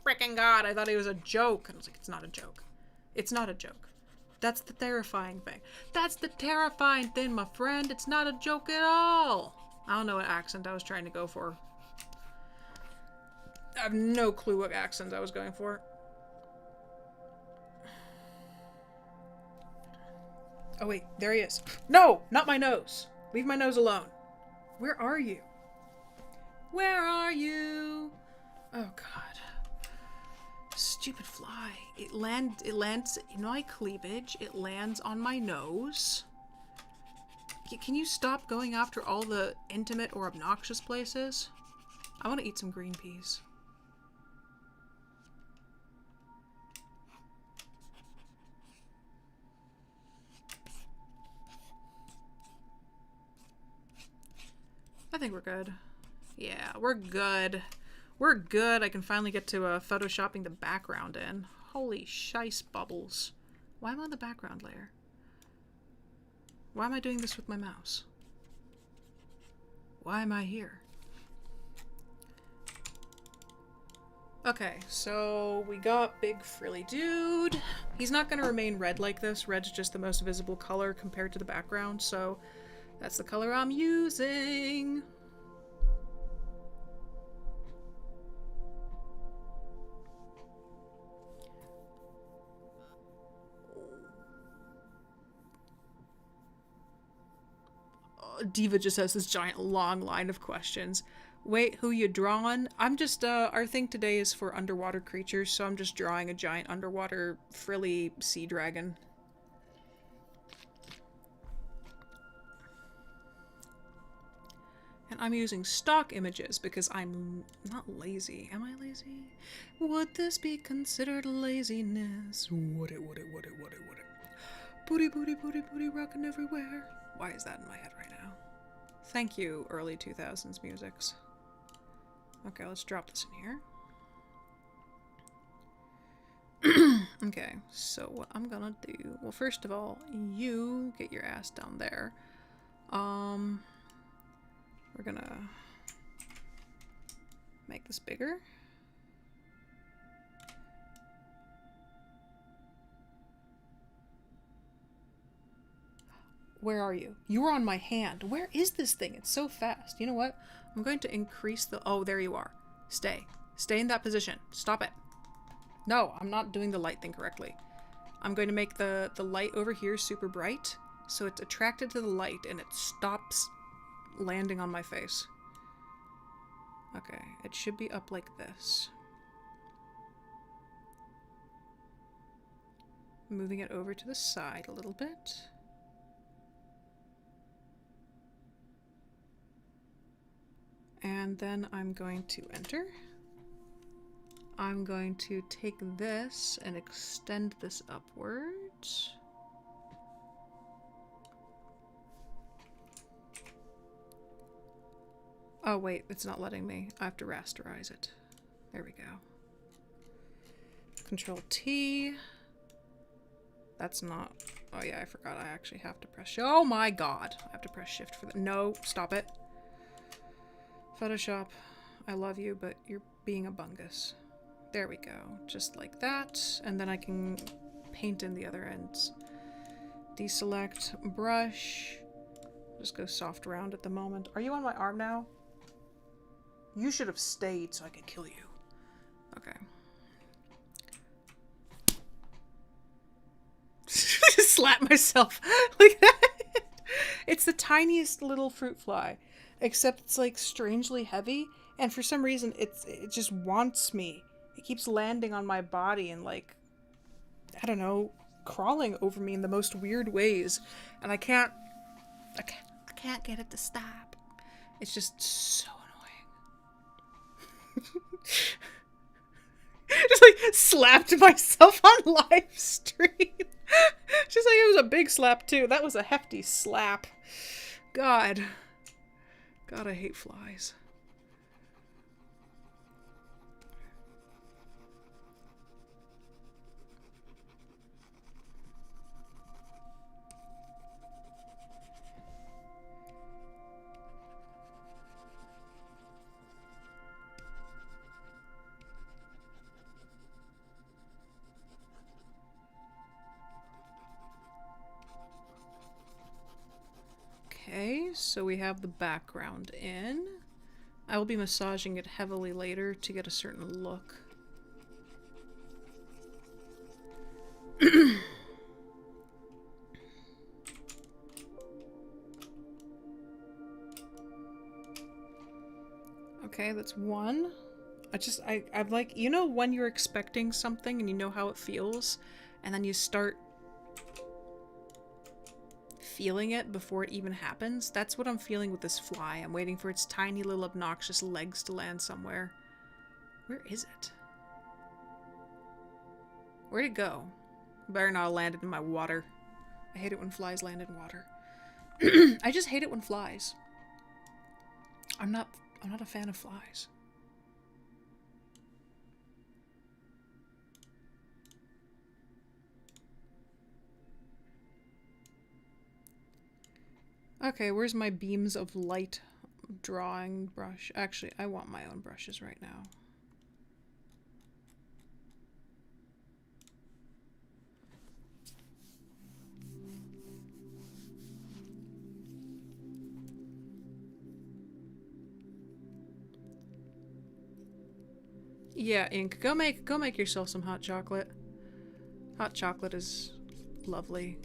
freaking god, I thought it was a joke, and I was like, it's not a joke. It's not a joke. That's the terrifying thing. That's the terrifying thing, my friend. It's not a joke at all. I don't know what accent I was trying to go for. I have no clue what accent I was going for. Oh wait, there he is. No, not my nose. Leave my nose alone. Where are you? Where are you? Oh god. Stupid fly. It lands in my cleavage. It lands on my nose. Can you stop going after all the intimate or obnoxious places? I want to eat some green peas. I think we're good. Yeah, we're good. We're good. I can finally get to photoshopping the background in. Holy shice bubbles. Why am I on the background layer? Why am I doing this with my mouse? Why am I here? Okay, so we got Big Frilly Dude. He's not going to remain red like this. Red's just the most visible color compared to the background, so that's the color I'm using. Diva just has this giant long line of questions. Wait, who you drawing? I'm just, our thing today is for underwater creatures, so I'm just drawing a giant underwater frilly sea dragon. And I'm using stock images because I'm not lazy. Am I lazy? Would this be considered laziness? Would it? Booty, booty, booty, booty, rockin' everywhere. Why is that in my head right now? Thank you, early 2000s musics. Okay, let's drop this in here. Okay, so what I'm gonna do... Well, first of all, you get your ass down there. We're gonna make this bigger. Where are you? You were on my hand. Where is this thing? It's so fast. You know what? I'm going to increase the... Oh, there you are. Stay. Stay in that position. Stop it. No, I'm not doing the light thing correctly. I'm going to make the light over here super bright, so it's attracted to the light and it stops landing on my face. Okay, it should be up like this. Moving it over to the side a little bit. And then I'm going to enter. I'm going to take this and extend this upwards. Oh wait, it's not letting me. I have to rasterize it. There we go. Control T. That's not... Oh yeah, I forgot I actually have to press... Oh my god! I have to press shift for that. No, stop it. Photoshop, I love you, but you're being a bungus. There we go. Just like that. And then I can paint in the other ends. Deselect, brush. Just go soft round at the moment. Are you on my arm now? You should have stayed so I could kill you. Okay. Slap myself like that. It's the tiniest little fruit fly. Except it's like strangely heavy, and for some reason it just wants me. It keeps landing on my body and like, I don't know, crawling over me in the most weird ways, and I can't get it to stop. It's just so annoying. Just like slapped myself on live stream. Just like it was a big slap too. That was a hefty slap. God, I hate flies. Okay, so we have the background in. I will be massaging it heavily later to get a certain look. Okay, that's one. I'm like, you know when you're expecting something and you know how it feels, and then you start feeling it before it even happens? That's what I'm feeling with this fly. I'm waiting for its tiny little obnoxious legs to land somewhere. Where is it? Where'd it go? Better not have landed in my water. I hate it when flies land in water. I just hate it when flies. I'm not a fan of flies. Okay, where's my beams of light drawing brush? Actually, I want my own brushes right now. Yeah, Ink. Go make yourself some hot chocolate. Hot chocolate is lovely.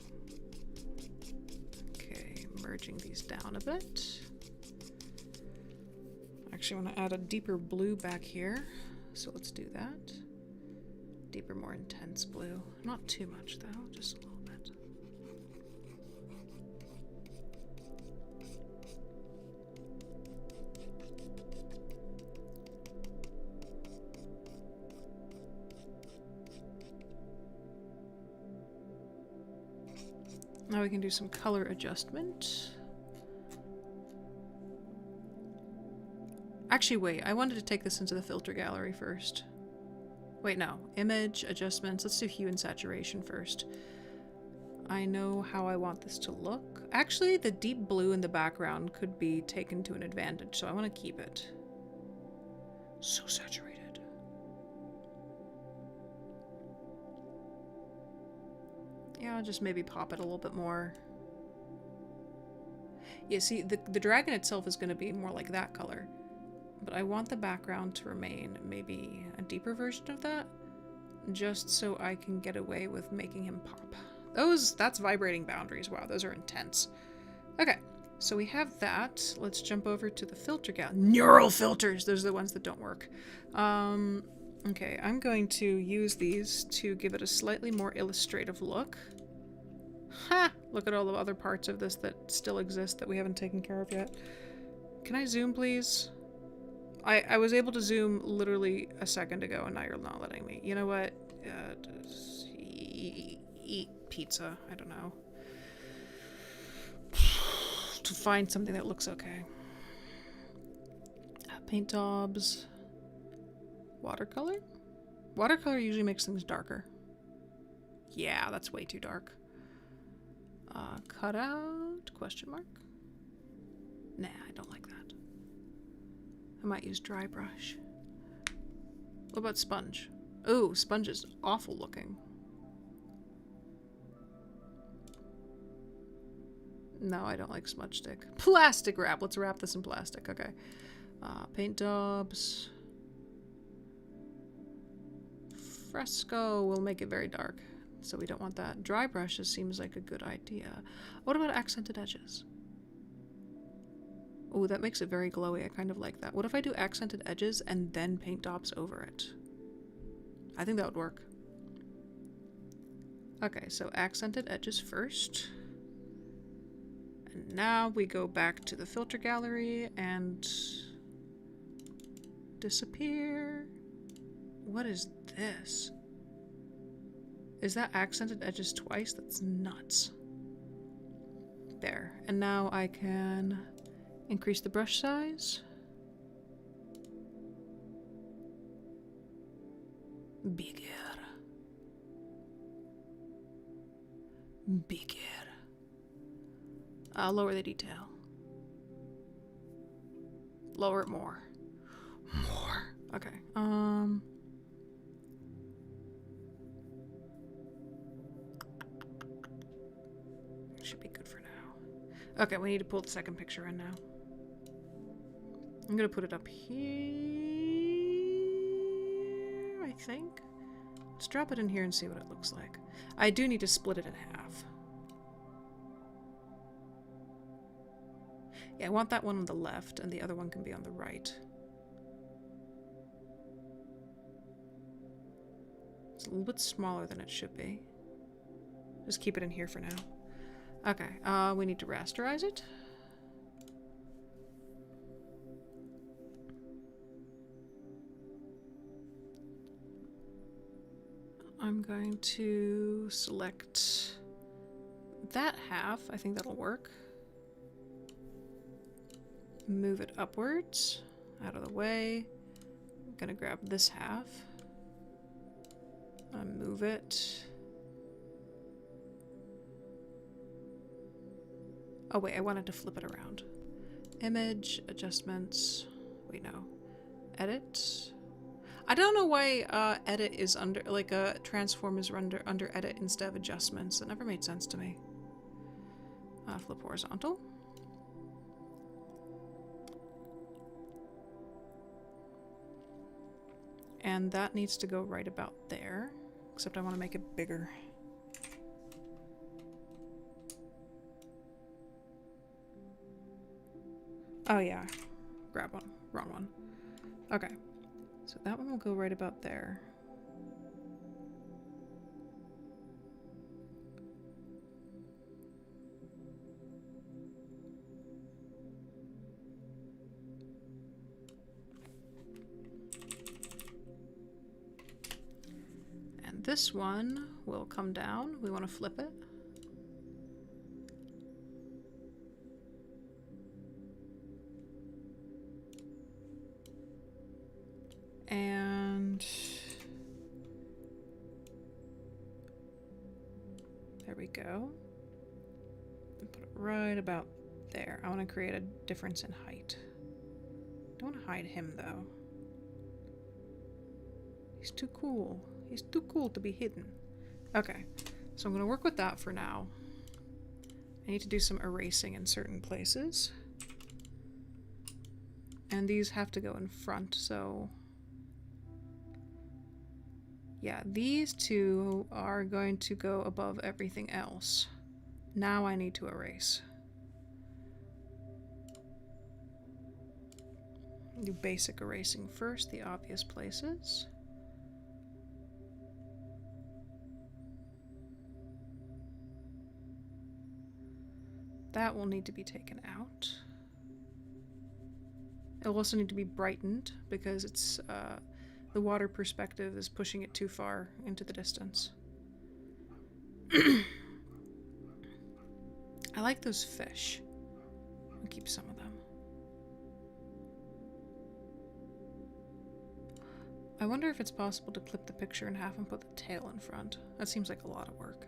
Okay, merging these down a bit. Actually, I want to add a deeper blue back here, so let's do that. Deeper, more intense blue. Not too much though, just a little bit. Now we can do some color adjustment. Actually, wait, I wanted to take this into the filter gallery first. Wait, no. Image, adjustments. Let's do hue and saturation first. I know how I want this to look. Actually, the deep blue in the background could be taken to an advantage, so I want to keep it. So saturated. Yeah, I'll just maybe pop it a little bit more. Yeah, see, the dragon itself is going to be more like that color. But I want the background to remain maybe a deeper version of that, just so I can get away with making him pop. That's vibrating boundaries. Wow, those are intense. Okay, so we have that. Let's jump over to the filter gallery. Neural filters! Those are the ones that don't work. Okay, I'm going to use these to give it a slightly more illustrative look. Ha! Look at all the other parts of this that still exist that we haven't taken care of yet. Can I zoom, please? I was able to zoom literally a second ago, and now you're not letting me. You know what? Eat pizza. I don't know. To find something that looks okay. Paint daubs. Watercolor? Watercolor usually makes things darker. Yeah, that's way too dark. Cut out? Question mark? Nah, I don't like that. I might use dry brush. What about sponge? Oh, sponge is awful looking. No, I don't like smudge stick. Plastic wrap. Let's wrap this in plastic. Okay. Paint daubs. Fresco. We'll make it very dark, so we don't want that. Dry brushes seems like a good idea. What about accented edges? Oh, that makes it very glowy. I kind of like that. What if I do accented edges and then paint daubs over it? I think that would work. Okay, so accented edges first. And now we go back to the filter gallery and disappear. What is this? Is that accented edges twice? That's nuts. There. And now I can increase the brush size. Bigger. Bigger. Lower the detail. Lower it more. More. Okay. Should be good for now. Okay, we need to pull the second picture in now. I'm gonna put it up here, I think. Let's drop it in here and see what it looks like. I do need to split it in half. Yeah, I want that one on the left, and the other one can be on the right. It's a little bit smaller than it should be. Just keep it in here for now. Okay, we need to rasterize it. I'm going to select that half. I think that'll work. Move it upwards, out of the way. I'm gonna grab this half. Move it. Oh wait, I wanted to flip it around. Image, adjustments. Wait, no. Edit. I don't know why edit is under, like transform is under edit instead of adjustments. That never made sense to me. Flip horizontal. And that needs to go right about there, except I want to make it bigger. Oh yeah, grab one, wrong one. Okay, so that one will go right about there. And this one will come down. We want to flip it. And there we go. And put it right about there. I want to create a difference in height. Don't want to hide him though. He's too cool. He's too cool to be hidden. Okay, so I'm going to work with that for now. I need to do some erasing in certain places. And these have to go in front, so yeah, these two are going to go above everything else. Now I need to erase. Do basic erasing first, the obvious places. That will need to be taken out. It'll also need to be brightened because it's the water perspective is pushing it too far into the distance. I like those fish. I'll keep some of them. I wonder if it's possible to clip the picture in half and put the tail in front. That seems like a lot of work.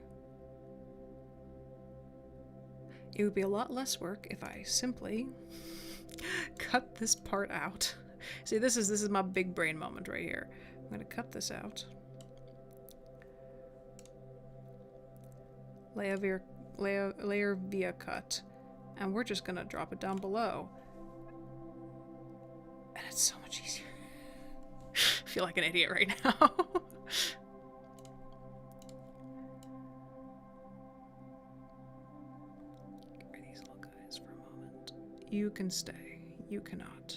It would be a lot less work if I simply cut this part out. See, this is my big brain moment right here. I'm going to cut this out. Layer via cut. And we're just going to drop it down below. And it's so much easier. I feel like an idiot right now. Get rid of these little guys for a moment. You can stay. You cannot.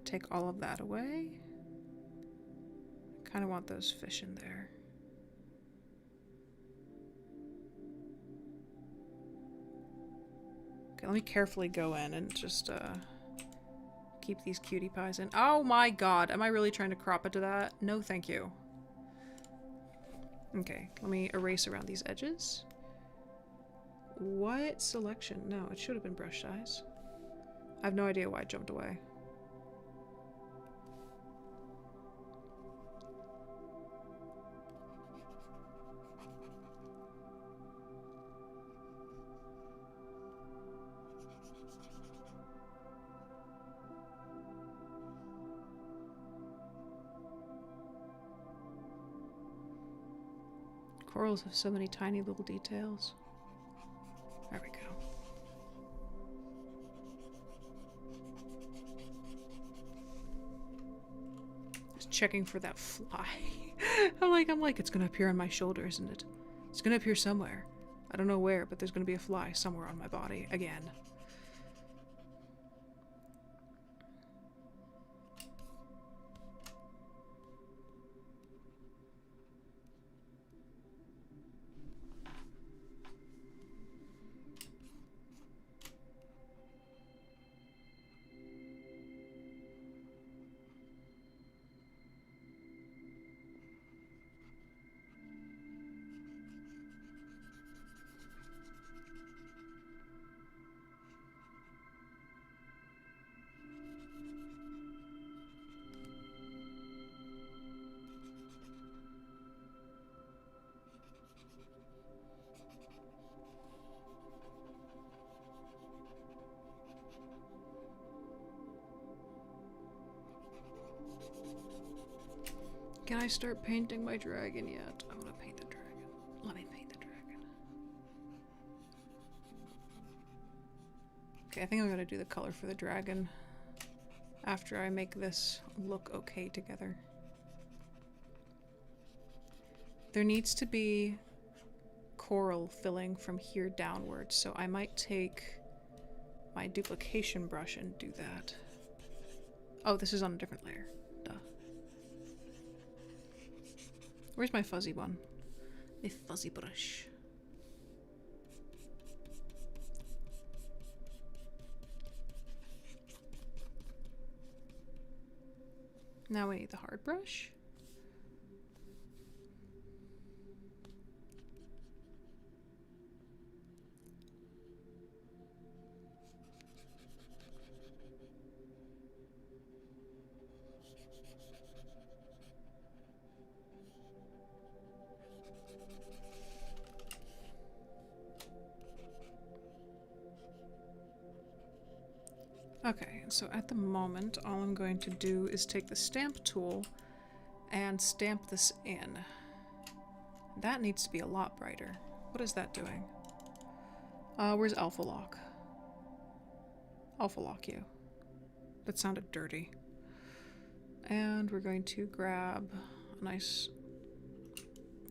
Take all of that away. I kind of want those fish in there. Okay, let me carefully go in and just keep these cutie pies in. Oh my god, am I really trying to crop it to that? No, thank you. Okay, let me erase around these edges. What selection? No, it should have been brush size. I have no idea why it jumped away. Corals have so many tiny little details. There we go. Just checking for that fly. I'm like, it's gonna appear on my shoulder, isn't it? It's gonna appear somewhere. I don't know where, but there's gonna be a fly somewhere on my body again. Can I start painting my dragon yet? I want to paint the dragon. Let me paint the dragon. Okay, I think I'm going to do the color for the dragon after I make this look okay together. There needs to be coral filling from here downwards, so I might take my duplication brush and do that. Oh, this is on a different layer. Duh. Where's my fuzzy one? My fuzzy brush. Now we need the hard brush. Okay, so at the moment, all I'm going to do is take the stamp tool and stamp this in. That needs to be a lot brighter. What is that doing? Where's Alpha Lock? Alpha Lock you. That sounded dirty. And we're going to grab a nice...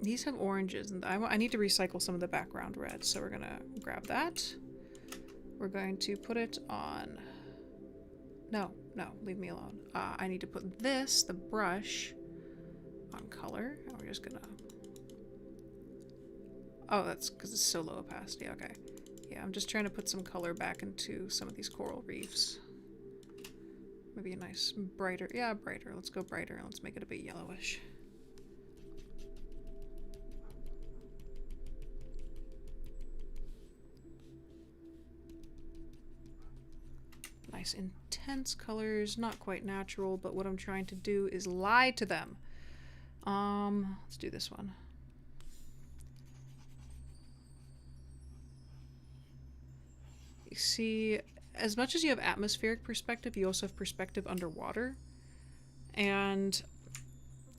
These have oranges, and I need to recycle some of the background red, so we're gonna grab that. We're going to put it on... No, leave me alone. I need to put this, the brush, on color. And we're just gonna... Oh, that's because it's so low opacity. Okay. Yeah, I'm just trying to put some color back into some of these coral reefs. Maybe a nice brighter... Yeah, brighter. Let's go brighter. Let's make it a bit yellowish. Nice intense colors, not quite natural, but what I'm trying to do is lie to them. Let's do this one. You see, as much as you have atmospheric perspective, you also have perspective underwater. And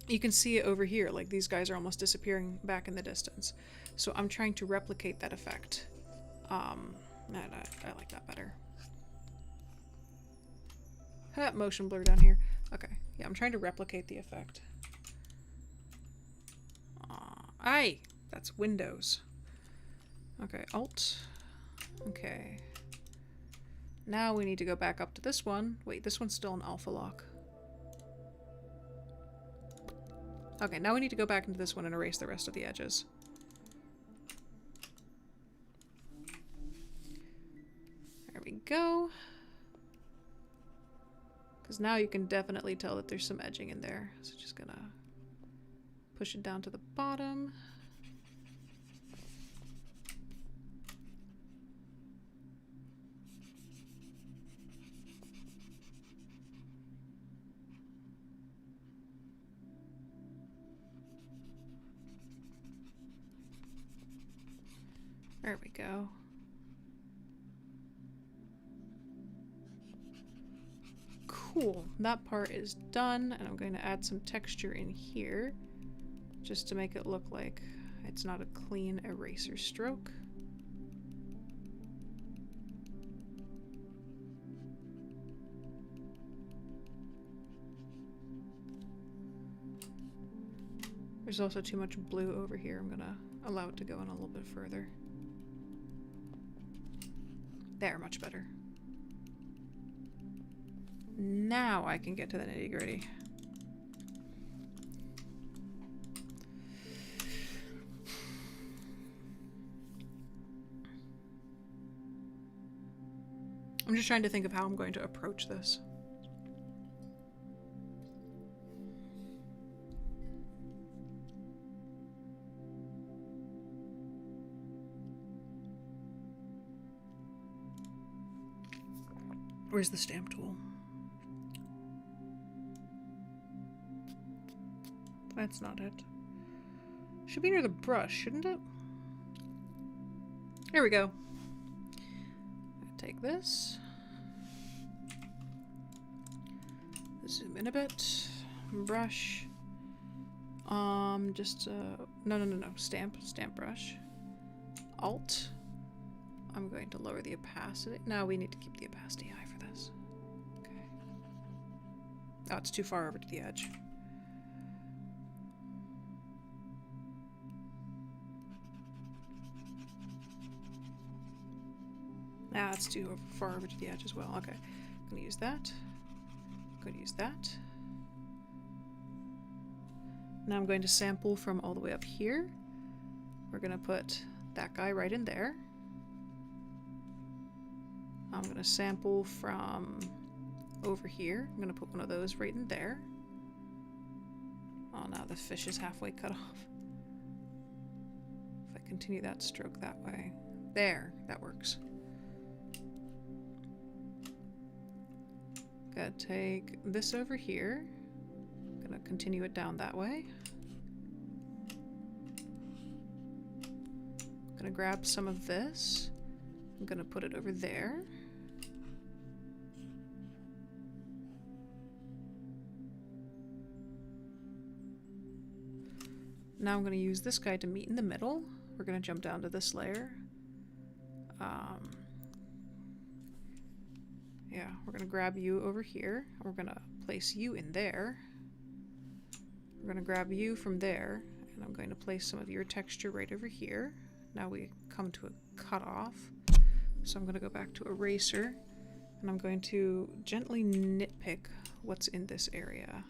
you can see it over here, like these guys are almost disappearing back in the distance. So I'm trying to replicate that effect. I like that better. Motion blur down here. Okay, yeah, I'm trying to replicate the effect. Aye, that's Windows. Okay, Alt. Okay. Now we need to go back up to this one. Wait, this one's still an alpha lock. Okay, now we need to go back into this one and erase the rest of the edges. There we go. Because now you can definitely tell that there's some edging in there. So just gonna push it down to the bottom. There we go. Cool, that part is done, and I'm going to add some texture in here just to make it look like it's not a clean eraser stroke. There's also too much blue over here. I'm gonna allow it to go in a little bit further. There, much better. Now I can get to the nitty-gritty. I'm just trying to think of how I'm going to approach this. Where's the stamp tool? That's not it. Should be near the brush, shouldn't it? Here we go. Take this. Zoom in a bit. Brush. No. Stamp brush. Alt. I'm going to lower the opacity. No, we need to keep the opacity high for this. Okay. Oh, it's too far over to the edge. Ah, it's too far over to the edge as well. Okay, I'm gonna use that. I'm gonna use that. Now I'm going to sample from all the way up here. We're gonna put that guy right in there. I'm gonna sample from over here. I'm gonna put one of those right in there. Oh, now the fish is halfway cut off. If I continue that stroke that way. There, that works. Gotta take this over here. Gonna continue it down that way. Gonna grab some of this. I'm gonna put it over there. Now I'm gonna use this guy to meet in the middle. We're gonna jump down to this layer. Yeah, we're gonna grab you over here. We're gonna place you in there. We're gonna grab you from there, and I'm going to place some of your texture right over here. Now we come to a cutoff. So I'm gonna go back to eraser, and I'm going to gently nitpick what's in this area.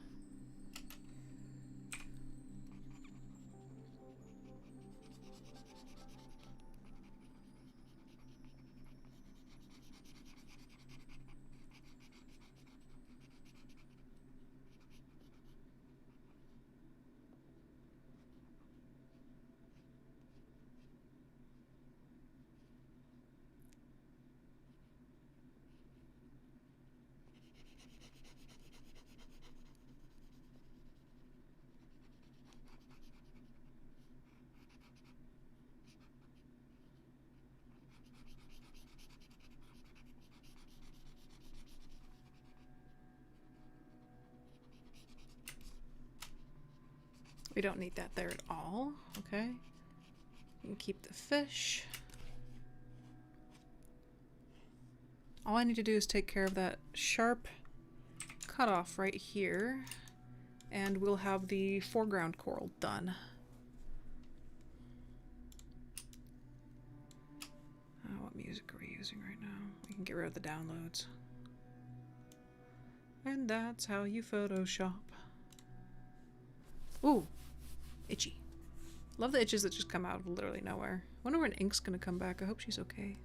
We don't need that there at all. Okay. You can keep the fish. All I need to do is take care of that sharp cutoff right here, and we'll have the foreground coral done. What music are we using right now? We can get rid of the downloads. And that's how you Photoshop. Ooh, itchy. Love the itches that just come out of literally nowhere. Wonder when ink's gonna come back. I hope she's okay.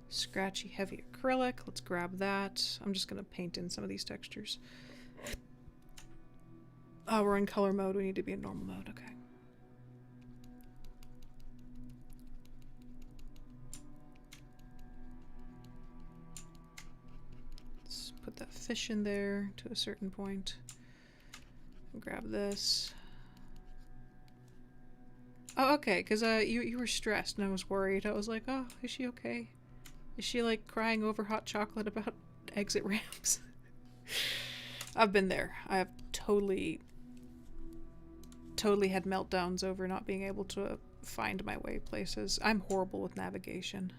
Scratchy, heavy acrylic. Let's grab that. I'm just gonna paint in some of these textures. Oh, we're in color mode. We need to be in normal mode. Okay. Let's put that fish in there to a certain point. Grab this. Oh, okay, because you were stressed and I was worried. I was like, oh, is she okay? Is she like crying over hot chocolate about exit ramps? I've been there. I have totally had meltdowns over not being able to find my way places. I'm horrible with navigation.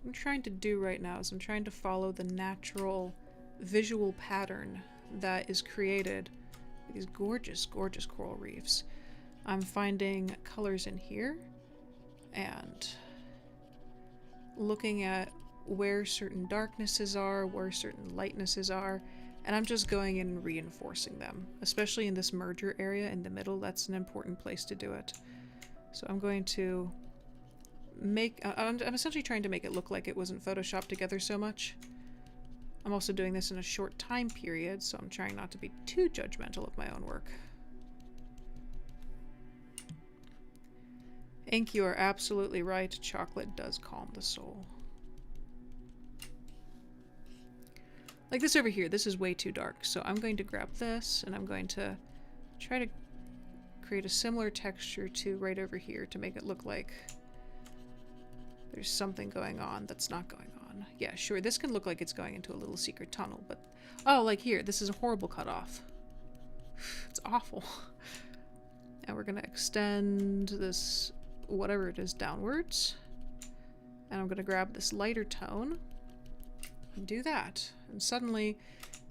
I'm trying to do right now is I'm trying to follow the natural visual pattern that is created with these gorgeous, gorgeous coral reefs. I'm finding colors in here and looking at where certain darknesses are, where certain lightnesses are, and I'm just going in and reinforcing them, especially in this merger area in the middle. That's an important place to do it. So I'm going to I'm essentially trying to make it look like it wasn't photoshopped together so much. I'm also doing this in a short time period, so I'm trying not to be too judgmental of my own work. Ink, you are absolutely right. Chocolate does calm the soul. Like this over here, this is way too dark. So I'm going to grab this and I'm going to try to create a similar texture to right over here to make it look like there's something going on that's not going on. Yeah, sure, this can look like it's going into a little secret tunnel, but... Oh, like here, this is a horrible cutoff. It's awful. And we're gonna extend this, whatever it is, downwards. And I'm gonna grab this lighter tone and do that. And suddenly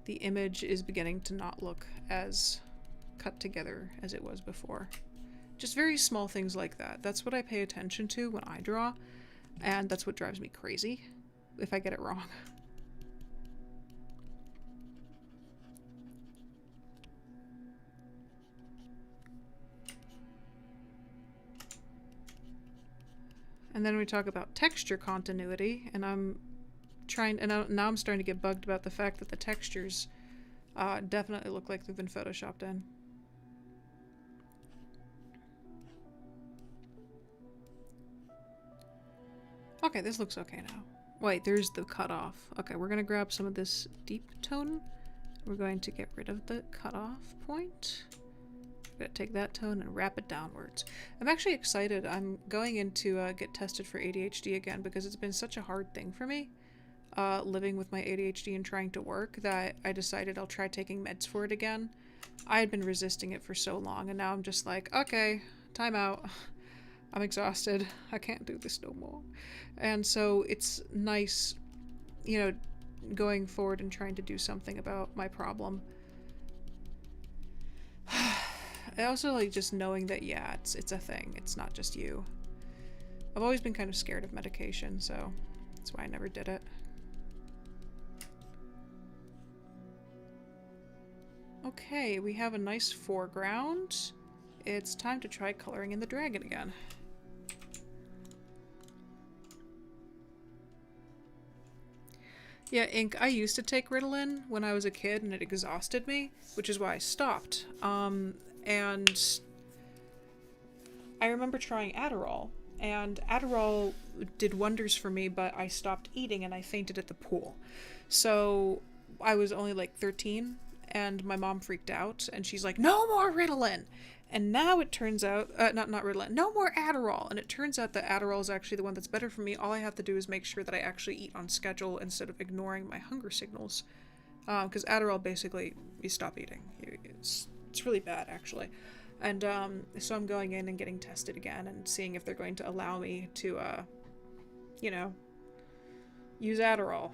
the image is beginning to not look as cut together as it was before. Just very small things like that. That's what I pay attention to when I draw. And that's what drives me crazy if I get it wrong. And then we talk about texture continuity, and I'm trying, and now I'm starting to get bugged about the fact that the textures definitely look like they've been photoshopped in. Okay, this looks okay now. Wait, there's the cutoff. Okay, we're gonna grab some of this deep tone. We're going to get rid of the cutoff point. We're gonna take that tone and wrap it downwards. I'm actually excited. I'm going in to get tested for ADHD again because it's been such a hard thing for me living with my ADHD and trying to work that I decided I'll try taking meds for it again. I had been resisting it for so long and now I'm just like, okay, time out. I'm exhausted. I can't do this no more. And so it's nice, you know, going forward and trying to do something about my problem. I also like just knowing that, yeah, it's a thing. It's not just you. I've always been kind of scared of medication, so that's why I never did it. Okay, we have a nice foreground. It's time to try coloring in the dragon again. Yeah, ink. I used to take Ritalin when I was a kid and it exhausted me, which is why I stopped. And I remember trying Adderall, and Adderall did wonders for me, but I stopped eating and I fainted at the pool. So I was only like 13 and my mom freaked out and she's like, no more Ritalin. And now it turns out, not Ritalin, no more Adderall. And it turns out that Adderall is actually the one that's better for me. All I have to do is make sure that I actually eat on schedule instead of ignoring my hunger signals. Because Adderall, basically, you stop eating. It's really bad, actually. And so I'm going in and getting tested again and seeing if they're going to allow me to, you know, use Adderall.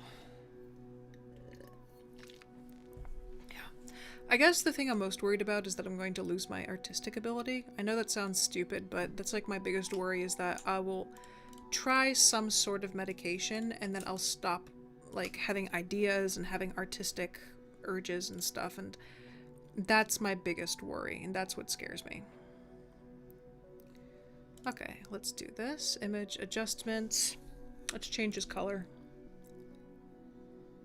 I guess the thing I'm most worried about is that I'm going to lose my artistic ability. I know that sounds stupid, but that's like my biggest worry is that I will try some sort of medication and then I'll stop like having ideas and having artistic urges and stuff, and that's my biggest worry, and that's what scares me. Okay, let's do this. Image adjustments. Let's change his color.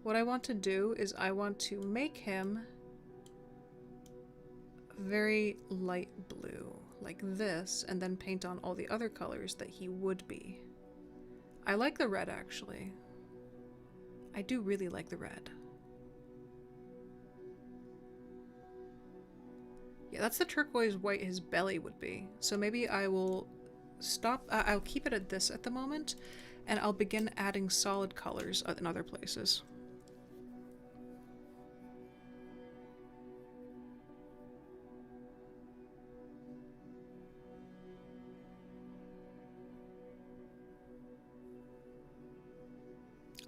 What I want to do is I want to make him very light blue, like this, and then paint on all the other colors that he would be. I like the red, actually. I do really like the red. Yeah, that's the turquoise white his belly would be. So maybe I will stop, I'll keep it at this at the moment, and I'll begin adding solid colors in other places.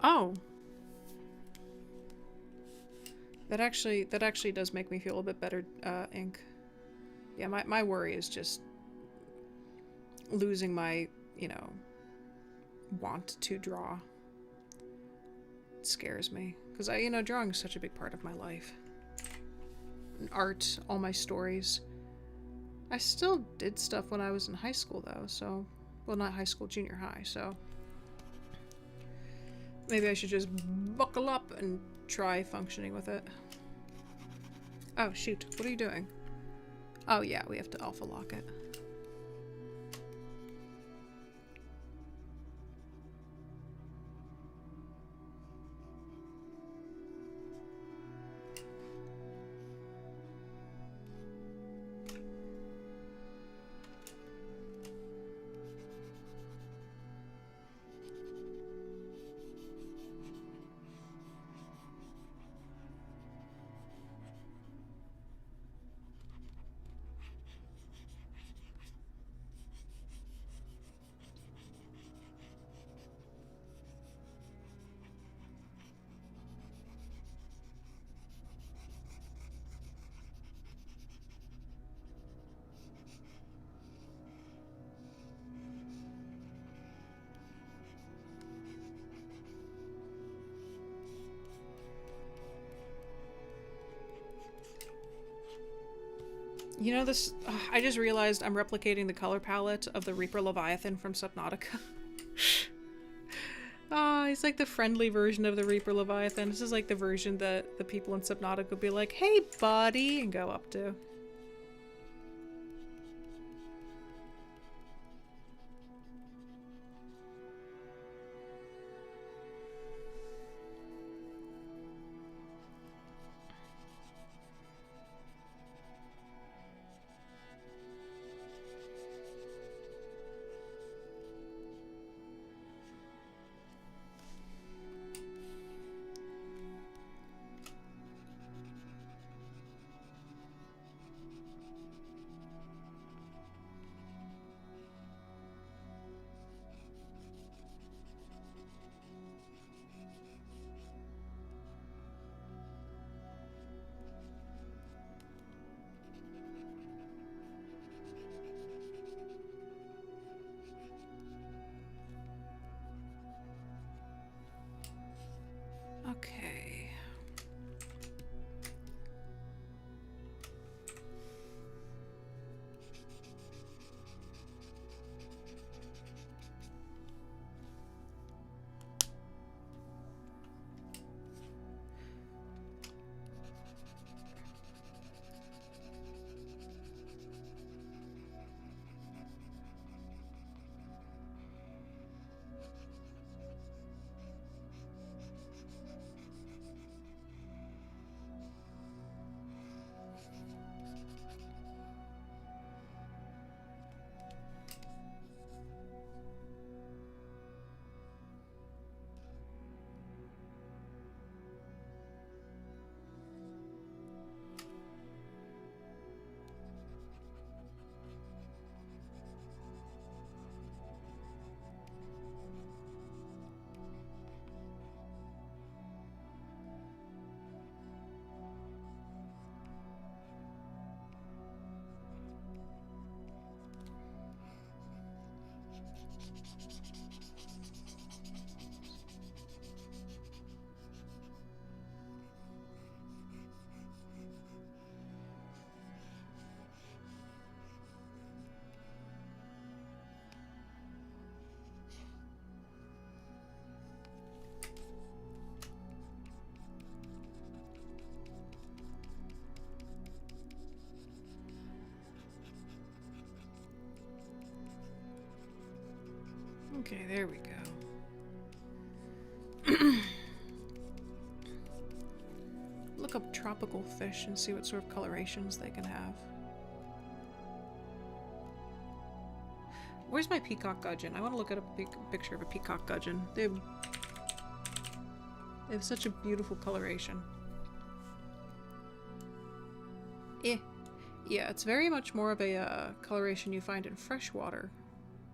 Oh. That actually does make me feel a bit better, ink. Yeah, my worry is just losing my, you know, want to draw. It scares me. Because you know, drawing is such a big part of my life. And art, all my stories. I still did stuff when I was in high school, though, so... Well, not high school, junior high, so... Maybe I should just buckle up and try functioning with it. Oh, shoot. What are you doing? Oh, yeah, we have to alpha lock it. You know this, I just realized I'm replicating the color palette of the Reaper Leviathan from Subnautica. Ah, he's like the friendly version of the Reaper Leviathan. This is like the version that the people in Subnautica would be like, hey buddy, and go up to. Okay. Okay, there we go. Look up tropical fish and see what sort of colorations they can have. Where's my peacock gudgeon? I want to look at a picture of a peacock gudgeon. They have such a beautiful coloration. Yeah, it's very much more of a coloration you find in freshwater,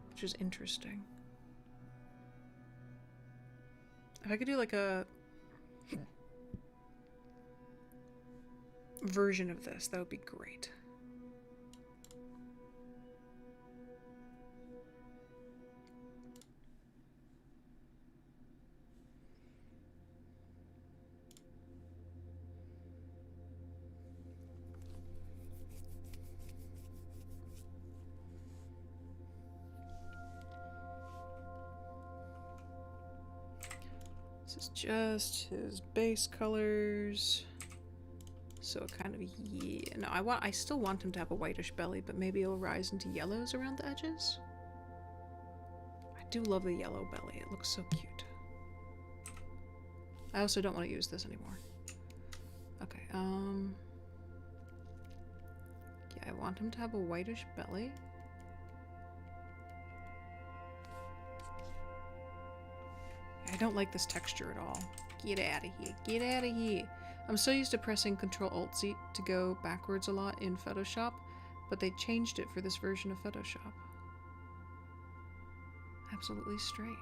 which is interesting. If I could do like a version of this, that would be great. This is just his base colors. So kind of, yeah. No, I still want him to have a whitish belly, but maybe it'll rise into yellows around the edges. I do love the yellow belly. It looks so cute. I also don't want to use this anymore. Okay, yeah, I want him to have a whitish belly. I don't like this texture at all. Get out of here. Get out of here. I'm so used to pressing Ctrl-Alt-Z to go backwards a lot in Photoshop, but they changed it for this version of Photoshop. Absolutely strange.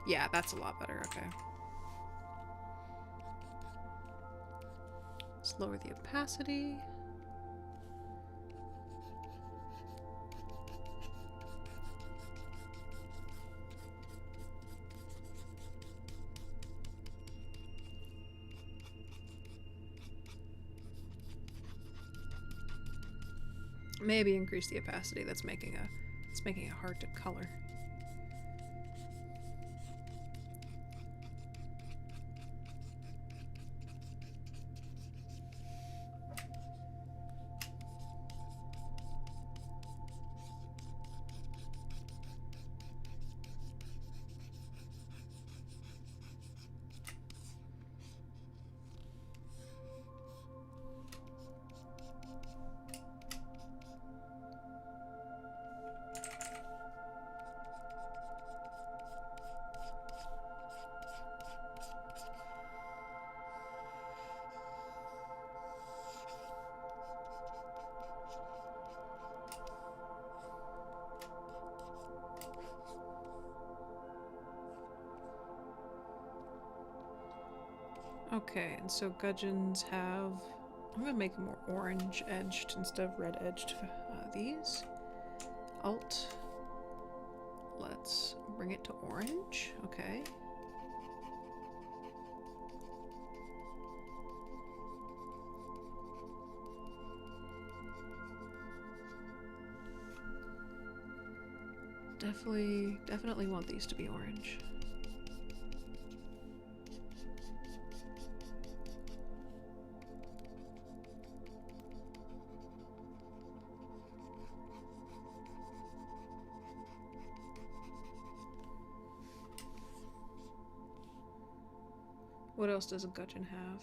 Yeah, that's a lot better. Okay. Let's lower the opacity. maybe increase the opacity. It's making it hard to color. Okay, and so gudgeons have... I'm gonna make them more orange edged instead of red edged. These. Alt. Let's bring it to orange. Okay. Definitely want these to be orange. What else does a gudgeon have?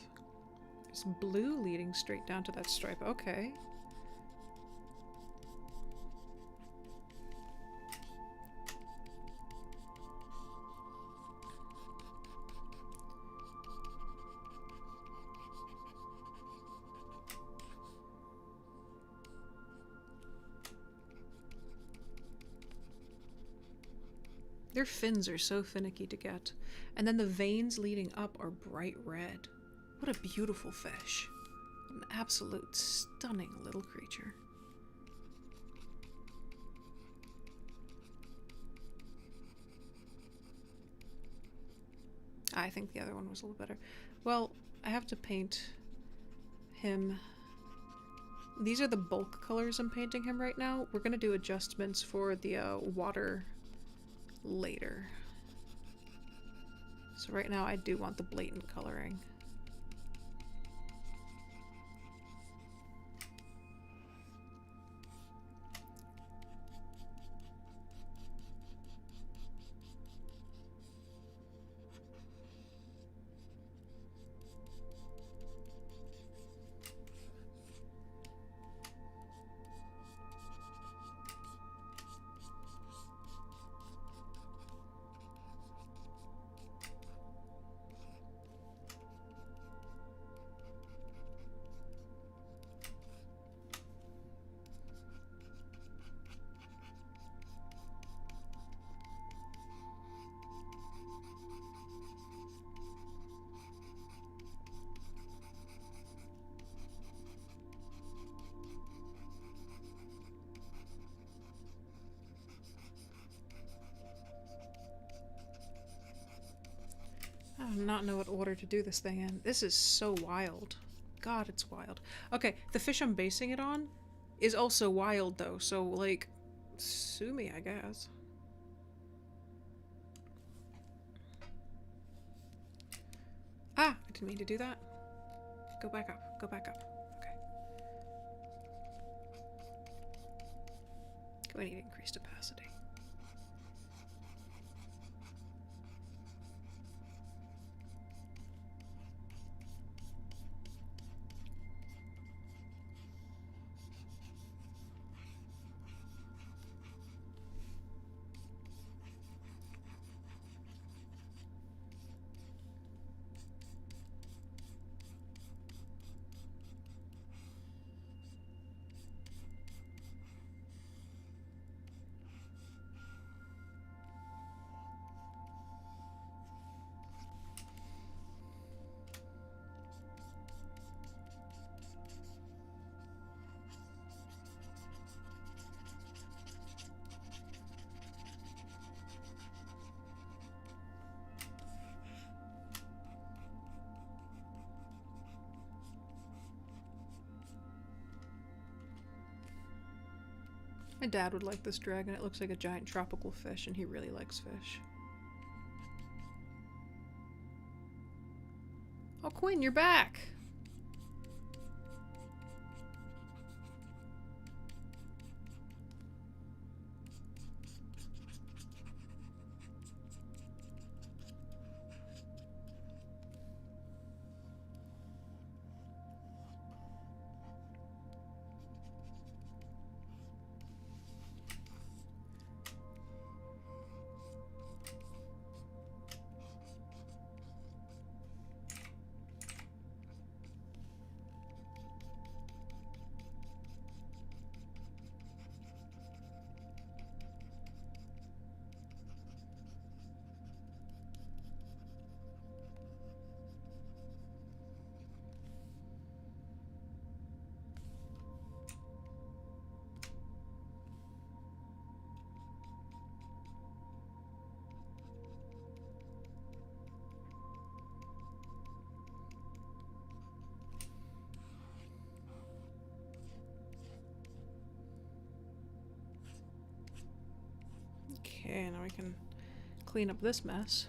There's blue leading straight down to that stripe. Okay. Their fins are so finicky to get. And then the veins leading up are bright red. What a beautiful fish. An absolute stunning little creature. I think the other one was a little better. Well, I have to paint him. These are the bulk colors I'm painting him right now. We're gonna do adjustments for the water later. So right now I do want the blatant coloring. I do not know what order to do this thing in. This is so wild. God, it's wild. Okay, the fish I'm basing it on is also wild though, so like, sue me, I guess. Ah, I didn't mean to do that. Go back up, go back up. Okay. We need increased opacity. My dad would like this dragon. It looks like a giant tropical fish, and he really likes fish. Oh, Quinn, you're back! Okay, now we can clean up this mess.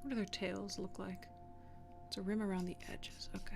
What do their tails look like? It's a rim around the edges, okay.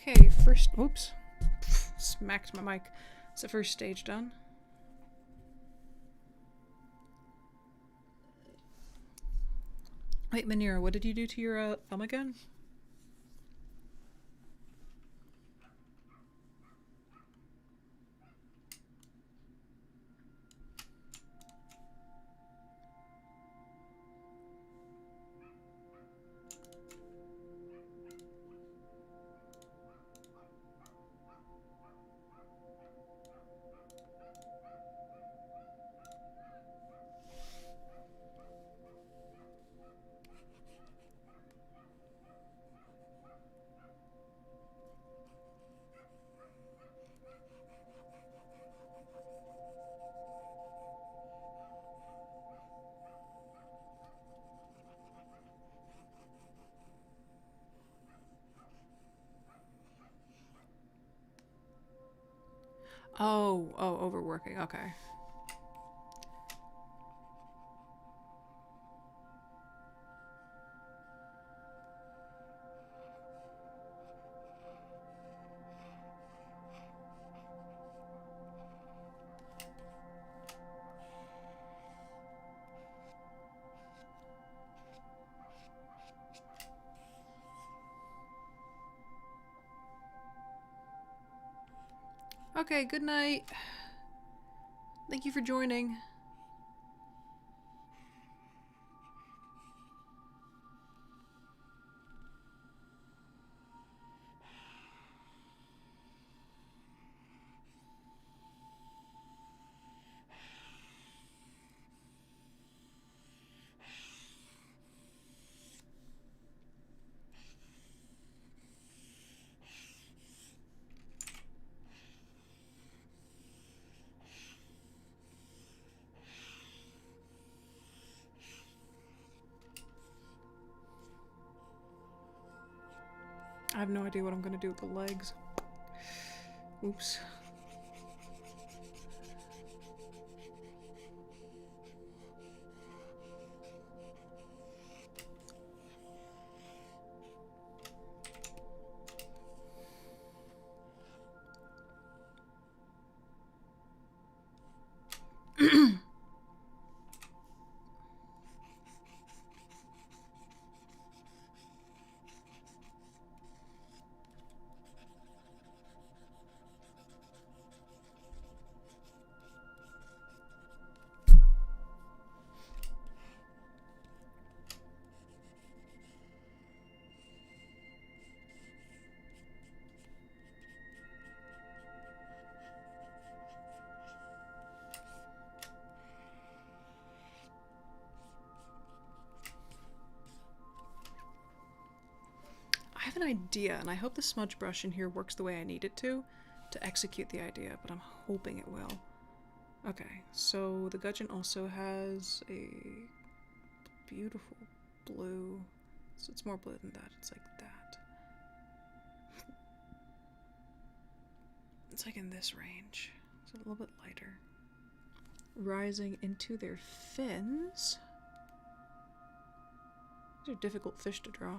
Okay, first, oops, smacked my mic. It's the first stage done. Wait, Manira, what did you do to your thumb again? Oh, overworking, okay. Okay, good night. Thank you for joining. I have no idea what I'm gonna do with the legs. Oops. I have an idea, and I hope the smudge brush in here works the way I need it to execute the idea, but I'm hoping it will. Okay, so the gudgeon also has a beautiful blue, so it's more blue than that, it's like that. It's like in this range, it's a little bit lighter. Rising into their fins. These are difficult fish to draw.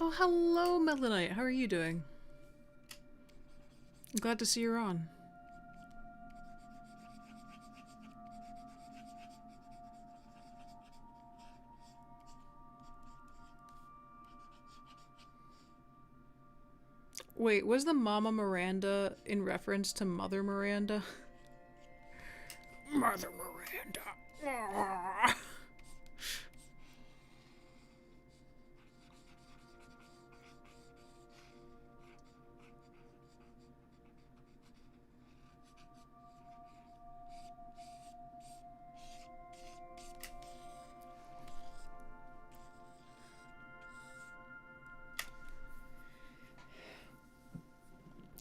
Oh, hello, Melanite. How are you doing? I'm glad to see you're on. Wait, was the Mama Miranda in reference to Mother Miranda? Mother Miranda.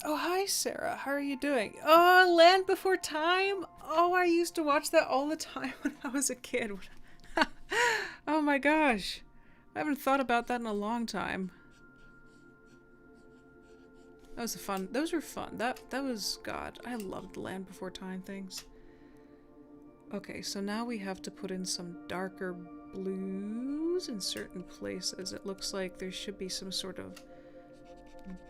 Oh, hi, Sarah. How are you doing? Oh, Land Before Time? Oh, I used to watch that all the time when I was a kid. Oh my gosh. I haven't thought about that in a long time. That was fun. Those were fun. That was, God, I loved Land Before Time things. Okay, so now we have to put in some darker blues in certain places. It looks like there should be some sort of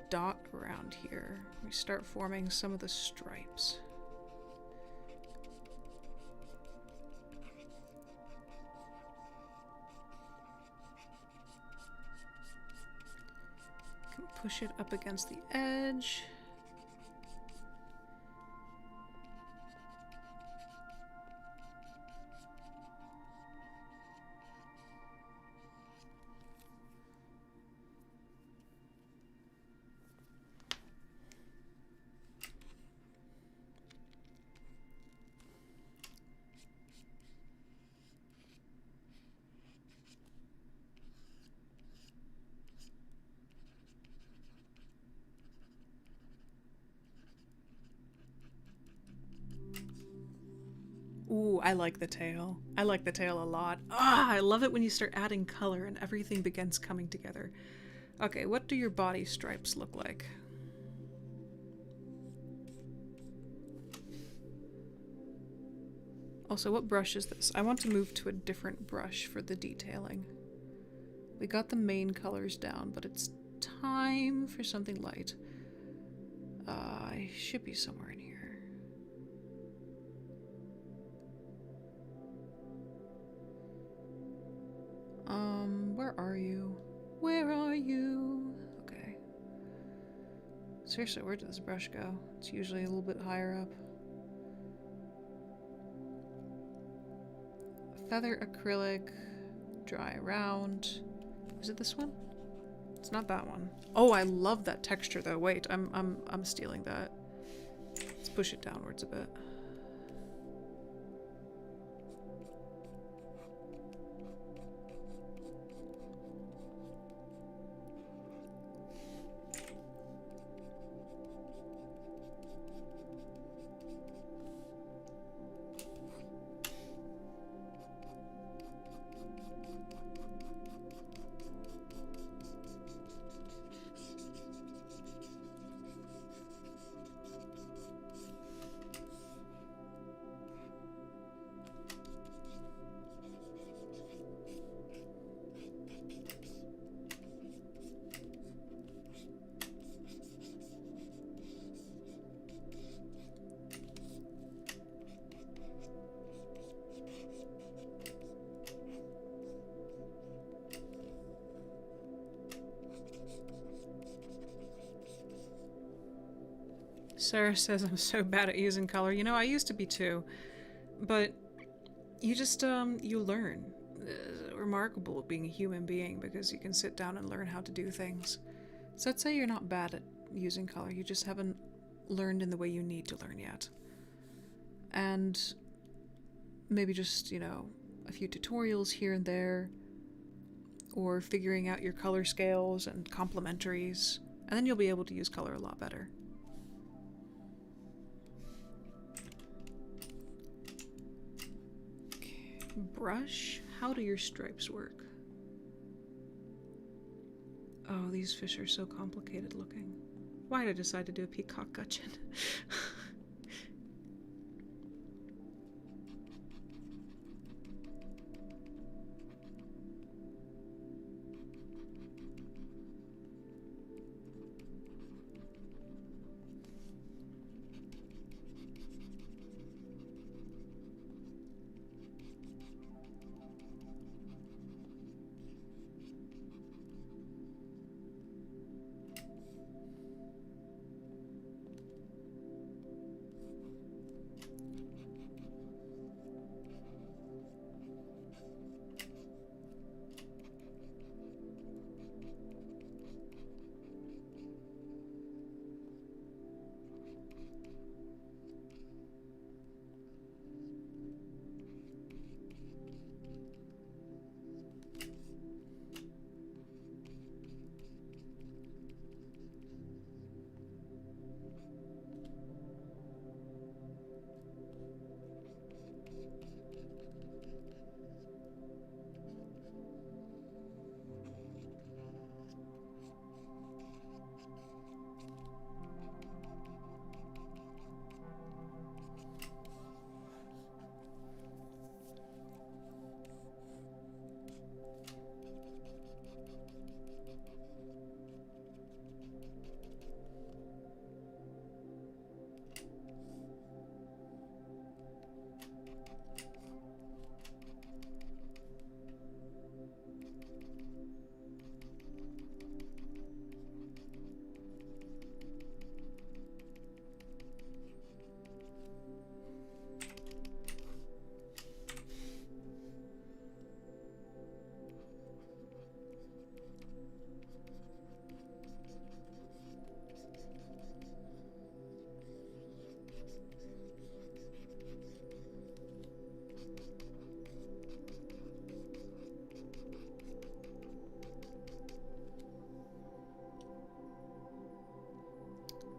dot around here. We start forming some of the stripes. push it up against the edge. Ooh, I like the tail. I like the tail a lot. Ah, I love it when you start adding color and everything begins coming together. Okay, what do your body stripes look like? Also, what brush is this? I want to move to a different brush for the detailing. We got the main colors down, but it's time for something light. I should be somewhere in here. Where are you? Where are you? Okay. Seriously, where did this brush go? It's usually a little bit higher up. Feather acrylic, dry round. Is it this one? It's not that one. Oh, I love that texture though. Wait, I'm stealing that. Let's push it downwards a bit. Sarah says I'm so bad at using color. You know, I used to be too. But you just, you learn. It's remarkable being a human being because you can sit down and learn how to do things. So I'd say you're not bad at using color. You just haven't learned in the way you need to learn yet. And maybe just, you know, a few tutorials here and there. Or figuring out your color scales and complementaries. And then you'll be able to use color a lot better. Brush? How do your stripes work? Oh, these fish are so complicated looking. Why did I decide to do a peacock gudgeon?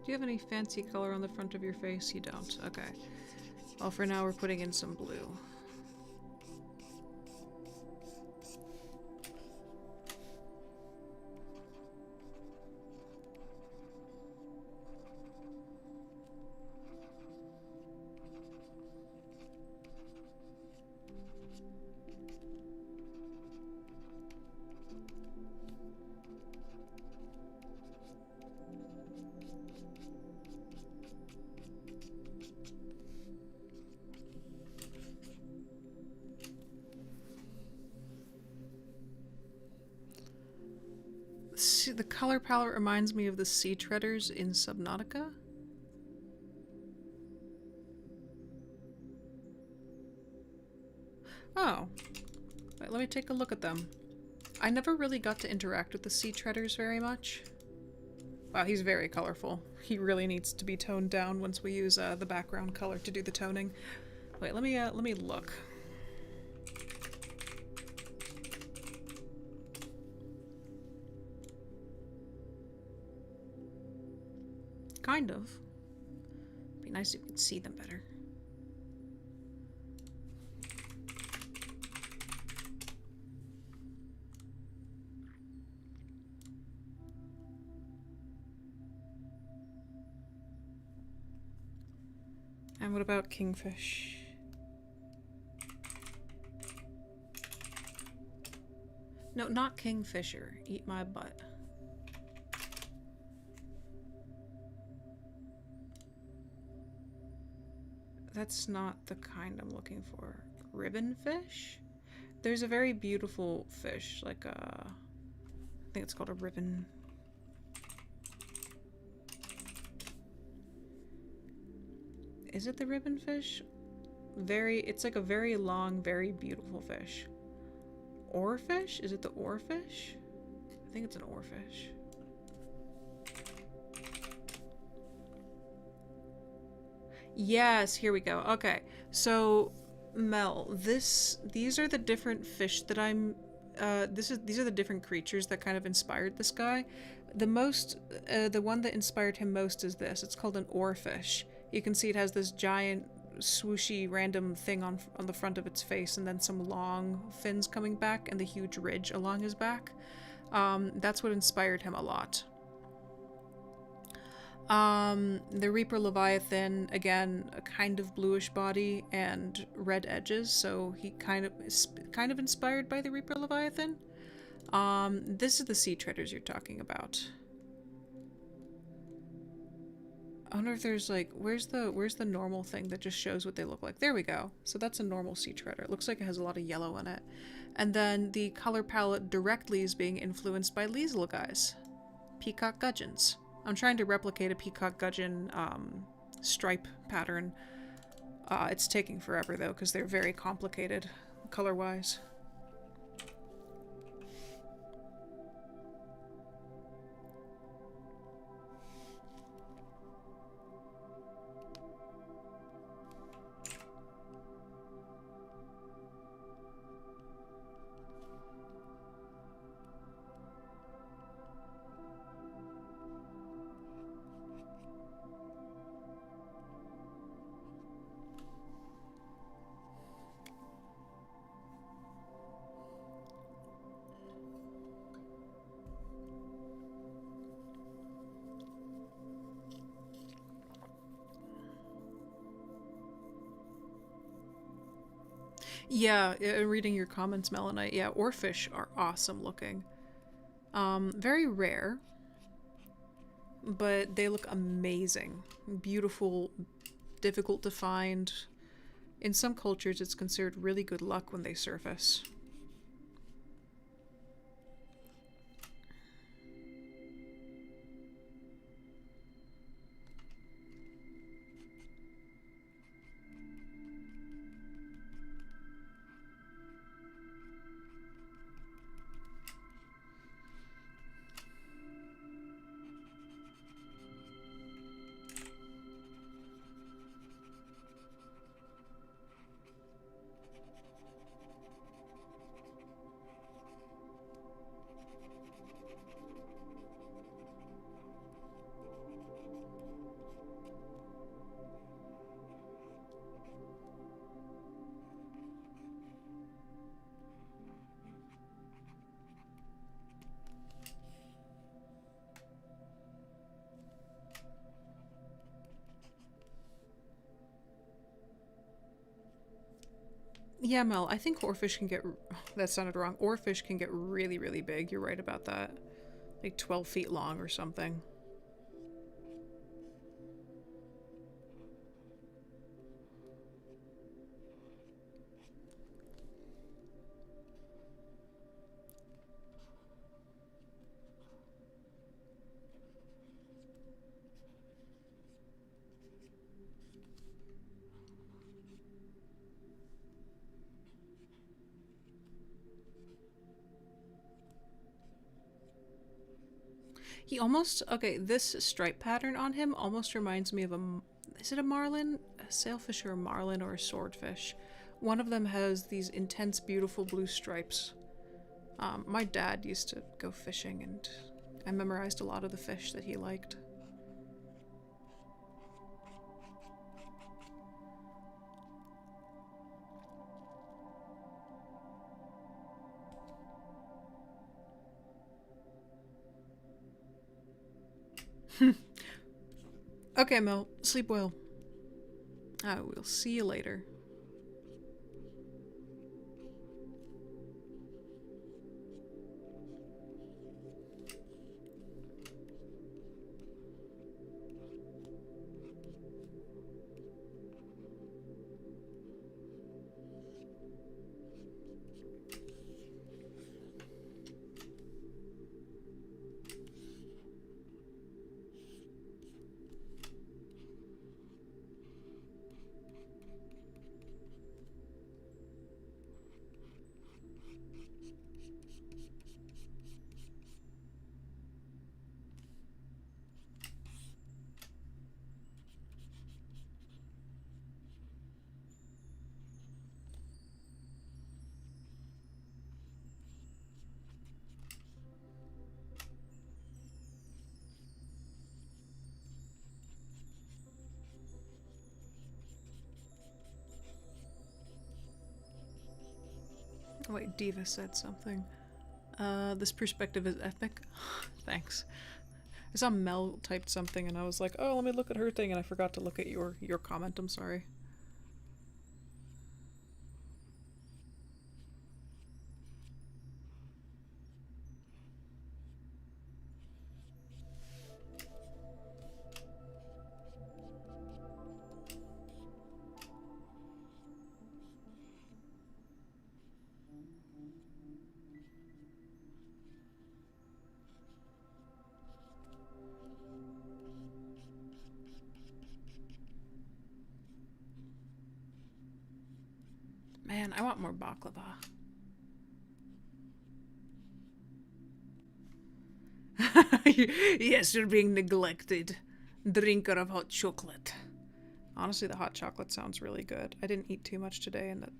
Do you have any fancy color on the front of your face? You don't. Okay. Well, for now we're putting in some blue. See, the color palette reminds me of the sea treaders in Subnautica. Oh. Wait, let me take a look at them. I never really got to interact with the sea treaders very much. Wow, he's very colorful. He really needs to be toned down once we use the background color to do the toning. Wait, let me look. Kind of. Be nice if you could see them better. And what about Kingfish? No, not Kingfisher. Eat my butt. That's not the kind I'm looking for. Ribbon fish? There's a very beautiful fish, like a... I think it's called a ribbon. Is it the ribbon fish? It's like a very long, very beautiful fish. Oarfish? Is it the oarfish? I think it's an oarfish. Yes, here we go. Okay, so Mel, these are the different fish that I'm. These are the different creatures that kind of inspired this guy. The one that inspired him most is this. It's called an oarfish. You can see it has this giant, swooshy, random thing on the front of its face, and then some long fins coming back, and the huge ridge along his back. That's what inspired him a lot. The Reaper Leviathan, again, a kind of bluish body and red edges, so he kind of inspired by the Reaper Leviathan. This is the sea treaders you're talking about. I wonder if there's like, where's the normal thing that just shows what they look like? There we go. So that's a normal sea treader. It looks like it has a lot of yellow in it. And then the color palette directly is being influenced by these little guys. Peacock Gudgeons. I'm trying to replicate a peacock gudgeon stripe pattern. It's taking forever though, because they're very complicated color-wise. Yeah, reading your comments, Melanite. Yeah, oarfish are awesome looking. Very rare, but they look amazing. Beautiful, difficult to find. In some cultures, it's considered really good luck when they surface. Yeah, Mel, I think oarfish can get... That sounded wrong. Oarfish can get really, really big. You're right about that. Like 12 feet long or something. He almost... Okay, this stripe pattern on him almost reminds me of a... Is it a marlin? A sailfish or a marlin or a swordfish? One of them has these intense, beautiful blue stripes. My dad used to go fishing, and I memorized a lot of the fish that he liked. Okay, Mel, sleep well. I will see you later. Oh, wait, Diva said something. This perspective is epic. Thanks. I saw Mel typed something and I was like, oh, let me look at her thing, and I forgot to look at your comment. I'm sorry. Man, I want more baklava. Yes, you're being neglected. Drinker of hot chocolate. Honestly, the hot chocolate sounds really good. I didn't eat too much today, and that...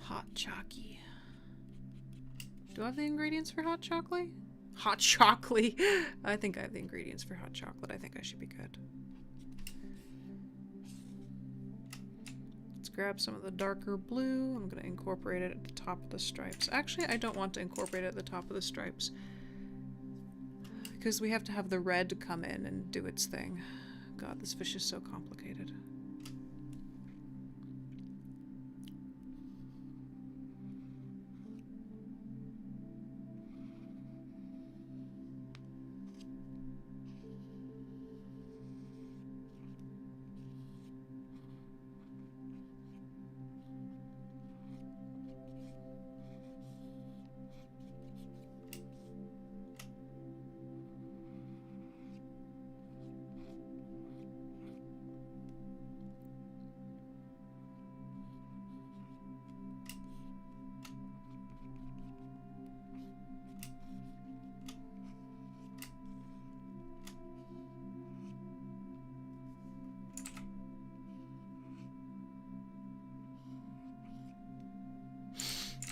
Hot chocky. Do I have the ingredients for hot chocolate? Hot chocolate! I think I have the ingredients for hot chocolate. I think I should be good. Let's grab some of the darker blue. I'm going to incorporate it at the top of the stripes. Actually, I don't want to incorporate it at the top of the stripes, because we have to have the red come in and do its thing. God, this fish is so complicated.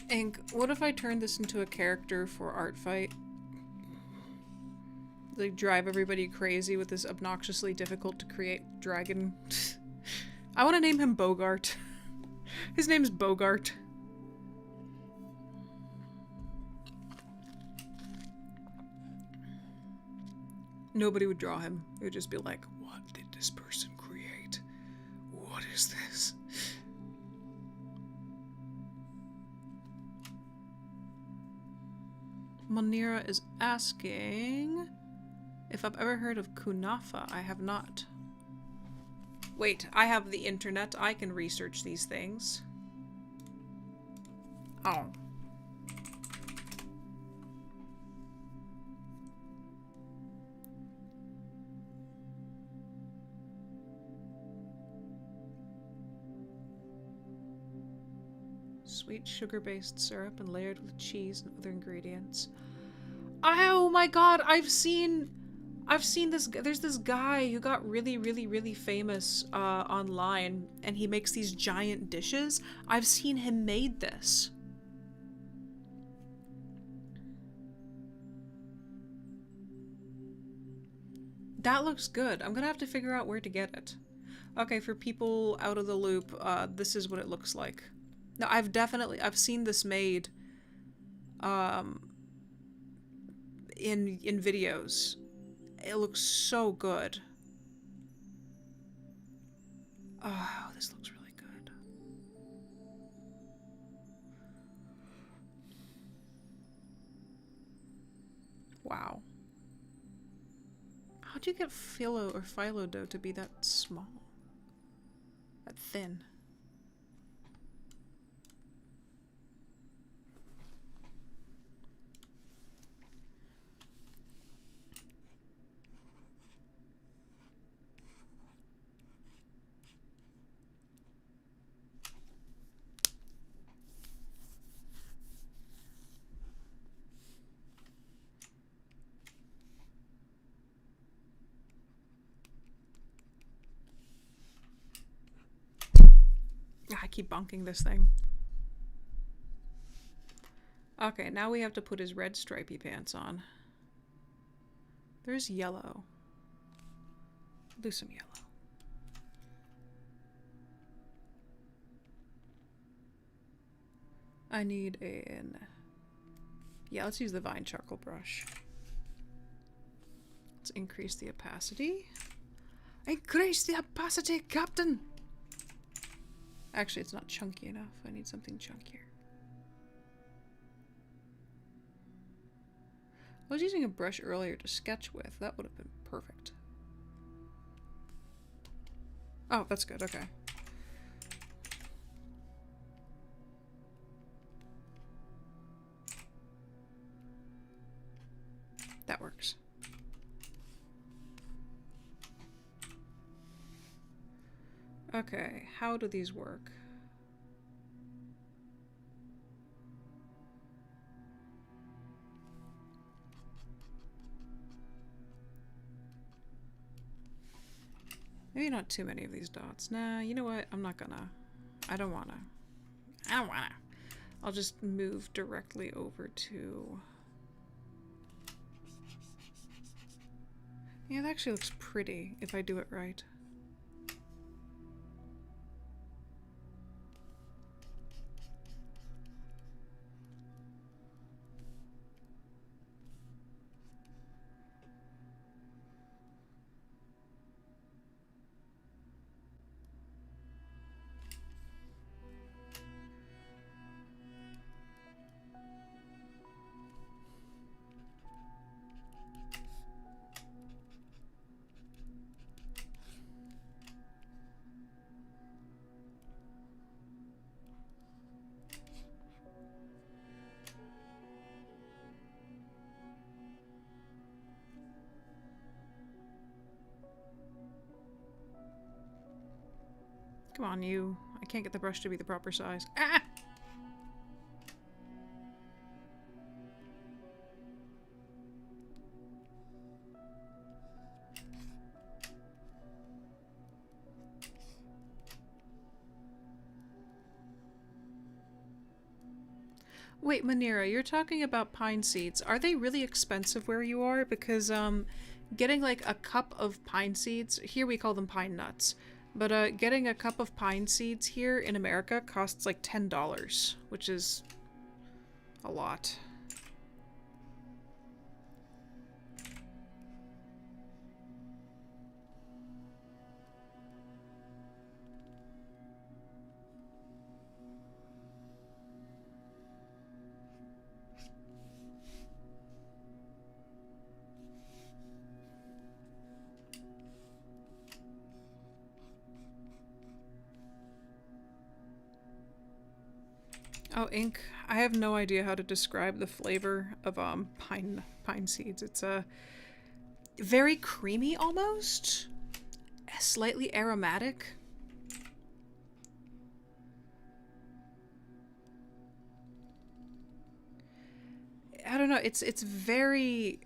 Ink, what if I turned this into a character for Art Fight? Like, drive everybody crazy with this obnoxiously difficult to create dragon. I want to name him Bogart. His name's Bogart. Nobody would draw him. It would just be like, what did this person create? is this? Monira is asking if I've ever heard of kunafa. I have not. Wait, I have the internet. I can research these things. Oh. Sweet sugar-based syrup and layered with cheese and other ingredients. Oh my god, I've seen this. There's this guy who got really famous online, and he makes these giant dishes. I've seen him made this. That looks good. I'm gonna have to figure out where to get it. Okay, for people out of the loop, this is what it looks like. Now, I've seen this made in videos. It looks so good. Oh, this looks really good. Wow. How'd you get phyllo or phyllo dough to be that small? That thin? I keep bonking this thing. Okay, now we have to put his red stripy pants on. There's yellow. Do some yellow. I need an... Yeah, let's use the Vine charcoal brush. Let's increase the opacity. Increase the opacity, Captain! Actually, it's not chunky enough. I need something chunkier. I was using a brush earlier to sketch with. That would have been perfect. Oh, that's good. Okay. That works. Okay, how do these work? Maybe not too many of these dots. Nah, you know what? I'm not gonna. I don't wanna. I'll just move directly over to... Yeah, that actually looks pretty if I do it right. Come on, you. I can't get the brush to be the proper size. Ah! Wait, Manira, you're talking about pine seeds. Are they really expensive where you are? Because, getting like a cup of pine seeds, here we call them pine nuts, but getting a cup of pine seeds here in America costs like $10, which is a lot. Oh, ink. I have no idea how to describe the flavor of pine seeds. It's very creamy almost, slightly aromatic. I don't know. It's very,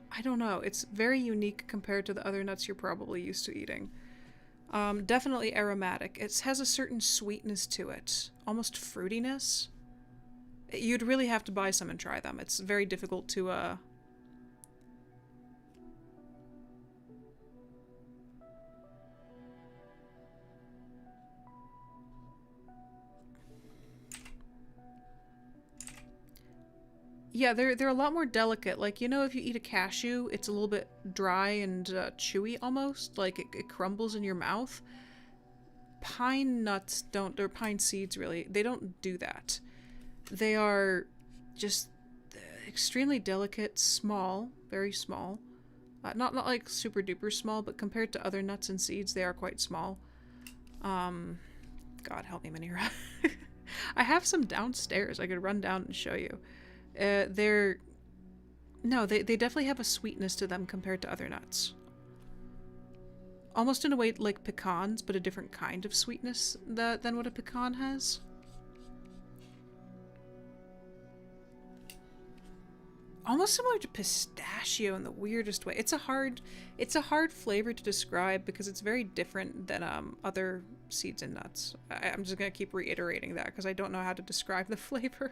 I don't know. It's very unique compared to the other nuts you're probably used to eating. Definitely aromatic. It has a certain sweetness to it, almost fruitiness. You'd really have to buy some and try them. It's very difficult to Yeah, they're a lot more delicate. Like, you know, if you eat a cashew, it's a little bit dry and chewy almost. Like, it crumbles in your mouth. Pine nuts don't, or pine seeds really, they don't do that. They are just extremely delicate, small, very small. Not like super duper small, but compared to other nuts and seeds, they are quite small. God help me, Manira. I have some downstairs. I could run down and show you. They definitely have a sweetness to them compared to other nuts. Almost in a way like pecans, but a different kind of sweetness than what a pecan has. Almost similar to pistachio in the weirdest way. It's a hard flavor to describe because it's very different than other seeds and nuts. I'm just gonna keep reiterating that because I don't know how to describe the flavor.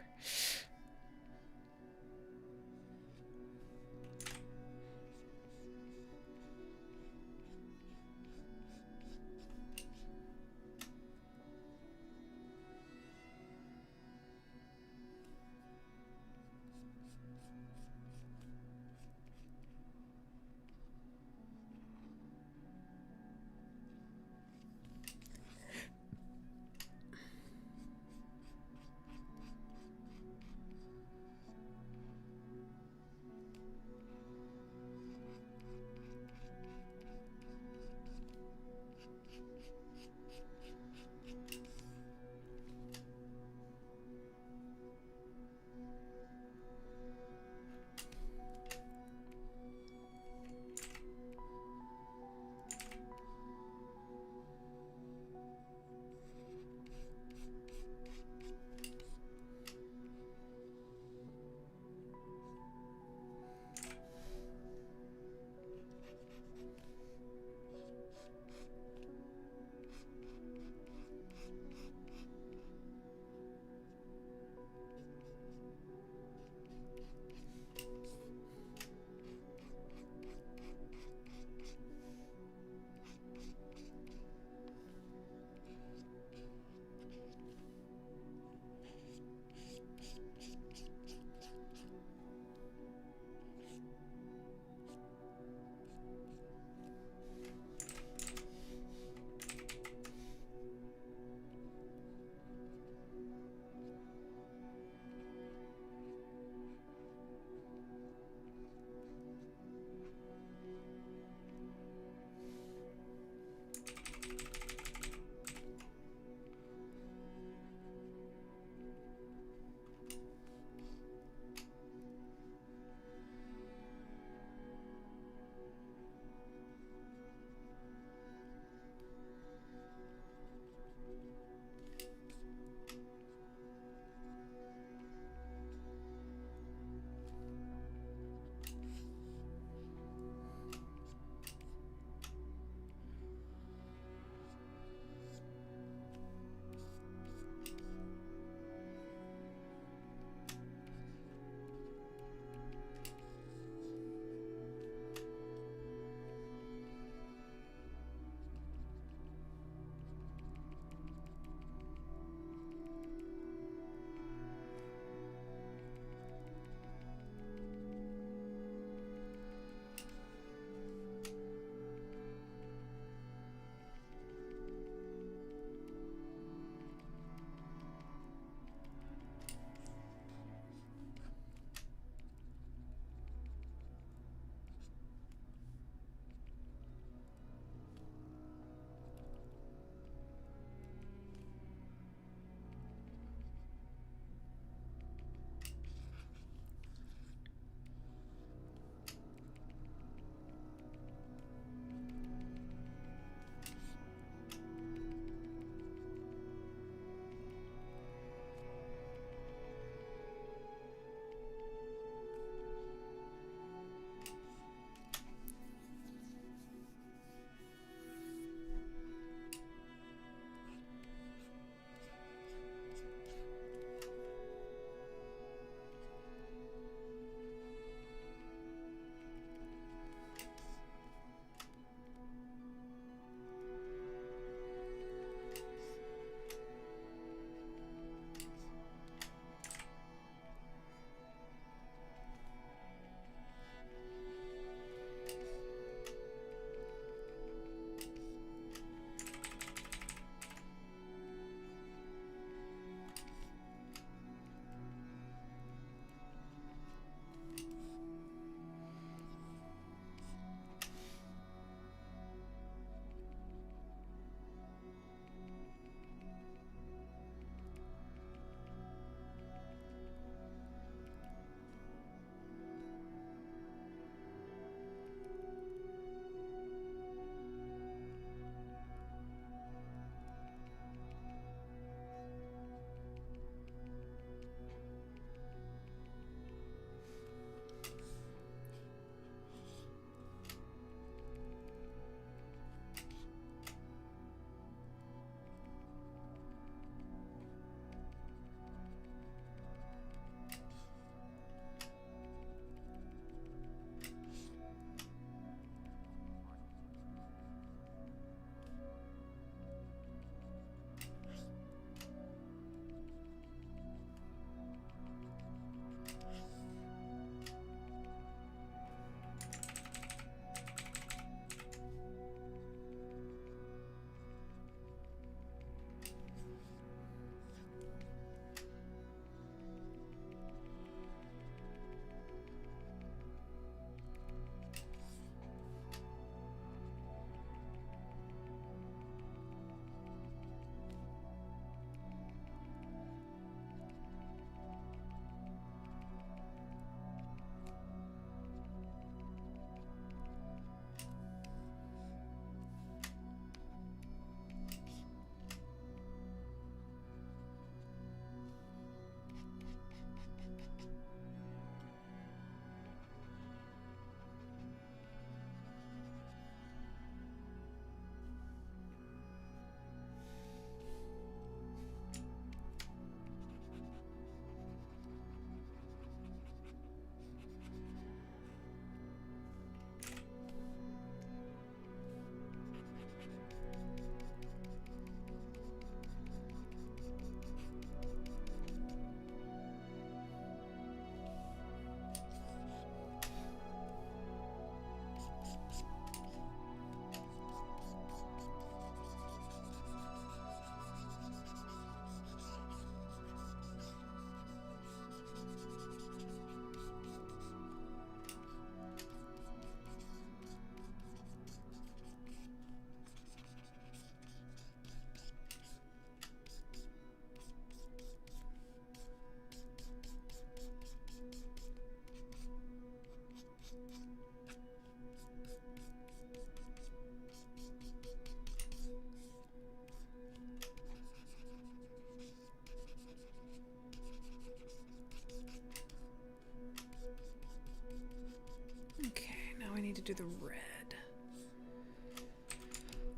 need to do the red.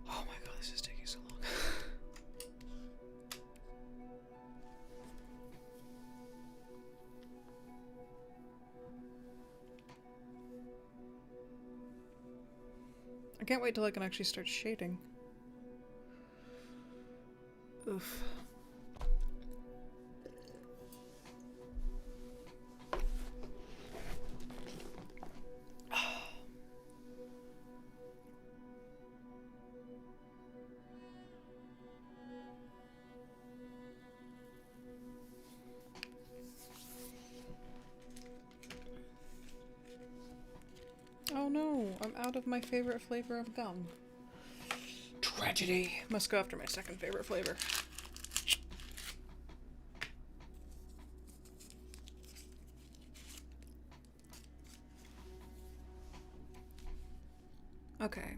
Oh my god, this is taking so long. I can't wait till I can actually start shading. Oof. Oh no, I'm out of my favorite flavor of gum. Tragedy. Must go after my second favorite flavor. Okay,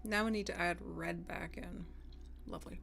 now we need to add red back in. Lovely.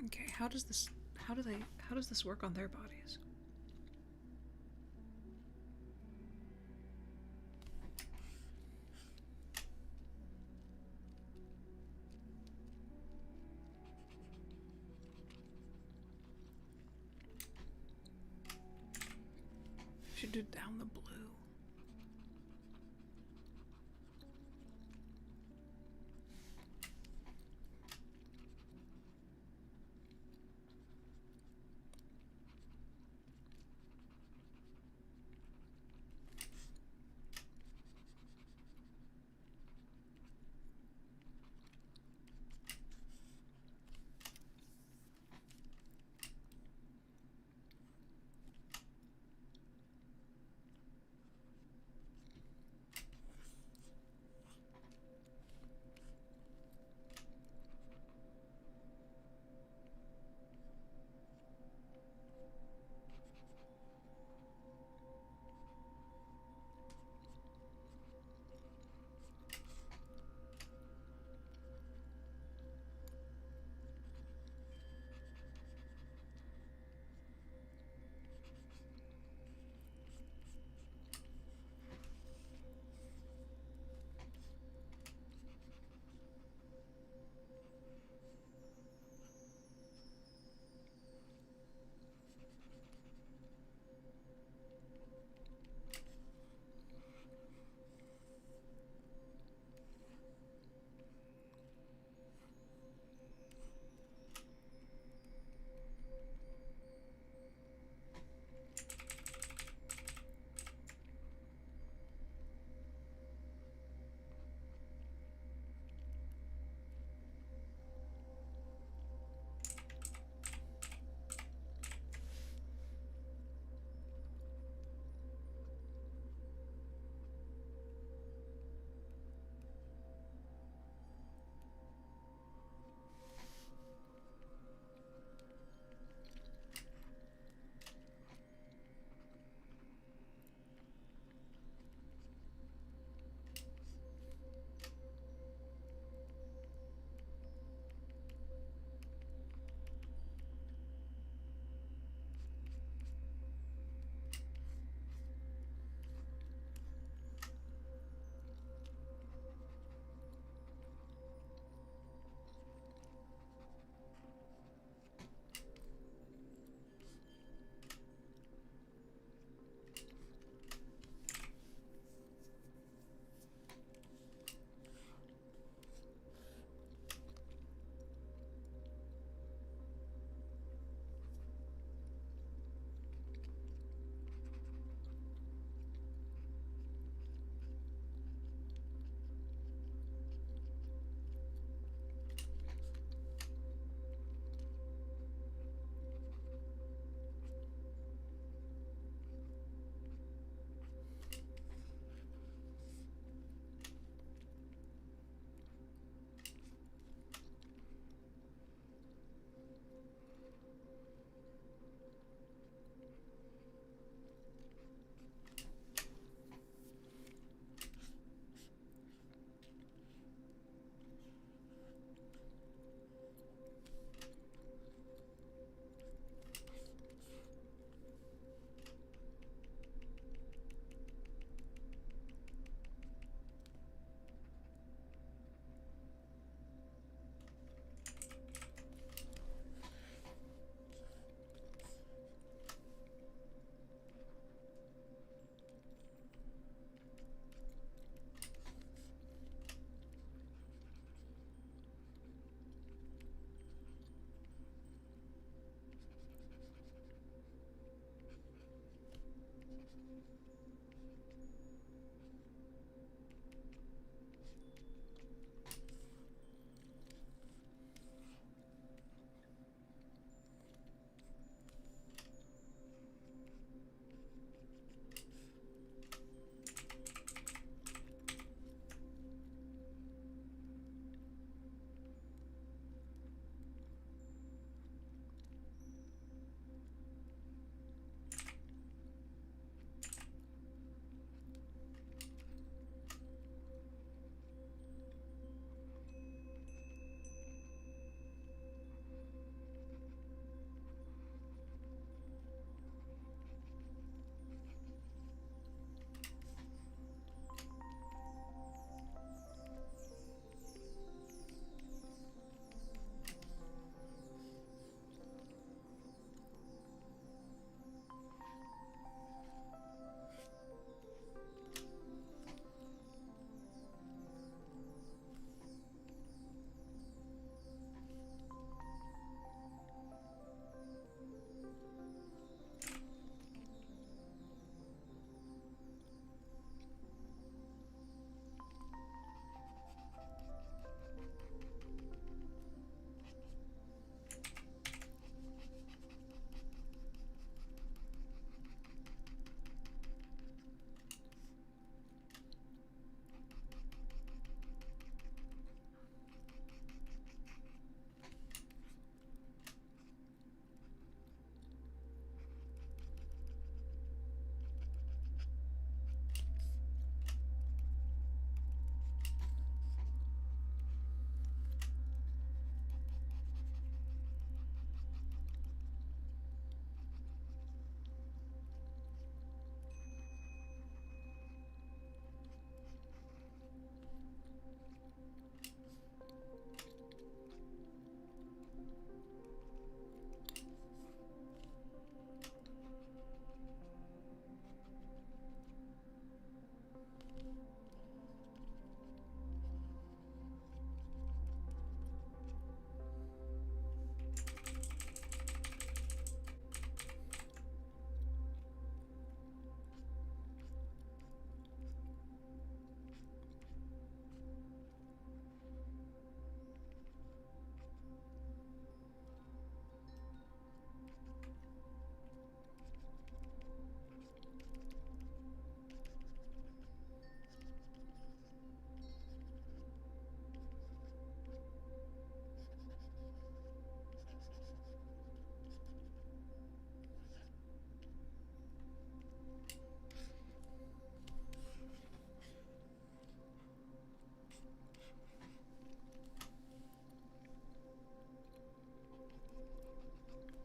Okay, how does this work on their bodies? Should do down the blue.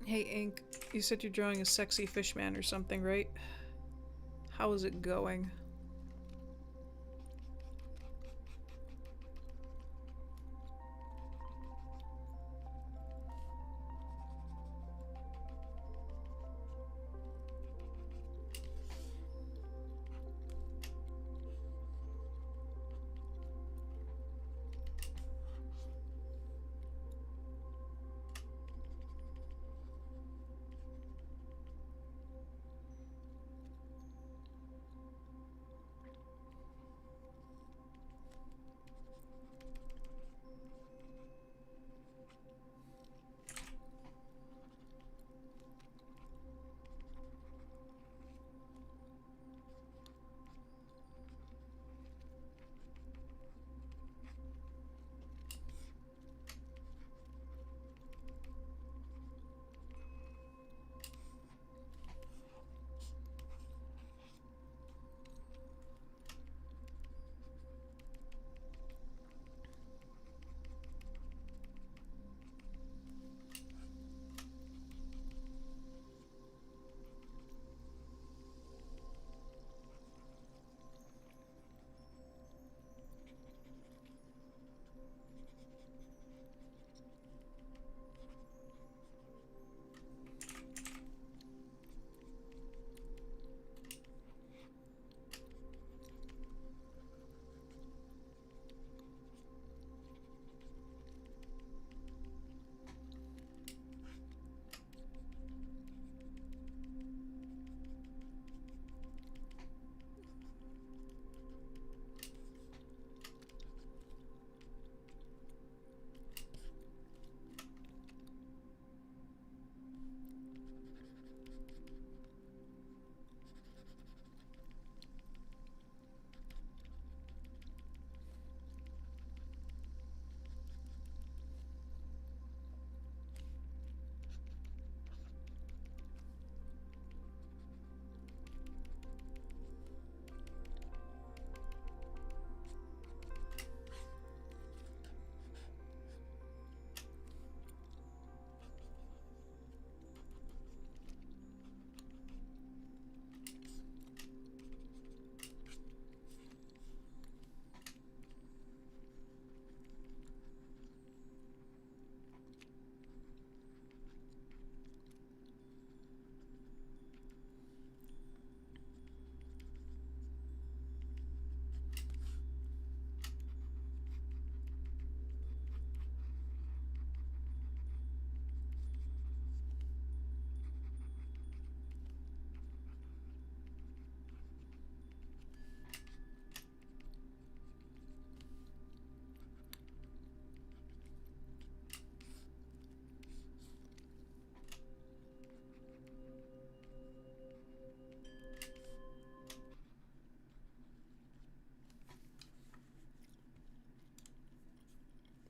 Hey, Ink, you said you're drawing a sexy fishman or something, right? How is it going?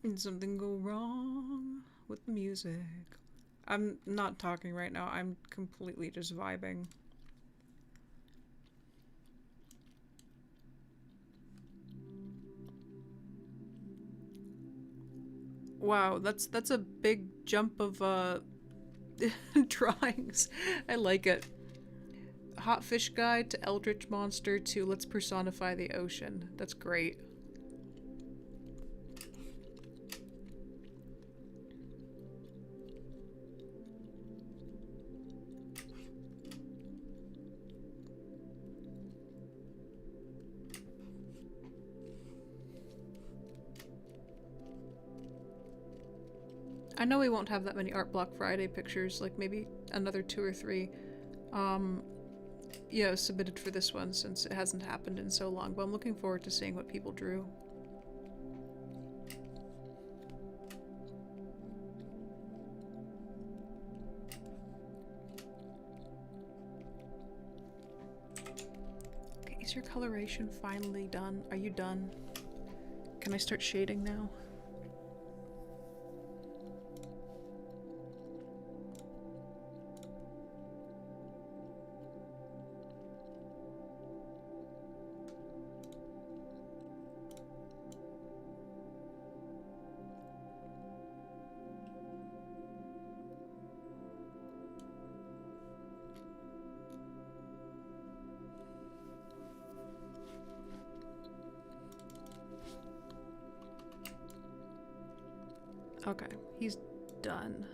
Did something go wrong with the music? I'm not talking right now. I'm completely just vibing. Wow, that's a big jump of drawings. I like it. Hot Fish Guide to Eldritch Monster to Let's Personify the Ocean. That's great. I know we won't have that many ArtBlock Friday pictures, like maybe another 2 or 3, submitted for this one since it hasn't happened in so long, but I'm looking forward to seeing what people drew. Okay, is your coloration finally done? Are you done? Can I start shading now? Okay, he's done.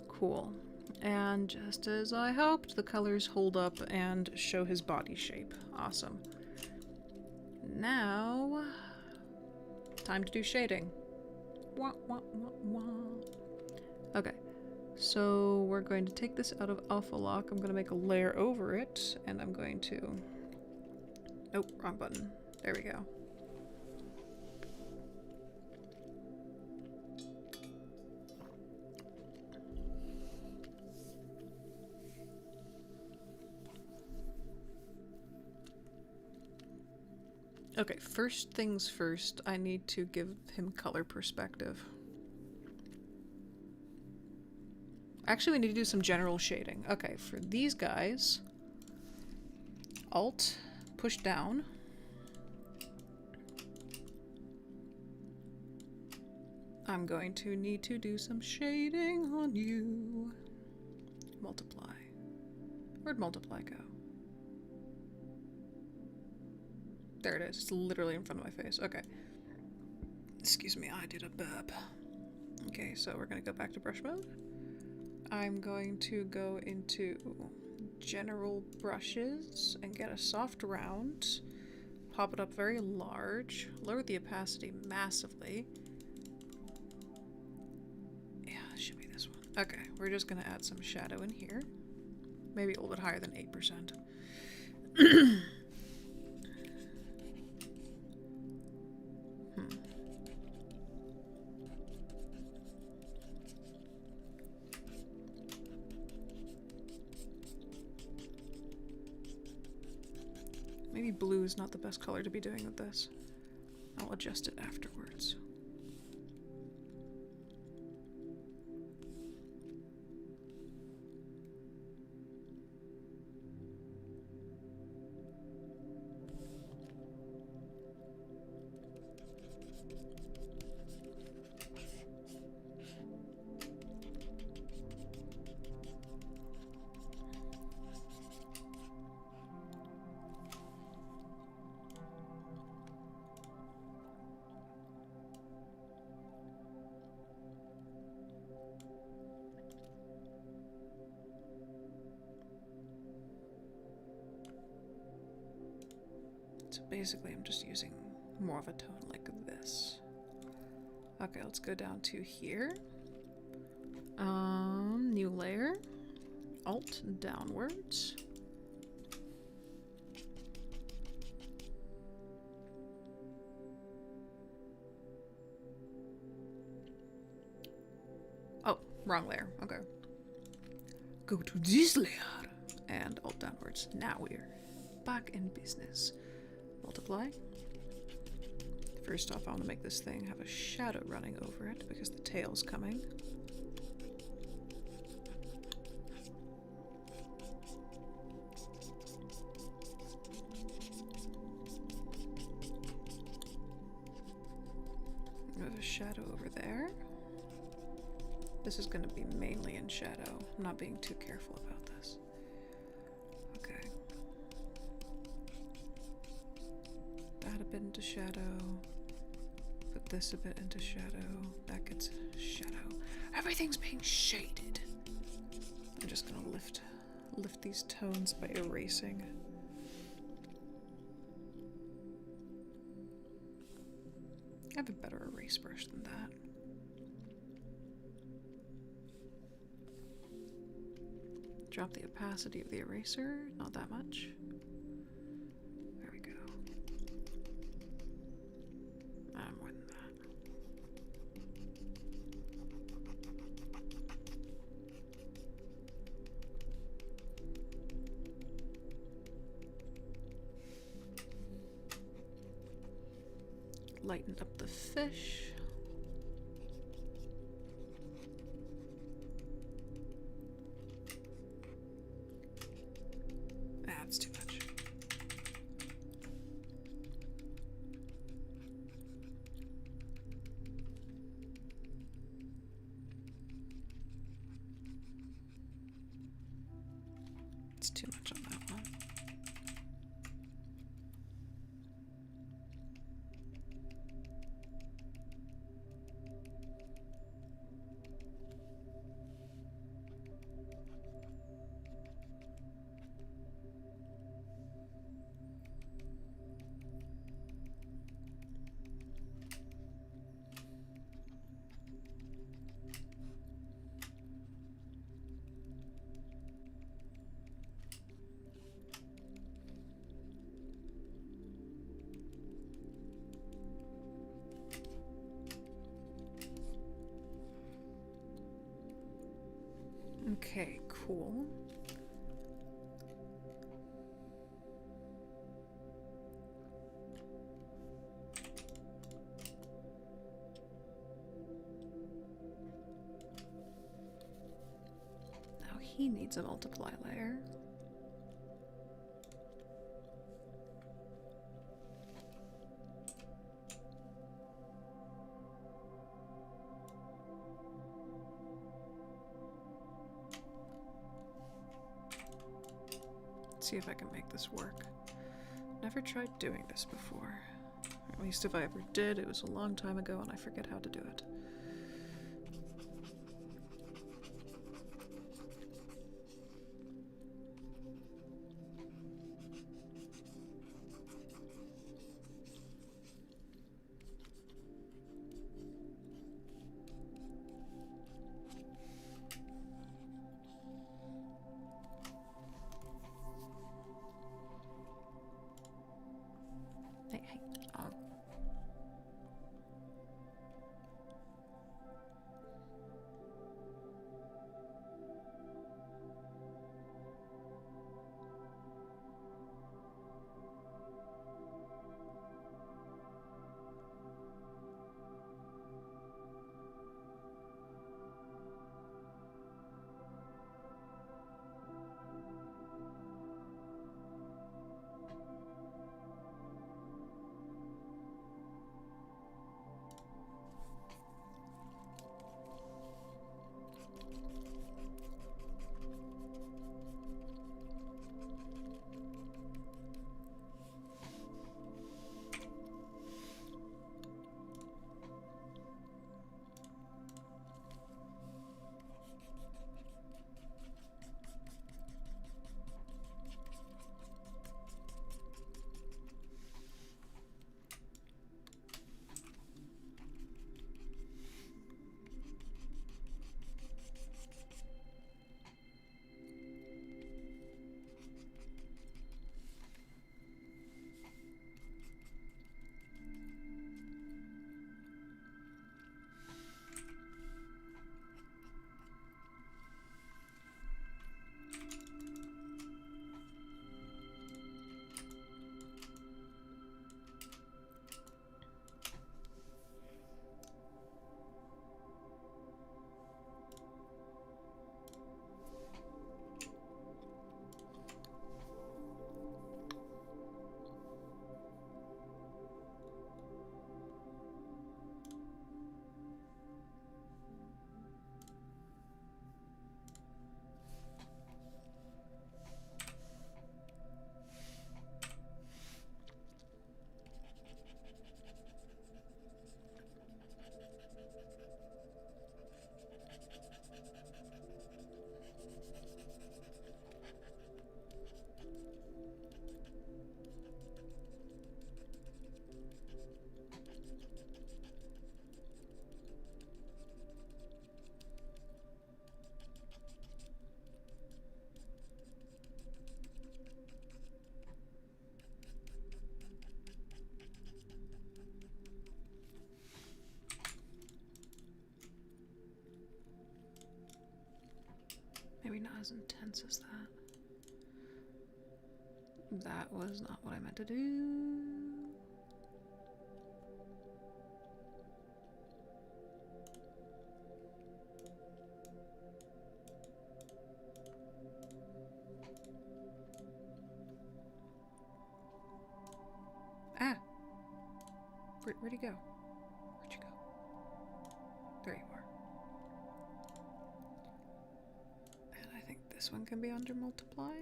Cool. And just as I hoped, the colors hold up and show his body shape. Awesome. Now, time to do shading. Wah, wah, wah, wah. Okay, so we're going to take this out of Alpha Lock. I'm going to make a layer over it, and I'm going to... Oh, wrong button. There we go. Okay, first things first, I need to give him color perspective. Actually, we need to do some general shading. Okay, for these guys, Alt, push down. I'm going to need to do some shading on you. Multiply. Where'd multiply go? There it is. It's literally in front of my face. Okay. Excuse me, I did a burp. Okay, so we're going to go back to brush mode. I'm going to go into general brushes and get a soft round. Pop it up very large. Lower the opacity massively. Yeah, it should be this one. Okay, we're just going to add some shadow in here. Maybe a little bit higher than 8%. Maybe blue is not the best color to be doing with this. I'll adjust it afterwards. So basically I'm just using more of a tone like this. Okay, let's go down to here. New layer. Alt downwards. Oh, wrong layer. Okay. Go to this layer and alt downwards. Now we're back in business. Multiply. First off, I want to make this thing have a shadow running over it because the tail's coming. There's a shadow over there. This is going to be mainly in shadow. I'm not being too careful about this. Okay. That a bit into shadow. Put this a bit into shadow. That gets shadow. Everything's being shaded. I'm just going to lift these tones by erasing. I have a better erase brush than that. Drop the opacity of the eraser, not that much. There we go. More than that. Lighten up the fish. That's too much. It's too much on that one. Okay, cool. Now he needs a multiply layer. See if I can make this work. Never tried doing this before. Or at least if I ever did, it was a long time ago and I forget how to do it. Hey. Maybe not as intense as that. That was not what I meant to do. Ah! Where'd he go? Where'd you go? There you are. And I think this one can be under multiply.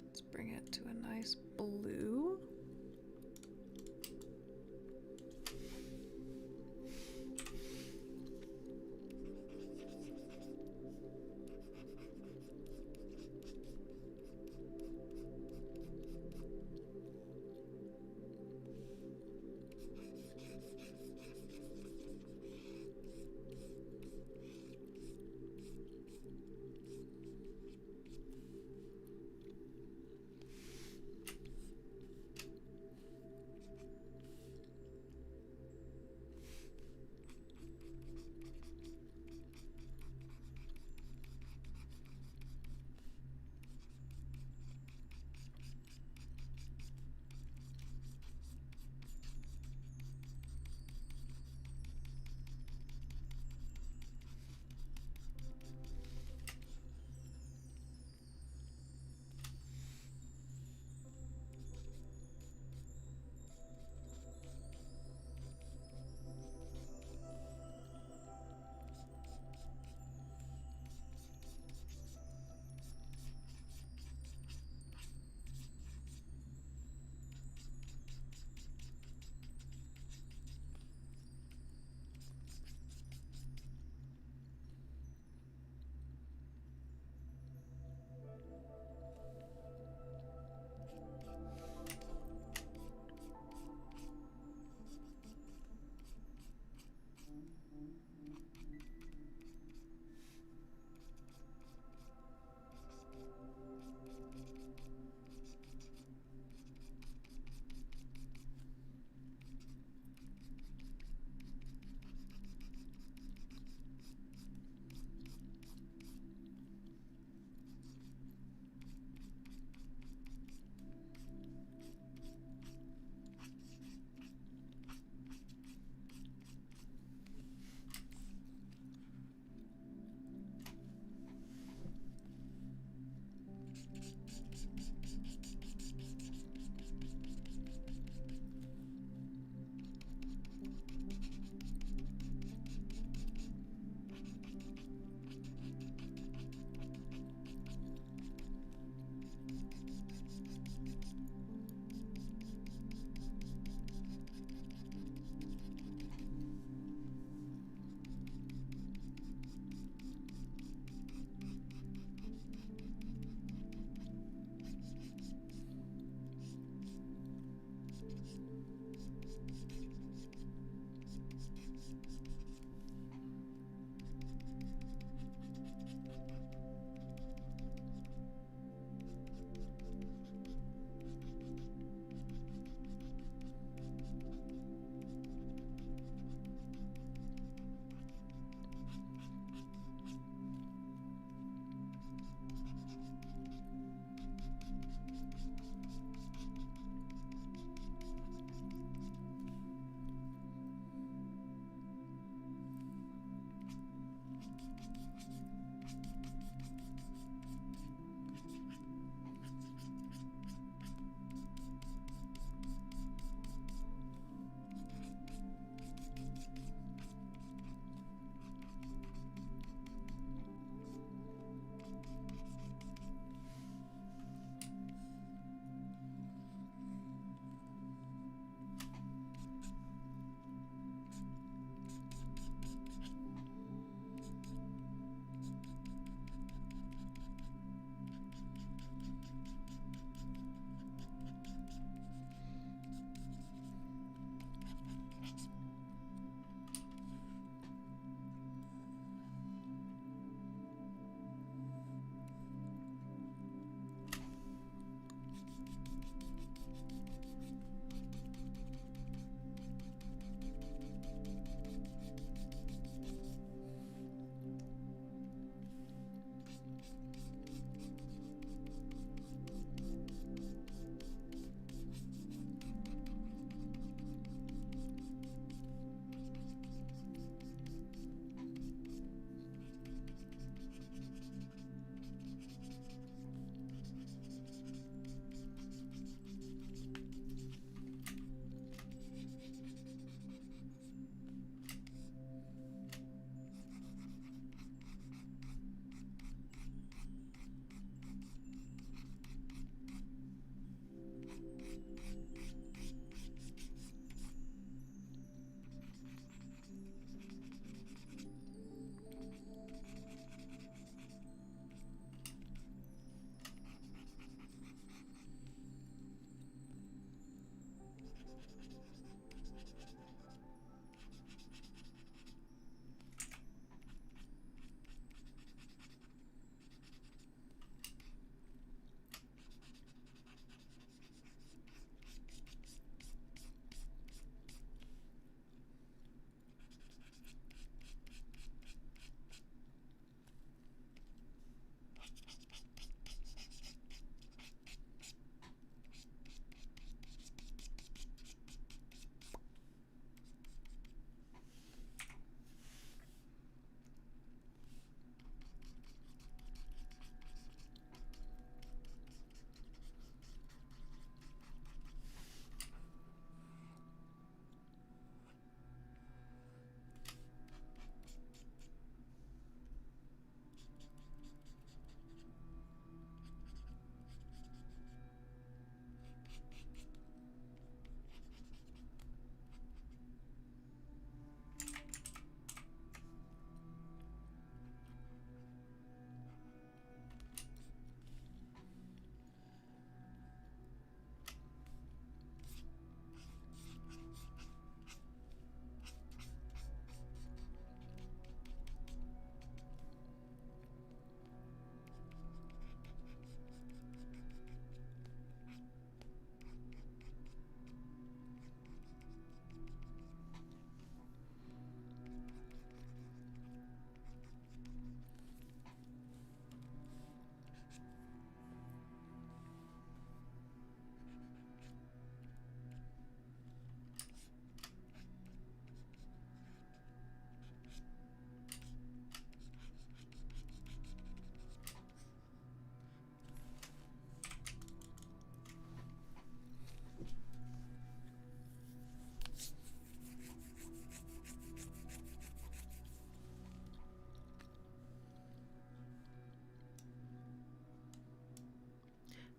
Let's bring it to a nice blue.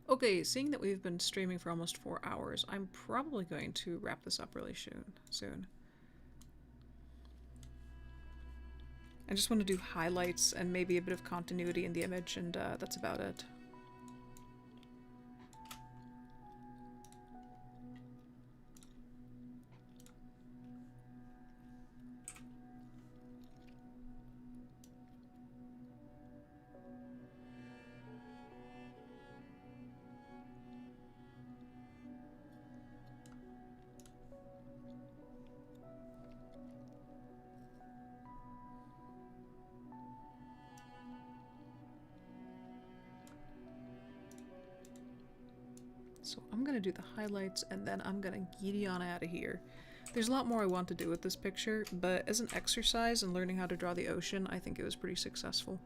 Okay, seeing that we've been streaming for almost 4 hours, I'm probably going to wrap this up really soon. I just want to do highlights and maybe a bit of continuity in the image, and that's about it. So I'm gonna do the highlights and then I'm gonna giddy on out of here. There's a lot more I want to do with this picture, but as an exercise in learning how to draw the ocean, I think it was pretty successful.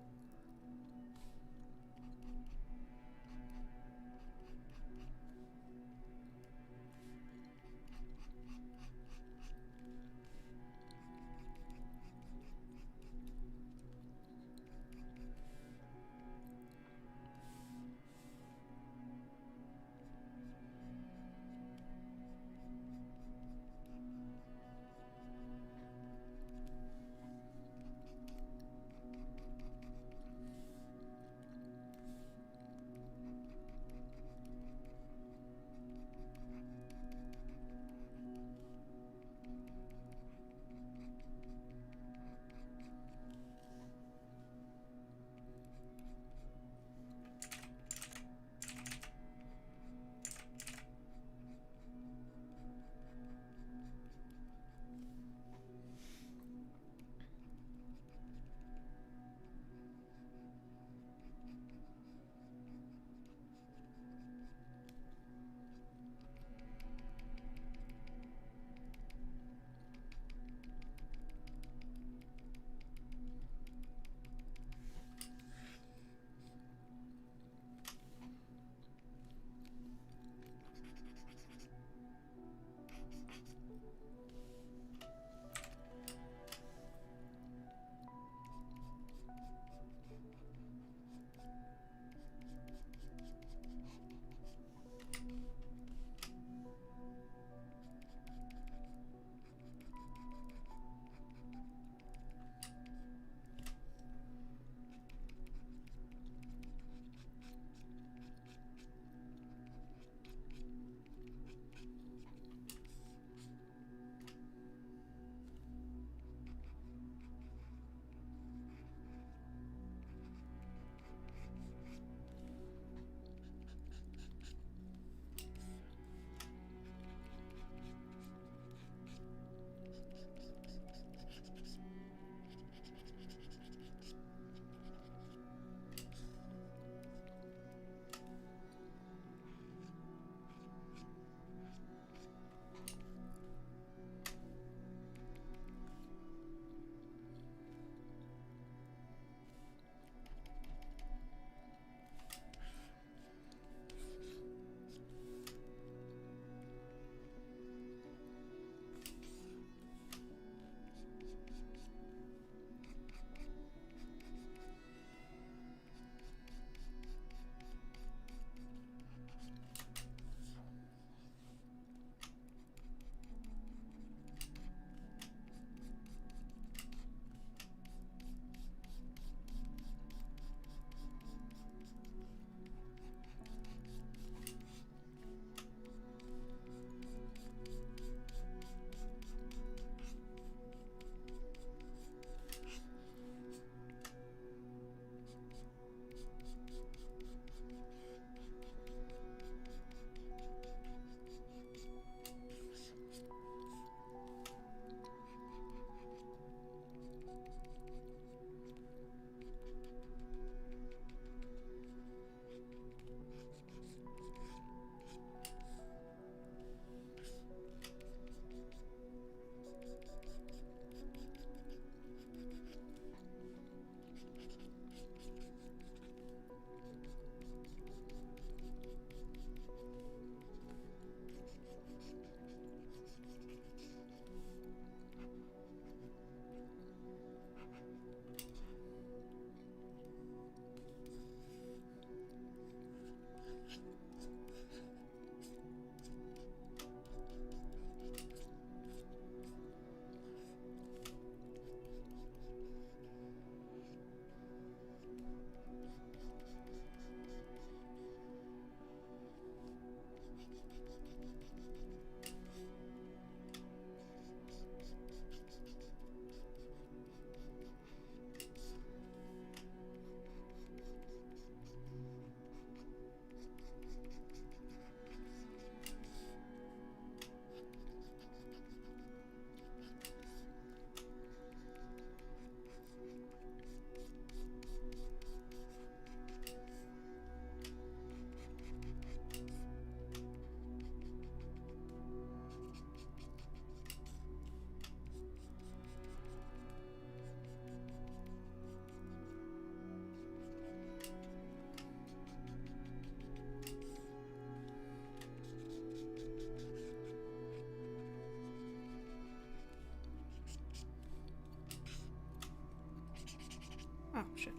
Oh, shit.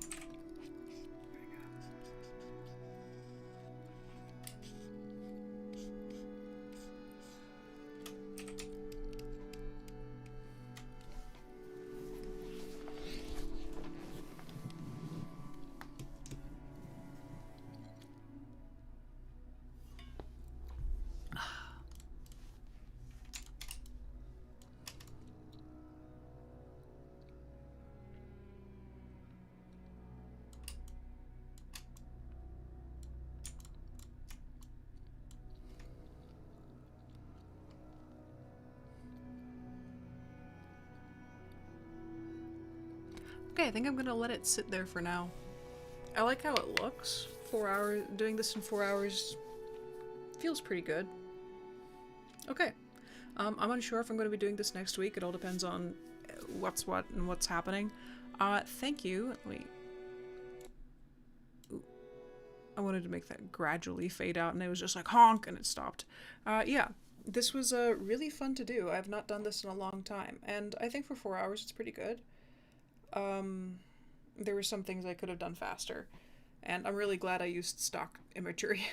Okay, I think I'm gonna let it sit there for now. I like how it looks. 4 hours, doing this in 4 hours feels pretty good. Okay. I'm unsure if I'm going to be doing this next week. It all depends on what's what and what's happening. Thank you. Wait. Ooh. I wanted to make that gradually fade out and it was just like honk and it stopped. Yeah. This was really fun to do. I've not done this in a long time. And I think for 4 hours it's pretty good. There were some things I could have done faster. And I'm really glad I used stock imagery.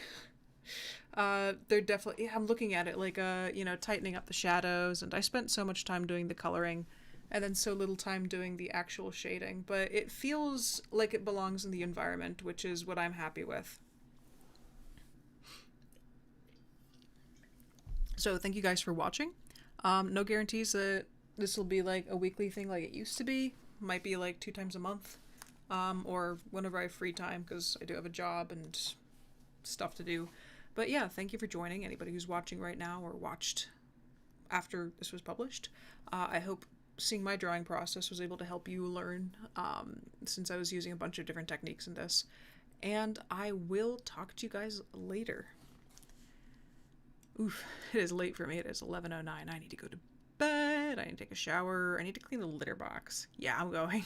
They're definitely, I'm looking at it like, you know, tightening up the shadows, and I spent so much time doing the coloring and then so little time doing the actual shading, but it feels like it belongs in the environment, which is what I'm happy with. So thank you guys for watching. No guarantees that this will be like a weekly thing like it used to be. Might be like 2 times a month, or whenever I have free time, because I do have a job and stuff to do. But yeah, thank you for joining, anybody who's watching right now or watched after this was published. I hope seeing my drawing process was able to help you learn, since I was using a bunch of different techniques in this. And I will talk to you guys later. Oof, it is late for me. It is 11:09. I need to go to bed. I need to take a shower. I need to clean the litter box. Yeah, I'm going.